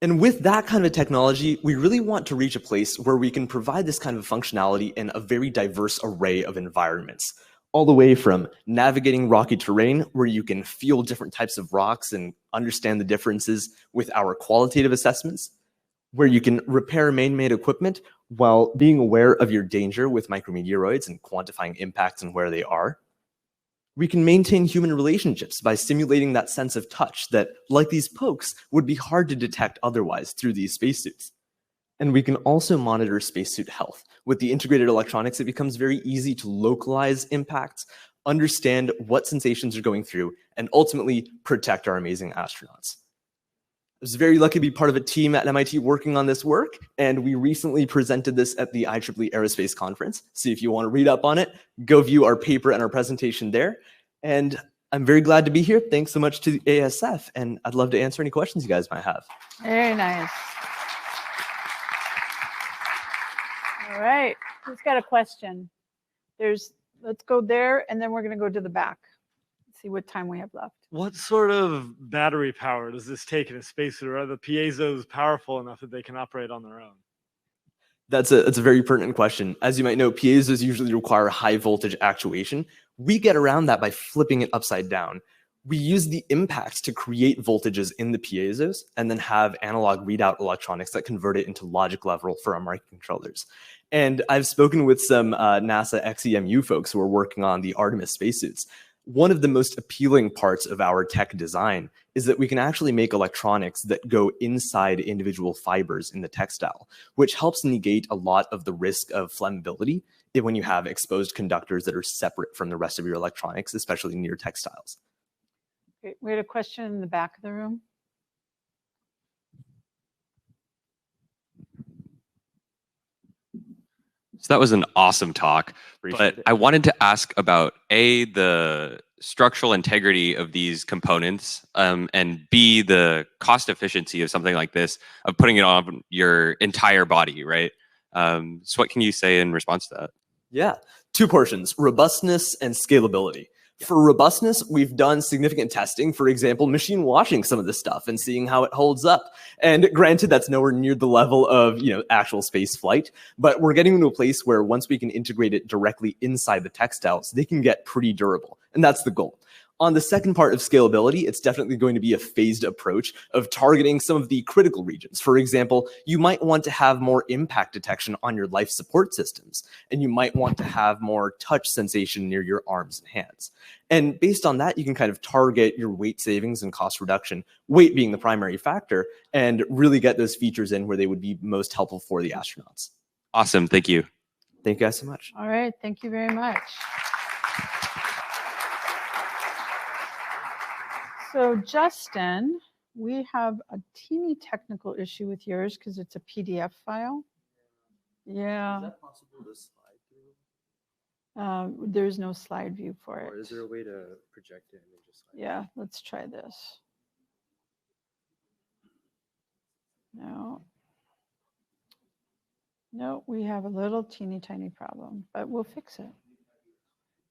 Speaker 17: And with that kind of technology, we really want to reach a place where we can provide this kind of functionality in a very diverse array of environments, all the way from navigating rocky terrain where you can feel different types of rocks and understand the differences with our qualitative assessments, where you can repair man-made equipment while being aware of your danger with micrometeoroids and quantifying impacts and where they are. We can maintain human relationships by simulating that sense of touch that, like these pokes, would be hard to detect otherwise through these spacesuits. And we can also monitor spacesuit health. With the integrated electronics, it becomes very easy to localize impacts, understand what sensations are going through, and ultimately protect our amazing astronauts. I was very lucky to be part of a team at MIT working on this work, and we recently presented this at the IEEE Aerospace Conference. So if you want to read up on it, go view our paper and our presentation there. And I'm very glad to be here. Thanks so much to the ASF, and I'd love to answer any questions you guys might have.
Speaker 2: Very nice. All right, who's got a question? Let's go there, and then we're going to go to the back. See what time we have left.
Speaker 11: What sort of battery power does this take in a spacesuit? Or are the piezos powerful enough that they can operate on their own?
Speaker 17: That's a very pertinent question. As you might know, piezos usually require high voltage actuation. We get around that by flipping it upside down. We use the impacts to create voltages in the piezos and then have analog readout electronics that convert it into logic level for our microcontrollers. And I've spoken with some NASA XEMU folks who are working on the Artemis spacesuits. One of the most appealing parts of our tech design is that we can actually make electronics that go inside individual fibers in the textile, which helps negate a lot of the risk of flammability when you have exposed conductors that are separate from the rest of your electronics, especially near textiles.
Speaker 2: Okay, we had a question in the back of the room.
Speaker 5: So that was an awesome talk, but I wanted to ask about the structural integrity of these components, and B, the cost efficiency of something like this, of putting it on your entire body, right? So what can you say in response to that?
Speaker 17: Yeah, two portions, robustness and scalability. For robustness, we've done significant testing, for example, machine washing some of this stuff and seeing how it holds up. And granted, that's nowhere near the level of actual space flight, but we're getting into a place where once we can integrate it directly inside the textiles, they can get pretty durable. And that's the goal. On the second part of scalability, it's definitely going to be a phased approach of targeting some of the critical regions. For example, you might want to have more impact detection on your life support systems, and you might want to have more touch sensation near your arms and hands. And based on that, you can kind of target your weight savings and cost reduction, weight being the primary factor, and really get those features in where they would be most helpful for the astronauts.
Speaker 5: Awesome. Thank you.
Speaker 17: Thank you guys so much.
Speaker 2: All right. Thank you very much. So Justin, we have a teeny technical issue with yours because it's a PDF file. Yeah.
Speaker 13: Is that possible to slide through?
Speaker 2: There's no slide view for it.
Speaker 13: Or is there a way to project it and then just slide
Speaker 2: Yeah, let's try this. No. No, we have a little teeny tiny problem, but we'll fix it.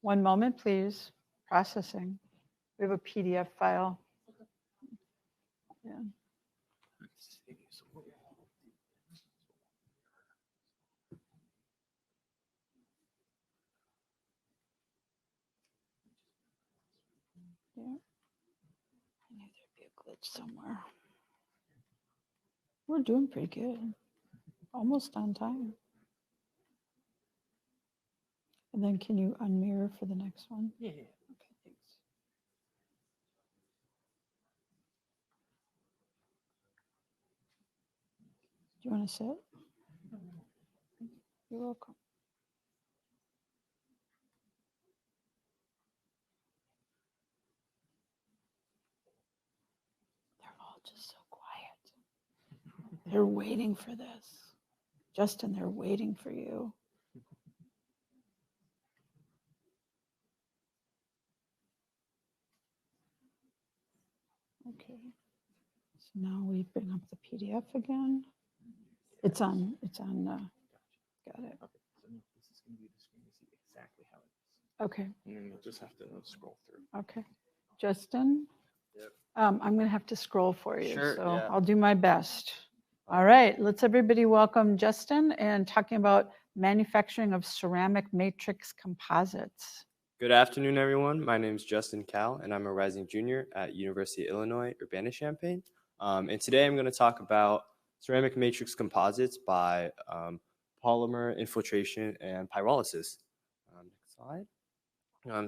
Speaker 2: One moment, please. Processing. We have a PDF file. Yeah. Yeah. I knew there'd be a glitch somewhere. We're doing pretty good. Almost on time. And then can you unmirror for the next one? Yeah. Okay, thanks. Do you want to sit? You're welcome. They're all just so quiet. They're waiting for this. Justin, they're waiting for you. Okay. So now we bring up the PDF again. It's on, got it.
Speaker 10: Okay, so this is going to be the screen to see exactly how it is.
Speaker 2: Okay.
Speaker 10: And then you'll just have to scroll through.
Speaker 2: Okay. Justin?
Speaker 10: Yep.
Speaker 2: I'm going to have to scroll for you,
Speaker 10: Sure,
Speaker 2: so
Speaker 10: yeah.
Speaker 2: I'll do my best. All right, let's everybody welcome Justin and talking about manufacturing of ceramic matrix composites.
Speaker 16: Good afternoon, everyone. My name is Justin Cal, and I'm a rising junior at University of Illinois, Urbana-Champaign. And today I'm going to talk about ceramic matrix composites by polymer infiltration and pyrolysis. Next slide.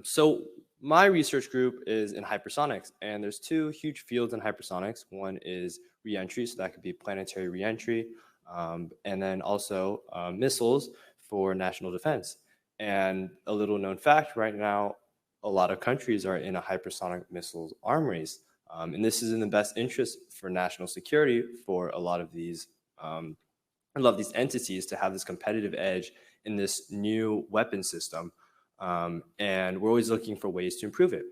Speaker 16: So my research group is in hypersonics, and there's two huge fields in hypersonics. One is reentry, so that could be planetary reentry, and then also missiles for national defense. And a little known fact, right now, a lot of countries are in a hypersonic missiles arm race. And this is in the best interest for national security for a lot of these entities to have this competitive edge in this new weapon system. And we're always looking for ways to improve it.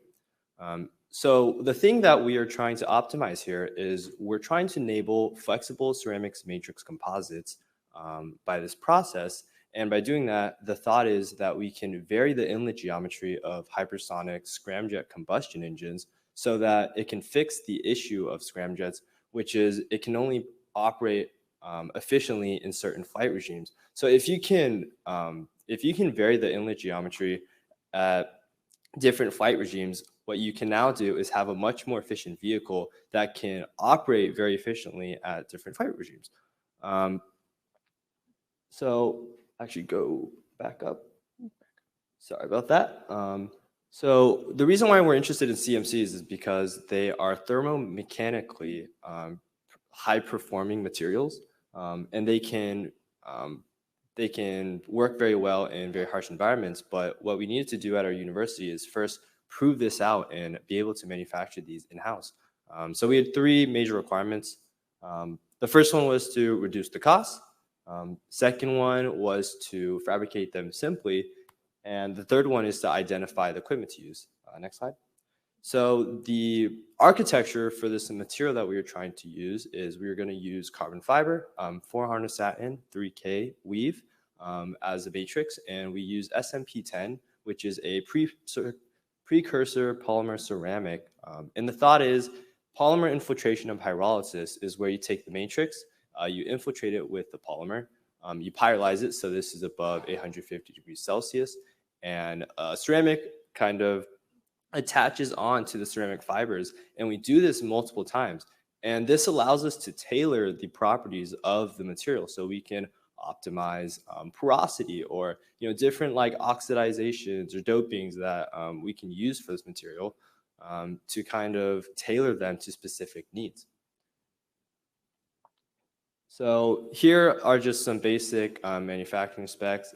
Speaker 16: So the thing that we are trying to optimize here is we're trying to enable flexible ceramics matrix composites by this process. And by doing that, the thought is that we can vary the inlet geometry of hypersonic scramjet combustion engines so that it can fix the issue of scramjets, which is it can only operate efficiently in certain flight regimes. So if you can vary the inlet geometry at different flight regimes, what you can now do is have a much more efficient vehicle that can operate very efficiently at different flight regimes. So actually go back up. Sorry about that. So the reason why we're interested in CMCs is because they are thermomechanically high-performing materials, and they can work very well in very harsh environments. But what we needed to do at our university is first prove this out and be able to manufacture these in-house. So we had three major requirements. The first one was to reduce the cost. Second one was to fabricate them simply. And the third one is to identify the equipment to use. Next slide. So the architecture for this material that we were trying to use is we were going to use carbon fiber, 400 satin, 3K weave as a matrix, and we use SMP10, which is a precursor polymer ceramic. And the thought is polymer infiltration and pyrolysis is where you take the matrix, you infiltrate it with the polymer, you pyrolyze it, so this is above 850 degrees Celsius, and ceramic kind of attaches on to the ceramic fibers, and we do this multiple times. And this allows us to tailor the properties of the material so we can optimize porosity or different like oxidizations or dopings that we can use for this material to kind of tailor them to specific needs. So here are just some basic manufacturing specs.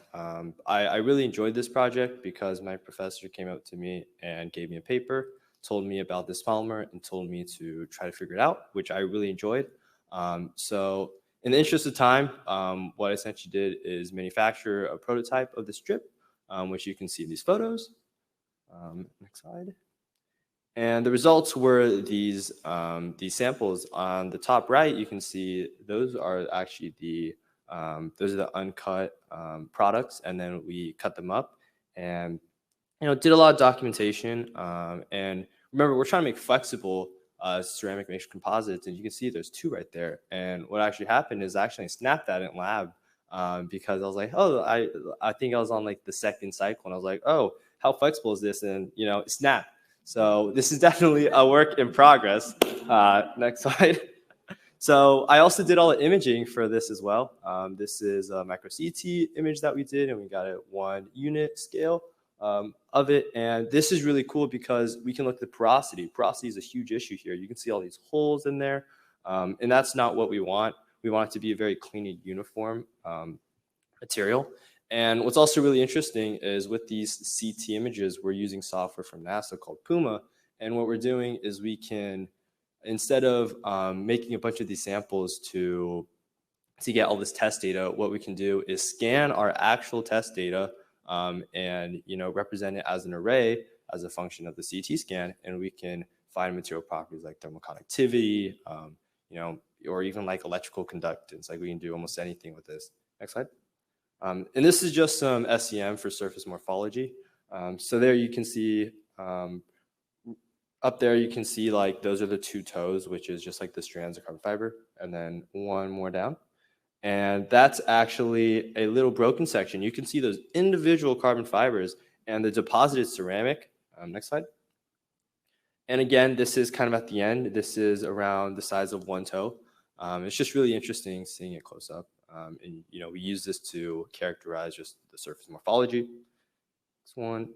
Speaker 16: I really enjoyed this project because my professor came up to me and gave me a paper, told me about this polymer, and told me to try to figure it out, which I really enjoyed. So in the interest of time, what I essentially did is manufacture a prototype of the strip, which you can see in these photos. Next slide. And the results were these samples. On the top right, you can see those are actually the uncut products, and then we cut them up and did a lot of documentation. And remember, we're trying to make flexible ceramic matrix composites, and you can see there's two right there. And what actually happened is I actually snapped that in lab because I was like, oh, I think I was on like the second cycle, and I was like, oh, how flexible is this? And it snapped. So this is definitely a work in progress. Next slide. So I also did all the imaging for this as well. This is a micro CT image that we did, and we got a 1 unit scale of it. And this is really cool because we can look at the porosity. Porosity is a huge issue here. You can see all these holes in there, and that's not what we want. We want it to be a very clean and uniform material. And what's also really interesting is with these CT images, we're using software from NASA called Puma. And what we're doing is we can, instead of making a bunch of these samples to get all this test data, what we can do is scan our actual test data and represent it as an array as a function of the CT scan. And we can find material properties like thermal conductivity, or even like electrical conductance. Like we can do almost anything with this. Next slide. And this is just some SEM for surface morphology. So there you can see, up there you can see like those are the two toes, which is just like the strands of carbon fiber, and then one more down. And that's actually a little broken section. You can see those individual carbon fibers and the deposited ceramic. Next slide. And again, this is kind of at the end. This is around the size of one toe. It's just really interesting seeing it close up. And we use this to characterize just the surface morphology. This one.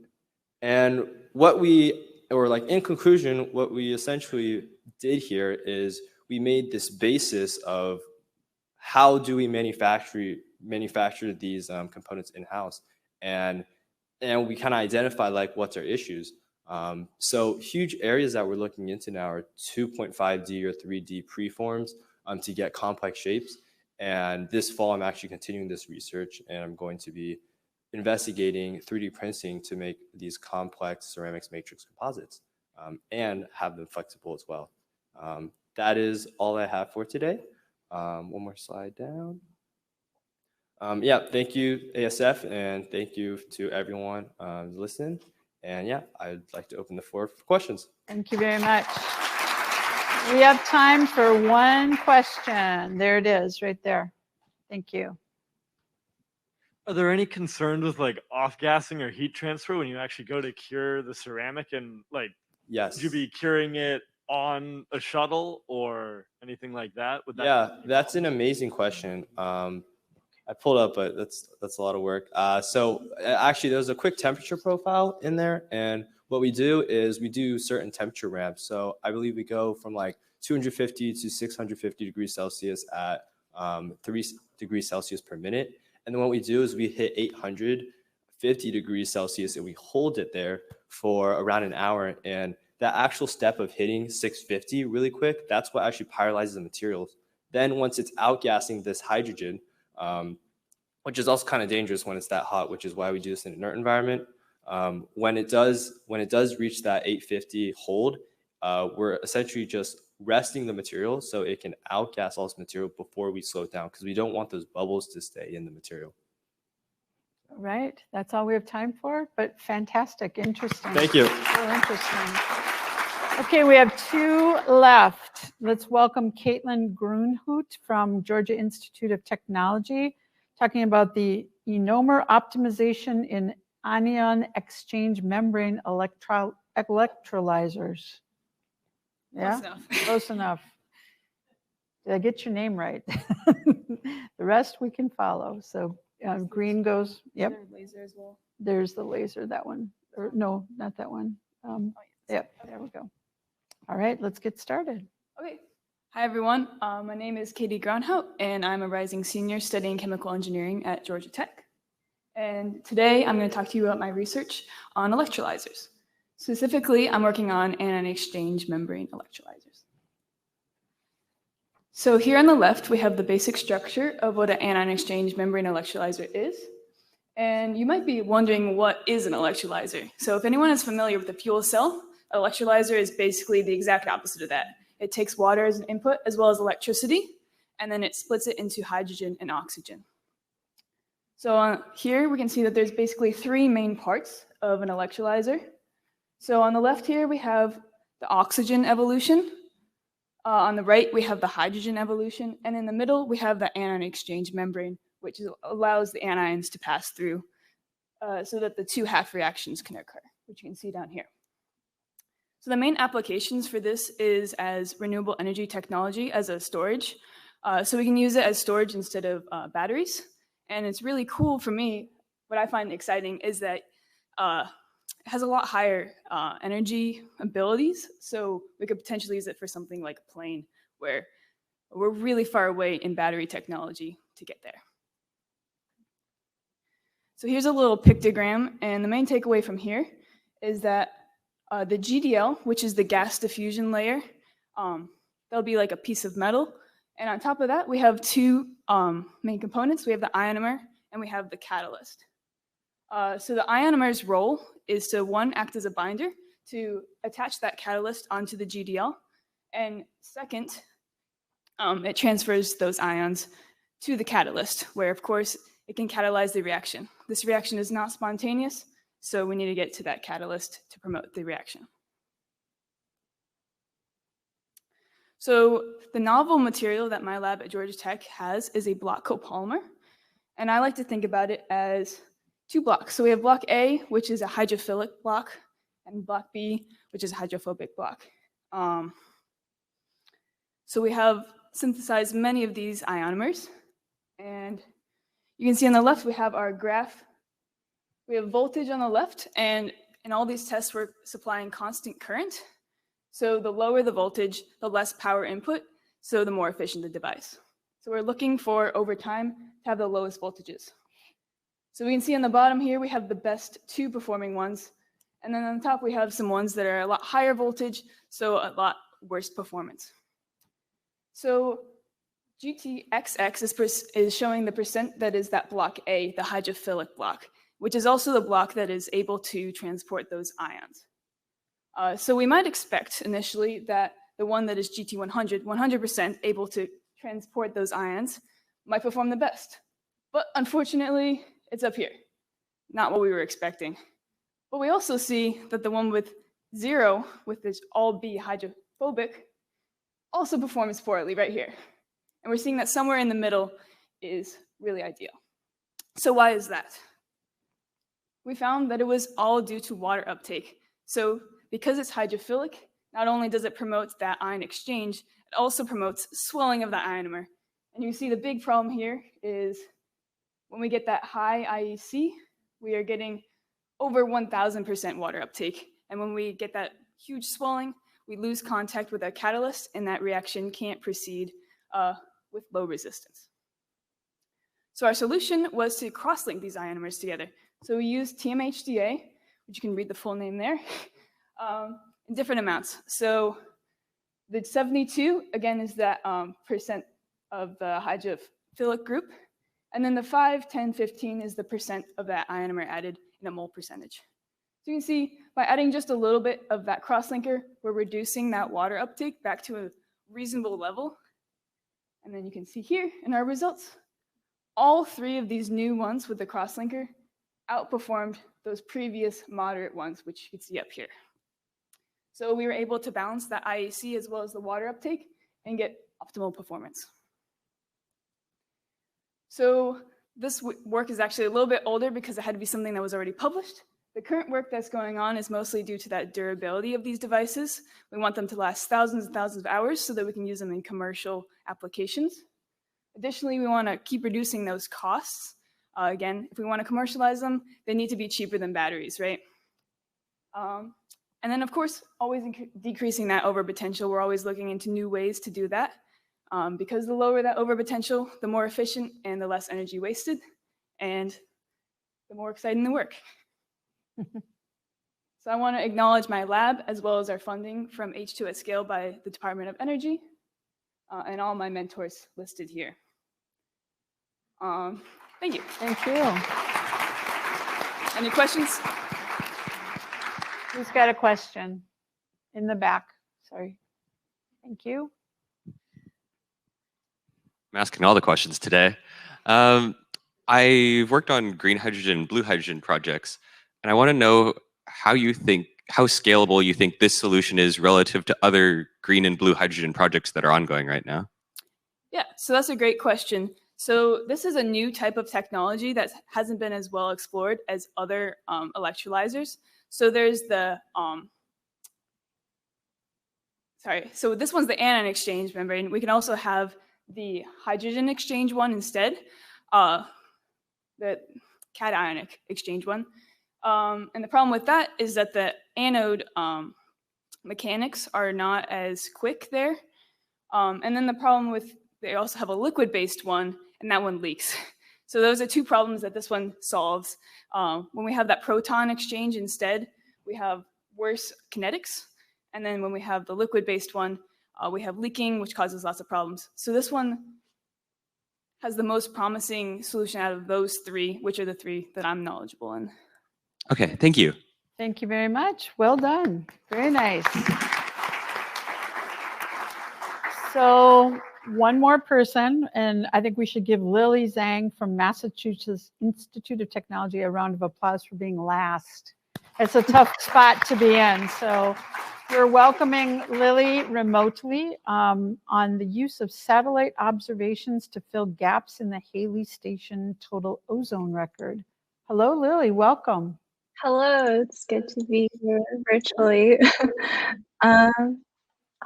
Speaker 16: And in conclusion, what we essentially did here is we made this basis of how do we manufacture these components in-house, and we kind of identify like what's our issues. So huge areas that we're looking into now are 2.5D or 3D preforms to get complex shapes. And this fall, I'm actually continuing this research, and I'm going to be investigating 3D printing to make these complex ceramics matrix composites and have them flexible as well. That is all I have for today. One more slide down. Yeah, thank you, ASF, and thank you to everyone listening. And yeah, I'd like to open the floor for questions.
Speaker 2: Thank you very much. We have time for one question. There it is, right there. Thank you.
Speaker 11: Are there any concerns with like off-gassing or heat transfer when you actually go to cure the ceramic? And like,
Speaker 16: yes,
Speaker 11: would you be curing it on a shuttle or anything like that? Would that
Speaker 16: Yeah, that's an amazing question. I pulled up, but that's a lot of work. So actually, there's a quick temperature profile in there, and what we do is we do certain temperature ramps. So I believe we go from like 250 to 650 degrees Celsius at 3 degrees Celsius per minute. And then what we do is we hit 850 degrees Celsius and we hold it there for around an hour. And that actual step of hitting 650 really quick, that's what actually pyrolyzes the materials. Then once it's outgassing this hydrogen, which is also kind of dangerous when it's that hot, which is why we do this in an inert environment. When it does reach that 850 hold, we're essentially just resting the material so it can outgas all this material before we slow it down, because we don't want those bubbles to stay in the material.
Speaker 2: Right, that's all we have time for, but fantastic, interesting.
Speaker 16: Thank you.
Speaker 2: So interesting. Okay, we have two left. Let's welcome Caitlin Grunhoot from Georgia Institute of Technology, talking about the enomer optimization in anion exchange membrane electrolyzers. Yeah, close enough. Did I get your name right? The rest we can follow. So green goes, yep.
Speaker 18: Laser as well.
Speaker 2: There's the laser, that one. Or no, not that one. Yep, there we go. All right, let's get started.
Speaker 18: Okay. Hi, everyone. My name is Katie Grunhout, and I'm a rising senior studying chemical engineering at Georgia Tech. And today I'm going to talk to you about my research on electrolyzers. Specifically, I'm working on anion exchange membrane electrolyzers. So here on the left, we have the basic structure of what an anion exchange membrane electrolyzer is. And you might be wondering, what is an electrolyzer? So if anyone is familiar with the fuel cell, an electrolyzer is basically the exact opposite of that. It takes water as an input as well as electricity, and then it splits it into hydrogen and oxygen. So here we can see that there's basically three main parts of an electrolyzer. So on the left here, we have the oxygen evolution. On the right, we have the hydrogen evolution. And in the middle, we have the anion exchange membrane, which allows the anions to pass through so that the two half reactions can occur, which you can see down here. So the main applications for this is as renewable energy technology as a storage. So we can use it as storage instead of batteries. And it's really cool for me. What I find exciting is that it has a lot higher energy abilities. So we could potentially use it for something like a plane, where we're really far away in battery technology to get there. So here's a little pictogram. And the main takeaway from here is that the GDL, which is the gas diffusion layer, that'll be like a piece of metal. And on top of that, we have two main components. We have the ionomer and we have the catalyst. So the ionomer's role is to, one, act as a binder to attach that catalyst onto the GDL. And second, it transfers those ions to the catalyst, where, of course, it can catalyze the reaction. This reaction is not spontaneous, so we need to get to that catalyst to promote the reaction. So the novel material that my lab at Georgia Tech has is a block copolymer. And I like to think about it as two blocks. So we have block A, which is a hydrophilic block, and block B, which is a hydrophobic block. So we have synthesize many of these ionomers. And you can see on the left, we have our graph. We have voltage on the left, and in all these tests, we're supplying constant current. So the lower the voltage, the less power input, so the more efficient the device. So we're looking for, over time, to have the lowest voltages. So we can see on the bottom here, we have the best 2 performing ones. And then on the top, we have some ones that are a lot higher voltage, so a lot worse performance. So GTXX is showing the percent that is that block A, the hydrophilic block, which is also the block that is able to transport those ions. So we might expect initially that the one that is GT100, 100% able to transport those ions, might perform the best. But unfortunately, it's up here. Not what we were expecting. But we also see that the one with 0, with this all B hydrophobic, also performs poorly right here. And we're seeing that somewhere in the middle is really ideal. So why is that? We found that it was all due to water uptake. So because it's hydrophilic, not only does it promote that ion exchange, it also promotes swelling of the ionomer. And you see the big problem here is when we get that high IEC, we are getting over 1000% water uptake. And when we get that huge swelling, we lose contact with our catalyst, and that reaction can't proceed with low resistance. So our solution was to cross-link these ionomers together. So we used TMHDA, which you can read the full name there, in different amounts. So the 72, again, is that percent of the hydrophilic group. And then the 5, 10, 15 is the percent of that ionomer added in a mole percentage. So you can see by adding just a little bit of that crosslinker, we're reducing that water uptake back to a reasonable level. And then you can see here in our results, all 3 of these new ones with the crosslinker outperformed those previous moderate ones, which you can see up here. So we were able to balance that IEC as well as the water uptake and get optimal performance. So this work is actually a little bit older because it had to be something that was already published. The current work that's going on is mostly due to that durability of these devices. We want them to last thousands and thousands of hours so that we can use them in commercial applications. Additionally, we want to keep reducing those costs. Again, if we want to commercialize them, they need to be cheaper than batteries, right? And then, of course, always decreasing that overpotential. We're always looking into new ways to do that. Because the lower that overpotential, the more efficient and the less energy wasted, and the more exciting the work. So I want to acknowledge my lab as well as our funding from H2 at Scale by the Department of Energy and all my mentors listed here. Thank you.
Speaker 2: Thank you.
Speaker 18: Any questions?
Speaker 2: Who's got a question? In the back, sorry. Thank you.
Speaker 5: I'm asking all the questions today. I've worked on green hydrogen, blue hydrogen projects, and I want to know how scalable you think this solution is relative to other green and blue hydrogen projects that are ongoing right now.
Speaker 18: Yeah, so that's a great question. So this is a new type of technology that hasn't been as well explored as other electrolyzers. So there's the, so this one's the anion exchange membrane. We can also have the hydrogen exchange one instead, the cationic exchange one. And the problem with that is that the anode mechanics are not as quick there. And then the problem with, they also have a liquid-based one, and that one leaks. So those are 2 problems that this one solves. When we have that proton exchange instead, we have worse kinetics. And then when we have the liquid-based one, we have leaking, which causes lots of problems. So this one has the most promising solution out of those 3, which are the 3 that I'm knowledgeable in.
Speaker 5: Okay, thank you.
Speaker 2: Thank you very much. Well done. Very nice. So one more person, and I think we should give Lily Zhang from Massachusetts Institute of Technology a round of applause for being last. It's a tough spot to be in. So we're welcoming Lily remotely on the use of satellite observations to fill gaps in the Haley Station total ozone record. Hello, Lily. Welcome.
Speaker 8: Hello, it's good to be here virtually. All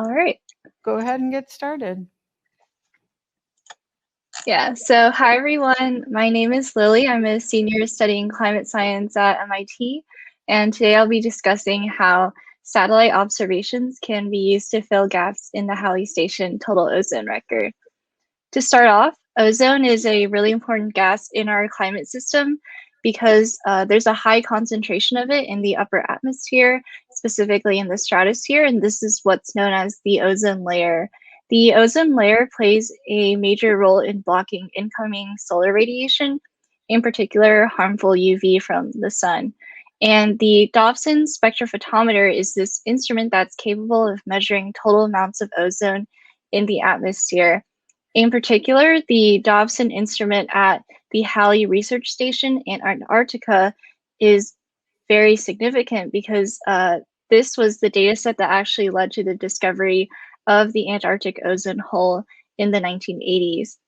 Speaker 8: right.
Speaker 2: Go ahead and get started.
Speaker 8: Yeah, so hi everyone. My name is Lily. I'm a senior studying climate science at MIT, and today I'll be discussing how satellite observations can be used to fill gaps in the Halley Station total ozone record. To start off, ozone is a really important gas in our climate system because there's a high concentration of it in the upper atmosphere, specifically in the stratosphere, and this is what's known as the ozone layer. The ozone layer plays a major role in blocking incoming solar radiation, in particular harmful UV from the sun. And the Dobson spectrophotometer is this instrument that's capable of measuring total amounts of ozone in the atmosphere. In particular, the Dobson instrument at the Halley Research Station in Antarctica is very significant because this was the data set that actually led to the discovery of the Antarctic ozone hole in the 1980s.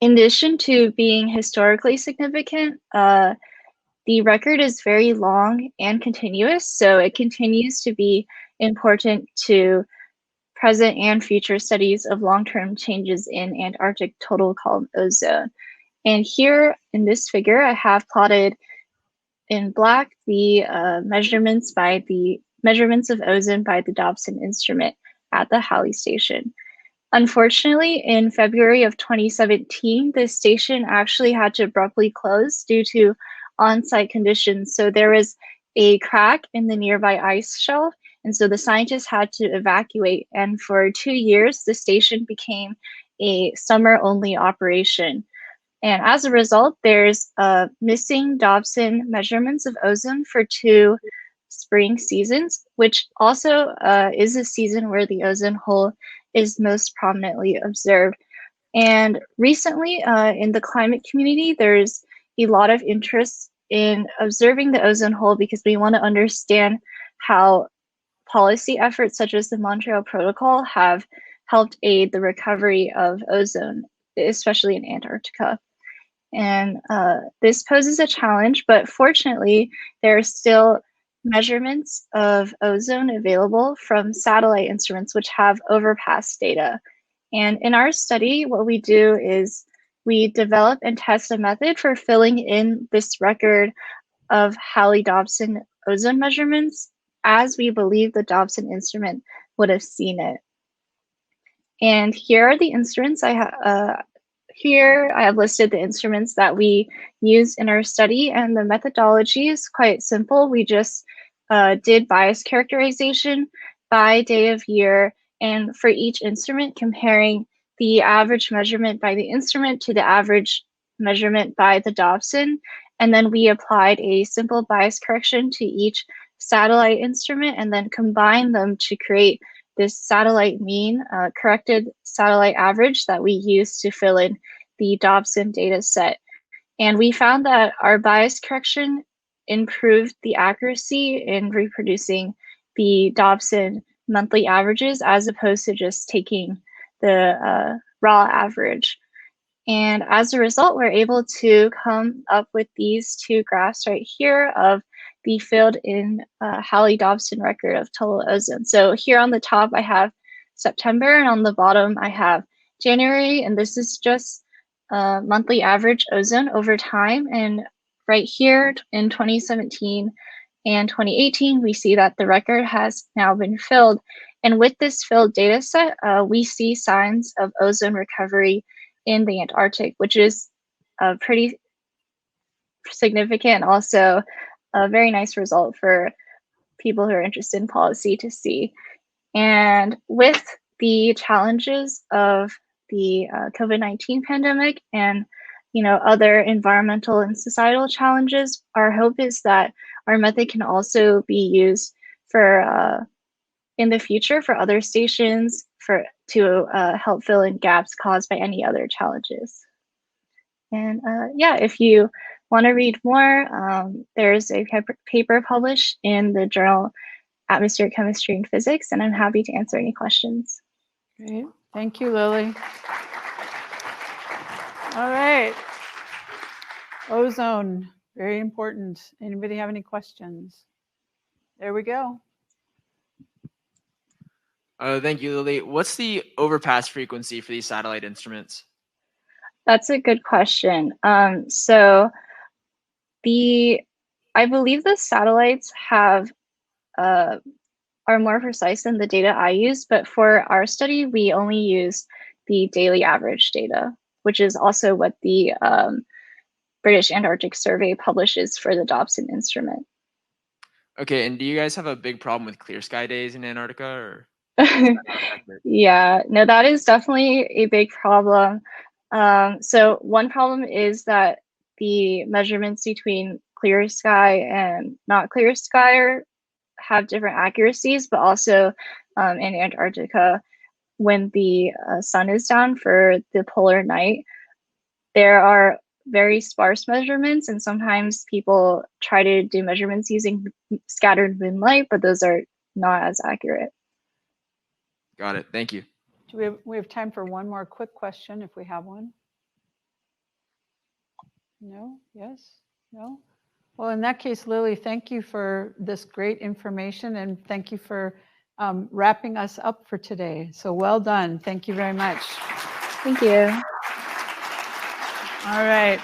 Speaker 8: In addition to being historically significant, the record is very long and continuous, so it continues to be important to present and future studies of long-term changes in Antarctic total column ozone. And here in this figure, I have plotted in black the measurements of ozone by the Dobson instrument at the Halley Station. Unfortunately, in February of 2017, the station actually had to abruptly close due to on-site conditions. So there was a crack in the nearby ice shelf, and so the scientists had to evacuate. And for 2 years, the station became a summer-only operation. And as a result, there's missing Dobson measurements of ozone for 2 spring seasons, which also is a season where the ozone hole is most prominently observed. And recently in the climate community, there's a lot of interest in observing the ozone hole because we want to understand how policy efforts such as the Montreal Protocol have helped aid the recovery of ozone, especially in Antarctica. And this poses a challenge, but fortunately, there are still measurements of ozone available from satellite instruments which have overpass data. And in our study, what we do is we develop and test a method for filling in this record of Halley-Dobson ozone measurements as we believe the Dobson instrument would have seen it. And here are the instruments Here I have listed the instruments that we use in our study, and the methodology is quite simple. We just did bias characterization by day of year, and for each instrument comparing the average measurement by the instrument to the average measurement by the Dobson, and then we applied a simple bias correction to each satellite instrument and then combined them to create this satellite mean, corrected satellite average that we use to fill in the Dobson data set. And we found that our bias correction improved the accuracy in reproducing the Dobson monthly averages as opposed to just taking the raw average. And as a result, we're able to come up with these 2 graphs right here of the filled in Halley-Dobson record of total ozone. So here on the top, I have September, and on the bottom, I have January, and this is just monthly average ozone over time. And right here in 2017 and 2018, we see that the record has now been filled. And with this filled data set, we see signs of ozone recovery in the Antarctic, which is pretty significant, also a very nice result for people who are interested in policy to see. And with the challenges of the COVID-19 pandemic and other environmental and societal challenges, our hope is that our method can also be used for in the future for other stations to help fill in gaps caused by any other challenges. And yeah, if you want to read more, there's a paper published in the journal Atmospheric Chemistry and Physics, and I'm happy to answer any questions.
Speaker 2: Great. Thank you, Lily. All right. Ozone, very important. Anybody have any questions? There we go.
Speaker 7: Thank you, Lily. What's the overpass frequency for these satellite instruments?
Speaker 8: That's a good question. I believe the satellites have are more precise than the data I use, but for our study, we only use the daily average data, which is also what the British Antarctic Survey publishes for the Dobson instrument.
Speaker 7: Okay, and do you guys have a big problem with clear sky days in Antarctica, or?
Speaker 8: Yeah, no, that is definitely a big problem. So one problem is that the measurements between clear sky and not clear sky have different accuracies, but also in Antarctica, when the sun is down for the polar night, there are very sparse measurements, and sometimes people try to do measurements using scattered moonlight, but those are not as accurate.
Speaker 7: Got it. Thank you.
Speaker 2: Do we have time for one more quick question if we have one? No? Yes? No? Well, in that case, Lily, thank you for this great information, and thank you for wrapping us up for today. So well done. Thank you very much.
Speaker 8: Thank you.
Speaker 2: All right.